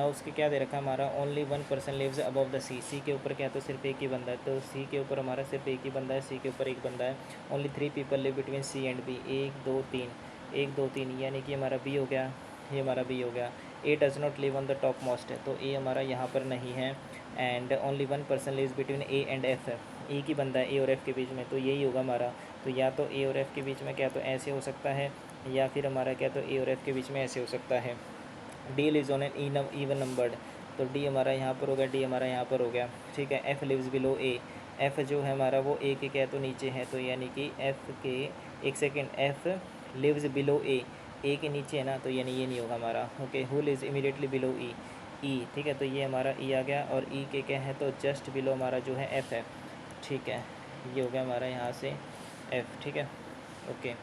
उसके क्या दे रखा हमारा only 1 person lives above the C, C के ऊपर क्या तो सिर्फ एक ही बंदा है, तो सी के ऊपर हमारा सिर्फ एक ही बंदा है, सी के ऊपर एक बंदा है। Only 3 people live between C and B, 1 2 3, 1 2 3, यानी कि हमारा बी हो गया, ये हमारा बी हो गया। A does not live on the top most है, तो ए हमारा यहाँ पर नहीं है। And only 1 person lives between A and F है, एक ही बंदा है ए और एफ के बीच में, तो यही होगा हमारा। तो या तो ए और एफ के बीच में क्या तो ऐसे हो सकता है, या फिर हमारा क्या तो ए और एफ के बीच में ऐसे हो सकता है। Deal is on an even numbered, तो डी हमारा यहाँ पर हो गया, डी हमारा यहाँ पर हो गया, ठीक है। एफ़ लिव्स बिलो ए, एफ़ जो है हमारा वो ए के क्या है तो नीचे है, तो यानी कि एफ़ के, एक सेकेंड, एफ़ लिव्स बिलो ए के नीचे है ना, तो यानी ये नहीं होगा हमारा। Okay, who lives immediately below E, E, ठीक है, तो ये हमारा ई आ गया, और ई के क्या है तो जस्ट बिलो हमारा जो है एफ़ है, ठीक है। ये हो गया हमारा यहाँ से एफ़, ठीक है। ओके,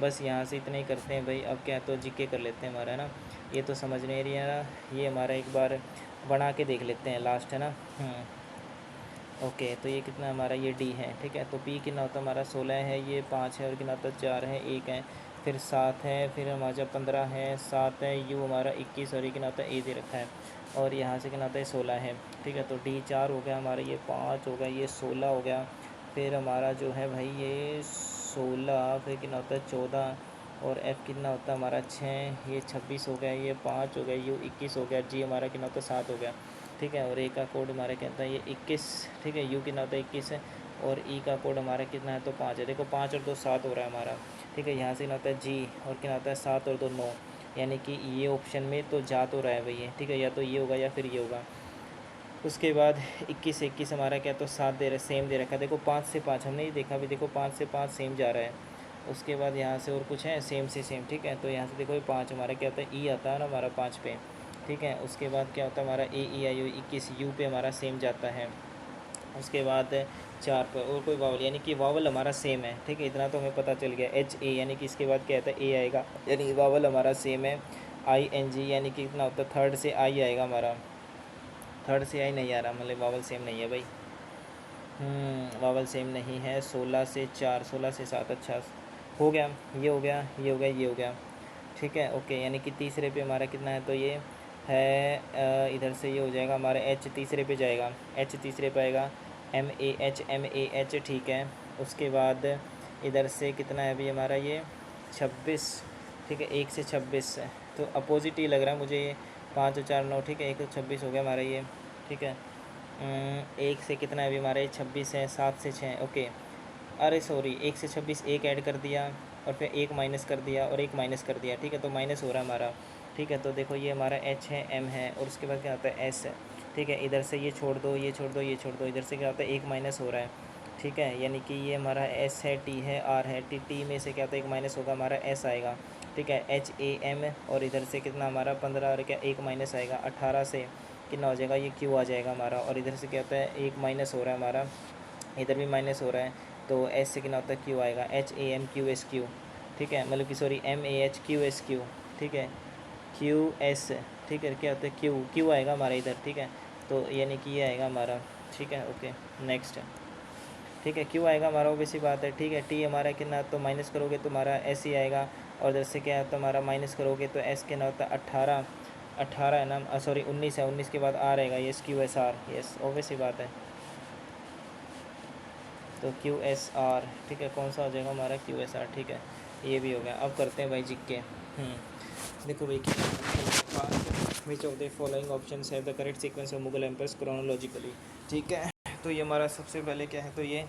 बस यहाँ से इतना ही करते हैं भाई। अब क्या तो जीके कर लेते हैं हमारा, है ना। ये तो समझ नहीं रही है ना, ये हमारा एक बार बना के देख लेते हैं लास्ट, है ना। ओके, तो ये कितना हमारा, ये डी है, ठीक है। तो पी कितना होता है हमारा 16 है, ये 5 है, और कितना होता है 4 है, 1 है, फिर 7 है, फिर हमारा 15 है, 7 है, यू हमारा 21, और ये कितना होता है ए दे रखा है, और यहाँ से कितना होता है 16 है, ठीक है। तो डी 4 हो गया हमारा, ये 5 हो गया, ये 16 हो गया, फिर हमारा जो है भाई ये 16, फिर कितना होता है 14, और एफ़ कितना होता है हमारा 6, ये 26 हो गया, ये 5 हो गया, यू 21 हो गया, जी हमारा कितना होता है 7 हो गया, ठीक है। और ए का कोड हमारा कहता है ये 21, ठीक है। यू कितना होता है 21 है, और ई का कोड हमारा कितना है तो 5 है। देखो 5 और 2 7 हो रहा है हमारा, ठीक है। यहाँ से कितना होता है जी, और कितना होता है 7 और 2 9, यानी कि ये ऑप्शन में तो जा तो रहा है भाई ये, ठीक है, या तो ये होगा या फिर ये होगा। उसके बाद 21 21 हमारा क्या तो 7 दे रहा है, सेम दे रखा है। देखो 5 से 5 हमने ये देखा अभी, देखो 5 से 5 सेम जा रहा है। उसके बाद यहाँ से और कुछ है सेम से सेम, ठीक है। तो यहाँ से देखो ये 5 हमारा क्या होता है ई आता है ना हमारा 5 पे, ठीक है। उसके बाद क्या होता है हमारा ए ई आई ओ 21 यू पे हमारा सेम जाता है। उसके बाद 4 पर और कोई वावल, यानी कि वावल हमारा सेम है, ठीक है। इतना तो हमें पता चल गया। एच ए यानी कि इसके बाद क्या आता है ए आएगा, यानी वावल हमारा सेम है। आई एन जी यानी कि कितना होता है थर्ड से आई आएगा हमारा, थर्ड से आई नहीं आ रहा, मतलब वावल सेम नहीं है भाई। वावल सेम नहीं है। 16 से 4, 16 से 7, अच्छा हो गया, ये हो गया, ये हो गया, ये हो गया, ठीक है। ओके, यानी कि तीसरे पे हमारा कितना है तो ये है इधर से ये हो जाएगा हमारा एच तीसरे पे जाएगा, एच तीसरे पे आएगा, एम ए एच, ठीक है। उसके बाद इधर से कितना है अभी हमारा ये 26, ठीक है, 1 से 26 है, तो अपोजिट ही लग रहा है मुझे ये। 5 और 4 9, ठीक है, 1 से 26 हो गया हमारा ये, ठीक है। 1 से कितना है अभी हमारा ये 26 है, 7 से 6, ओके। अरे सॉरी, 1 से 26 एक ऐड कर दिया, और फिर एक माइनस कर दिया, और एक माइनस कर दिया, ठीक है। तो माइनस हो रहा है हमारा, ठीक है। तो देखो ये हमारा एच है, एम है, और उसके बाद क्या आता है एस है, ठीक है। इधर से ये छोड़ दो, ये छोड़ दो, ये छोड़ दो, इधर से क्या होता है एक माइनस हो रहा है, ठीक है। यानी कि ये हमारा एस है, टी है, आर है, टी टी में से क्या होता है एक माइनस होगा हमारा एस आएगा, ठीक है। एच ए एम, और इधर से कितना हमारा 15, और क्या एक माइनस आएगा 18 से कितना हो जाएगा ये क्यू आ जाएगा हमारा, और इधर से क्या होता है एक माइनस हो रहा है हमारा, इधर भी माइनस हो रहा है, तो एस से कितना होता है क्यू आएगा, H A M Q S Q, ठीक है। मतलब कि sorry M A H Q S Q, ठीक है, क्यू एस, ठीक है। क्या होता है क्यू, क्यू आएगा हमारा इधर, ठीक है। तो यानी कि ये आएगा हमारा, ठीक है। ओके, नेक्स्ट, ठीक है, क्यू आएगा हमारा, वो सी बात है, ठीक है। टी हमारा कितना तो माइनस करोगे तो हमारा एस ही आएगा, और इधर से क्या है तो हमारा माइनस करोगे तो एस कितना होता है 18, 18 है ना, सॉरी 19 है, 19 के बाद आर आएगा, ये Q S R, yes obvious ही बात है। तो क्यू एस आर, ठीक है, कौन सा हो जाएगा हमारा क्यू एस आर, ठीक है। ये भी हो गया। अब करते हैं भाई जिक्के। देखो भाई which of the following option have the correct sequence of Mughal empires chronologically, ठीक है। तो ये हमारा सबसे पहले क्या है तो ये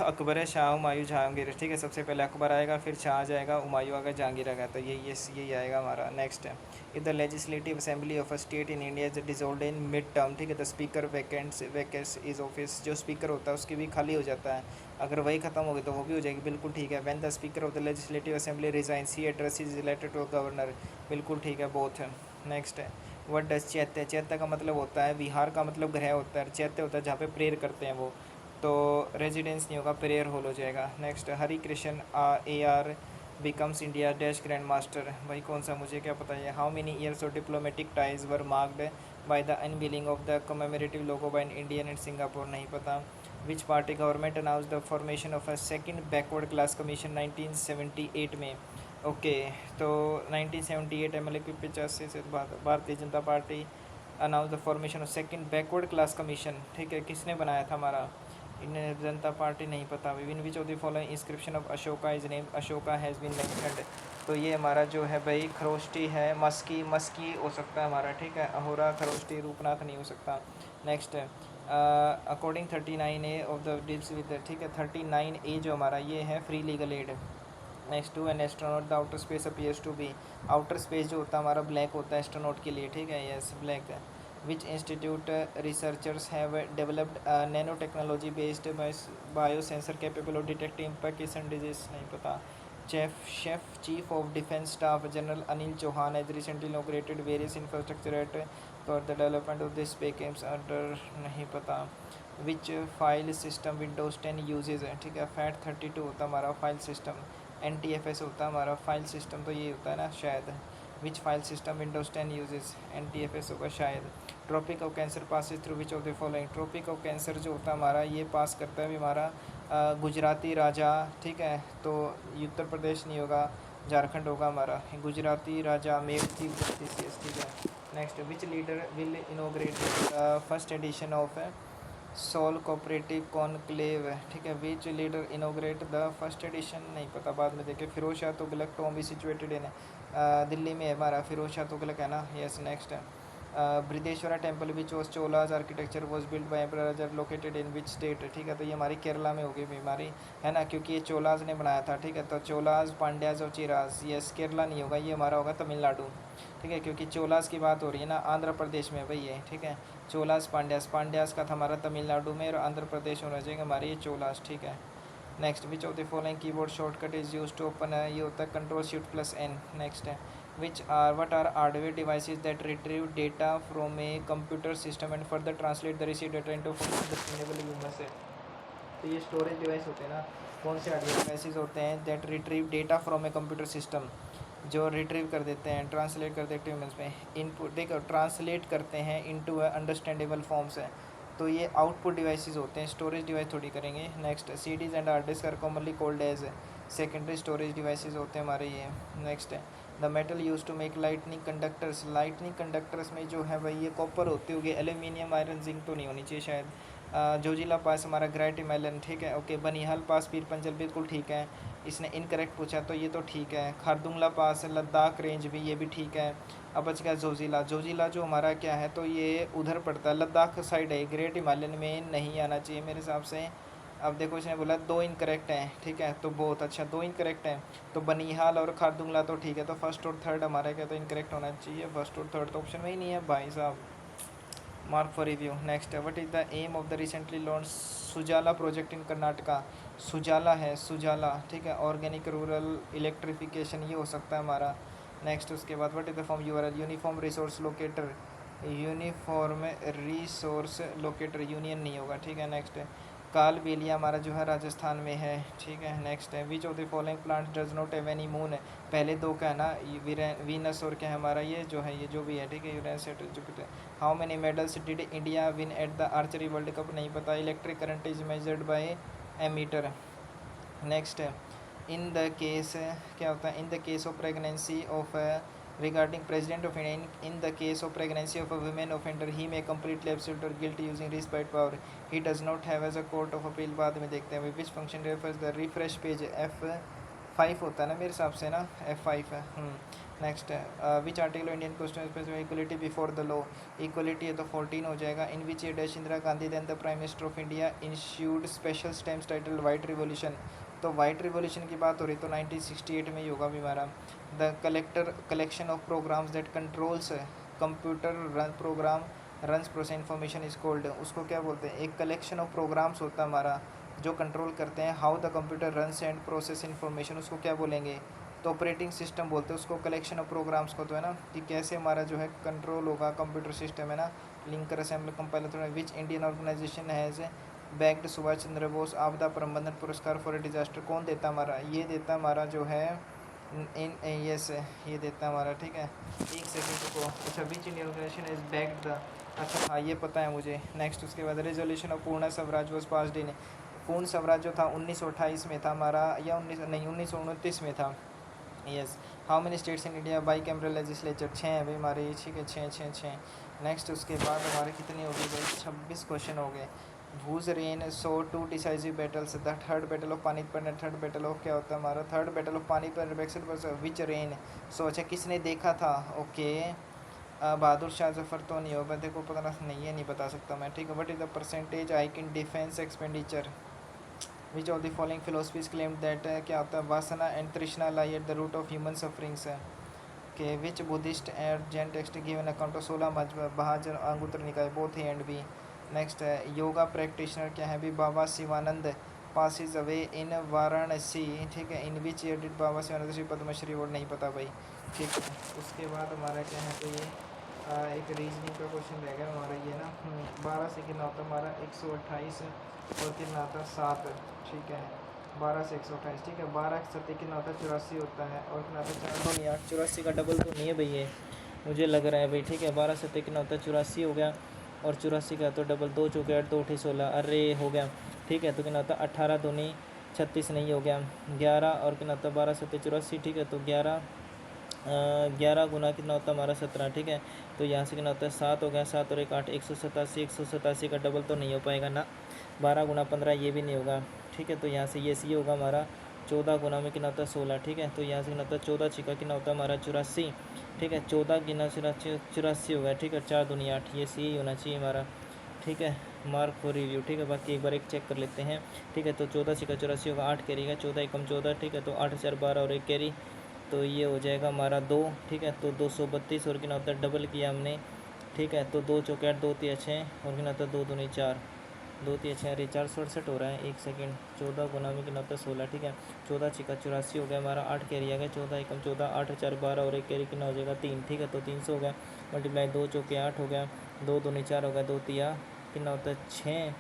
अकबर है, शाह, हुमायूं, जहांगीर, ठीक है। सबसे पहले अकबर आएगा, फिर शाह आ जाएगा, हुमायूं आएगा, जहांगीर आएगा, तो यही आएगा हमारा। नेक्स्ट है if the legislative assembly of a state in India is dissolved in mid term, ठीक है, द स्पीकर वैकेंट्स इज ऑफिस, जो स्पीकर होता है उसकी भी खाली हो जाता है, अगर वही खत्म हो गई तो वो भी हो जाएगी, बिल्कुल ठीक है। When the speaker of the legislative assembly resigns he addresses his letter to governor, बिल्कुल ठीक है, बोथ है। नेक्स्ट है व्हाट डज चैत्य, चैत्य का मतलब होता है विहार का मतलब गृह होता है, चैत्य होता है जहाँ पे प्रेयर करते हैं वो, तो रेजिडेंस नहीं होगा, प्रेयर हॉल हो जाएगा। Next Hari Krishna A R becomes India dash grand master, भाई कौन सा मुझे क्या पता है। How many years of diplomatic ties were marked by the unveiling of the commemorative logo by Indian and Singapore, नहीं पता। विच party government announce the formation of a second backward class commission 1978 में, ओके। तो 1978 है, मतलब कि 85 से Bharatiya Janata party announce the formation of second backward class commission, ठीक है। किसने बनाया था हमारा इंडियन जनता पार्टी, नहीं पता। In which of the following inscription of Ashoka is name Ashoka has been mentioned, तो ये हमारा जो है भाई खरोष्टी है, मस्की, मस्की हो सकता है हमारा, ठीक है। अहोरा, खरोष्टी, रूपनाथ नहीं हो सकता। नेक्स्ट है according 39A of the deals with, ठीक है। 39A जो हमारा ये है free legal aid. Next to an astronaut the outer space appears to be, outer space जो होता है हमारा ब्लैक होता है एस्ट्रोनॉट के लिए, ठीक है, यस ब्लैक है। Which institute researchers have developed nanotechnology based biosensor capable of detecting Parkinson disease? नहीं पता. Chief of Defence Staff General Anil Chauhan has recently inaugurated various infrastructure at for the development of this becomes under नहीं पता. Which file system Windows 10 uses है, ठीक है. FAT32 होता हमारा file system. NTFS होता हमारा फाइल सिस्टम, तो ये होता है ना शायद. Which file system Windows 10 uses? NTFS होगा शायद. Tropic of cancer passes through which of the following? Tropic of cancer जो होता है हमारा ये पास करता है हमारा गुजराती राजा, ठीक है. तो उत्तर प्रदेश नहीं होगा, झारखंड होगा हमारा. गुजराती राजा मेवती TCS, ठीक है. Next, which leader will inaugurate first edition of sole cooperative conclave, ठीक है. Which leader inaugurate the first edition? नहीं पता, बाद में देखे. फिरोज शाह तुगलक टॉम भी सिचुएटेड इन दिल्ली में है हमारा फिरोज शाह तुगलक है ना. Yes. Next, Brihadeeswara temple which was Cholas architecture was build by emperor located in which state? ठीक है, तो ये हमारी केरला में होगी हमारी, है ना, क्योंकि ये चोलाज ने बनाया था, ठीक है. तो चोलाज, पांड्याज और चिराज. यस, केरला नहीं होगा, ये हमारा होगा तमिलनाडु, ठीक है, क्योंकि चोलाज की बात हो रही है ना. आंध्र प्रदेश में भाई है, ठीक है. चोलाज पांड्याज का था हमारा तमिलनाडु में, और आंध्र प्रदेश होना चाहिए हमारे ये चोलाज, ठीक है. Next, which of the following keyboard shortcut is use to open? ये होता है Ctrl+Shift+N. नेक्स्ट है, what are hardware devices that retrieve data from a computer system and further translate the received data into sustainable human से? तो ये storage device होते हैं ना. कौन से हार्डवेयर डिवाइसेस होते हैं that retrieve data from a computer system, जो रिट्रीव कर देते हैं, ट्रांसलेट कर देते हैं ह्यूमन्स में. इनपुट देखो, ट्रांसलेट करते हैं इनटू अंडरस्टैंडेबल फॉर्म्स है, तो ये आउटपुट डिवाइसेस होते हैं, स्टोरेज डिवाइस थोड़ी करेंगे. Next, CDs and hard disk are commonly called as secondary storage devices होते हैं हमारे ये. नेक्स्ट है, the metal use to make lightning conductors. Lightning conductors में जो है भाई ये कॉपर होती होगी, एल्यूमिनियम, आयरन, जिंक तो नहीं होनी चाहिए शायद. जोजिला पास हमारा ग्रेट हिमालयन, ठीक है. ओके, बनिहाल पास पीर पंजल बिल्कुल ठीक है, इसने इनकरेक्ट पूछा तो ये तो ठीक है. खारदुंगला पास लद्दाख रेंज भी, ये भी ठीक है. अब बच गया जोजिला. जोजिला जो हमारा क्या है, तो ये उधर पड़ता है, लद्दाख साइड है, ग्रेट हिमालयन में नहीं आना चाहिए मेरे हिसाब से. अब देखो इसने बोला 2 इनकरेक्ट हैं, ठीक है, तो बहुत अच्छा, 2 इनकरेक्ट हैं. तो बनिहाल और खारदुंगला तो ठीक है, तो फर्स्ट और थर्ड हमारा क्या तो इनकरेक्ट होना चाहिए. फर्स्ट और थर्ड तो ऑप्शन में ही नहीं है भाई साहब. Mark for review. Next, what is the aim of the recently launch Sujala project in Karnataka? Sujala है, सुजाला, ठीक है. ऑर्गेनिक रूरल इलेक्ट्रिफिकेशन ये हो सकता है हमारा. नेक्स्ट, उसके बाद what is the form URL? Uniform resource locator, uniform resource locator, union नहीं होगा, ठीक है. नेक्स्ट, कालबेलिया हमारा जो है राजस्थान में है, ठीक है. नेक्स्ट है, which of the following plant does not have any moon? पहले दो का है ना, वीनस और क्या है हमारा ये जो है, ये जो भी है, ठीक है. Uranus, Jupiter. How many medals did India win at the archery world cup? नहीं पता. Electric current is measured by ammeter. Next, in the case क्या होता है, in the case of pregnancy of regarding president of India, in the case of pregnancy of a women offender he may completely absolute or guilty using respite power he does not have as a court of appeal. बाद में देखते हैं. which function refers the refresh page? F5 होता है ना मेरे हिसाब से ना, F5 है. Next, which article Indian constitution equality before the law? Equality है तो 14 हो जाएगा. In which year dash Indira Gandhi then the prime minister of India issued special stamps title white revolution? तो वाइट रिवॉल्यूशन की बात हो रही तो 1968 में ही होगा भी हमारा. The collection of programs that controls computer run programme runs process information is called, उसको क्या बोलते हैं? एक कलेक्शन ऑफ प्रोग्राम्स होता है हमारा जो कंट्रोल करते हैं how the computer runs and process information, उसको क्या बोलेंगे? तो ऑपरेटिंग सिस्टम बोलते हैं उसको, कलेक्शन ऑफ प्रोग्राम्स को, तो है ना, कि कैसे हमारा जो है कंट्रोल होगा कंप्यूटर सिस्टम, है ना. Linker assembly compiler. Which Indian organisation has backed Subhash Chandra Bose आपदा प्रबंधन पुरस्कार फॉर ए डिजास्टर? कौन देता हमारा? ये देता हमारा जो है इन यस, ये देता है हमारा, ठीक है. एक सेकेंड को. अच्छा, which Indian organization is backed the, अच्छा हाँ ये पता है मुझे. नेक्स्ट, उसके बाद रेजोल्यूशन ऑफ पूर्ण स्वराज वॉज पास्ड इन, पूर्ण स्वराज जो था 1928 में था हमारा, या 1929 में था. Yes. How many states in India by cameral legislature? 6 है भाई हमारे, ठीक है, 6. नेक्स्ट, उसके बाद हमारे कितने हो गए भाई? 26 क्वेश्चन हो गए. whose reign saw 2 decisive battles, the third battle of Panipat and third battle of क्या होता है हमारा? Third battle of Panipat which reign? So अच्छा, किसने देखा था? ओके, बहादुर शाह जफर तो नहीं होगा, देखो पता नहीं है, नहीं बता सकता मैं, ठीक है. What is the percentage hike in defence expenditure? Which of the following philosophies claimed that क्या होता है? Vasana and trishna lie at the root of human sufferings है. Okay, which Buddhist and Jain text given account of 16 मजहब महाजन Anguttara Nikaya both A and B. Next है yoga practitioner क्या है भी Baba Sivananda passes away in Varanasi, ठीक है, in which year did Baba Shivanand Shri Padmashri award, नहीं पता भाई, ठीक है। उसके बाद हमारा क्या है तो ये एक रीजनिंग का क्वेश्चन रह गया हमारा ये ना 12 से कितना होता है हमारा 128 और कितना आता है 7, ठीक है, 12 से 128, ठीक है, 12 7 कितना होता है 84 होता है और कितना होता है 4 2 8, 84 का डबल तो नहीं है भाई ये मुझे लग रहा है भाई, ठीक है, 12 7 कितना होता है 84 हो गया और 84 का तो डबल 2 चौके 8 2 8 16, अरे हो गया, ठीक है, तो कितना होता है 18 दूनी 36 नहीं हो गया 11 और कितना होता है 12 7 84, ठीक है, तो 11 गुना कितना होता है हमारा 17, ठीक है, तो यहाँ से कितना होता है 7 हो गया, 7 और 1 8, 187 का डबल तो नहीं हो पाएगा ना, 12 गुना 15 ये भी नहीं होगा, ठीक है, तो यहाँ से ये होगा हमारा 14 गुना में कितना होता है 16, ठीक है, तो यहाँ से कितना होता है 14 छिका कितना होता है हमारा 84, ठीक है, 14 गिना 84 होगा, ठीक है, 4 दूनी 8, ये सी होना चाहिए हमारा, ठीक है, मार्क फॉर रिव्यू, ठीक है, बाकी एक बार एक चेक कर लेते हैं, ठीक है, तो 14 छिका 84 होगा, 8 कैरी का 14 एकम 14, ठीक है, तो 8 4 12 और 1 कैरी, तो ये हो जाएगा हमारा 2, ठीक है, तो 232 और कितना होता है डबल किया हमने, ठीक है, तो 2 चौके 8 2 3 6 और कितना होता है 2 दूनी 4 2 3 6 अरे 468 हो रहा है, एक सेकंड, 14 गुना में कितना होता है 16, ठीक है, 14 छिका 84 हो गया हमारा, 8 कैरी आ गया, 14 एकम 14, 8 4 12 और 1 कैरी कितना हो जाएगा 3, ठीक है, तो 300 हो गया, मल्टीप्लाई 2 चौके 8 हो गया, 2 दूनी 4 हो गया, 2 तिया कितना होता है 6,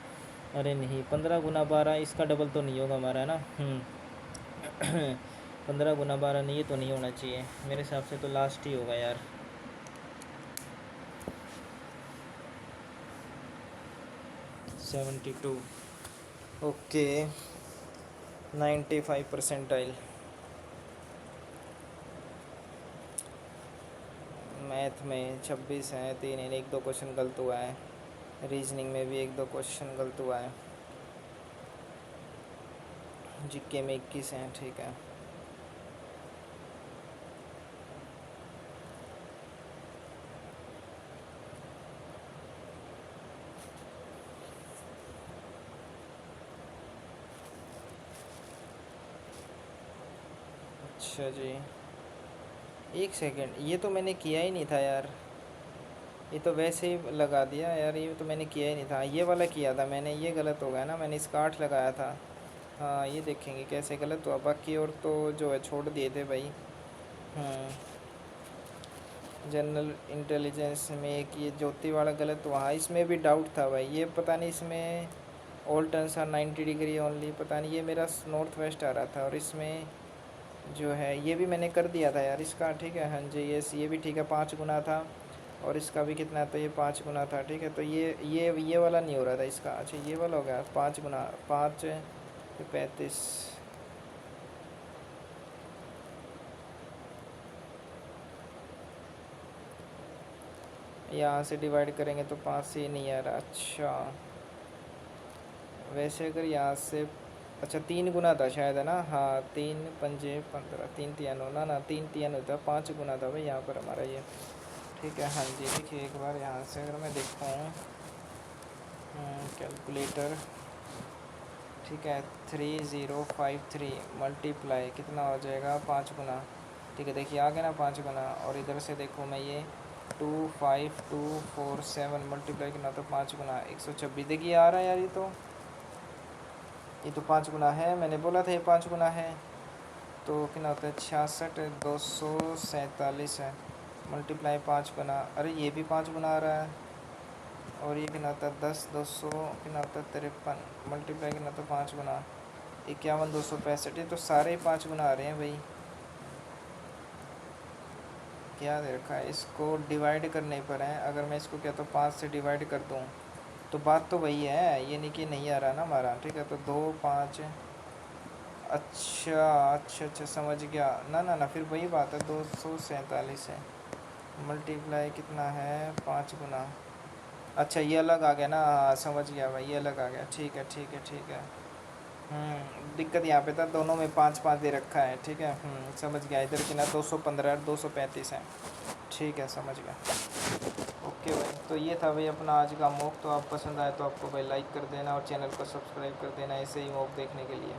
अरे नहीं 15 गुना 12 इसका डबल तो नहीं होगा हमारा, है ना 15 गुना 12 नहीं, ये तो नहीं होना चाहिए मेरे हिसाब से, तो लास्ट ही होगा यार, 72, ओके, 95 परसेंटाइल। मैथ में 26 हैं, 3 1 2 क्वेश्चन गलत हुआ है, रीजनिंग में भी 1 2 क्वेश्चन गलत हुआ है, जीके में 21 हैं, ठीक है। अच्छा जी, एक सेकंड, ये तो मैंने किया ही नहीं था यार, ये तो वैसे ही लगा दिया यार, ये तो मैंने किया ही नहीं था, ये वाला किया था मैंने, ये गलत हो गया ना, मैंने इसका 8 लगाया था, हाँ ये देखेंगे कैसे गलत हुआ, बाकी और तो जो है छोड़ दिए थे भाई। जनरल इंटेलिजेंस में एक ये ज्योति वाला गलत हुआ, हाँ इसमें भी डाउट था भाई, ये पता नहीं इसमें all turns are 90 degree only, पता नहीं, ये मेरा नॉर्थ वेस्ट आ रहा था और इसमें जो है ये भी मैंने कर दिया था यार इसका, ठीक है, हाँ जी ये भी ठीक है, 5 गुना था और इसका भी कितना, तो ये 5 गुना था, ठीक है, तो ये वाला नहीं हो रहा था इसका, अच्छा ये वाला हो गया 5 गुना 5 35, यहाँ से डिवाइड करेंगे तो 5 से ही नहीं आ रहा, अच्छा वैसे अगर यहाँ से, अच्छा 3 गुना था शायद, है ना, हाँ 3 पंजे 15, 3 तियान होना ना, 3 तियान होता है, 5 गुना था भाई यहाँ पर हमारा ये, ठीक है, हाँ जी देखिए एक बार यहाँ से अगर मैं देखता हूँ कैलकुलेटर, ठीक है, 3053 मल्टीप्लाई कितना हो जाएगा 5 गुना, ठीक है, देखिए आ गया ना 5 गुना, और इधर से देखो मैं ये 25247 मल्टीप्लाई कितना, तो 5 गुना 126, देखिए आ रहा है यार, ये तो 5 गुना है, मैंने बोला था ये 5 गुना है, तो कितना होता है 66 247 है, मल्टीप्लाई 5 गुना, अरे ये भी 5 गुना आ रहा है, और ये कितना होता है 10 200 कितना होता है 53, मल्टीप्लाई कितना होता है 5 गुना 51 265, ये तो सारे 5 गुना आ रहे हैं भाई, क्या दे रखा है, इसको डिवाइड करने पर है, अगर मैं इसको कहता हूँ 5 से डिवाइड कर दूँ तो बात तो वही है, ये नहीं कि नहीं आ रहा ना हमारा, ठीक है, तो 2 5, अच्छा समझ गया, ना फिर वही बात है 247 है, मल्टीप्लाई कितना है 5 गुना, अच्छा ये अलग आ गया ना, हाँ समझ गया भाई, ये अलग आ गया, ठीक है ठीक है, दिक्कत यहाँ पे था, दोनों में 5 5 दे रखा है, ठीक है, समझ गया, इधर की ना 215 और 235 है, ठीक है समझ गया, ओके भाई, तो ये था भाई अपना आज का मॉक, तो आप पसंद आए तो आपको भाई लाइक कर देना और चैनल को सब्सक्राइब कर देना ऐसे ही मॉक देखने के लिए।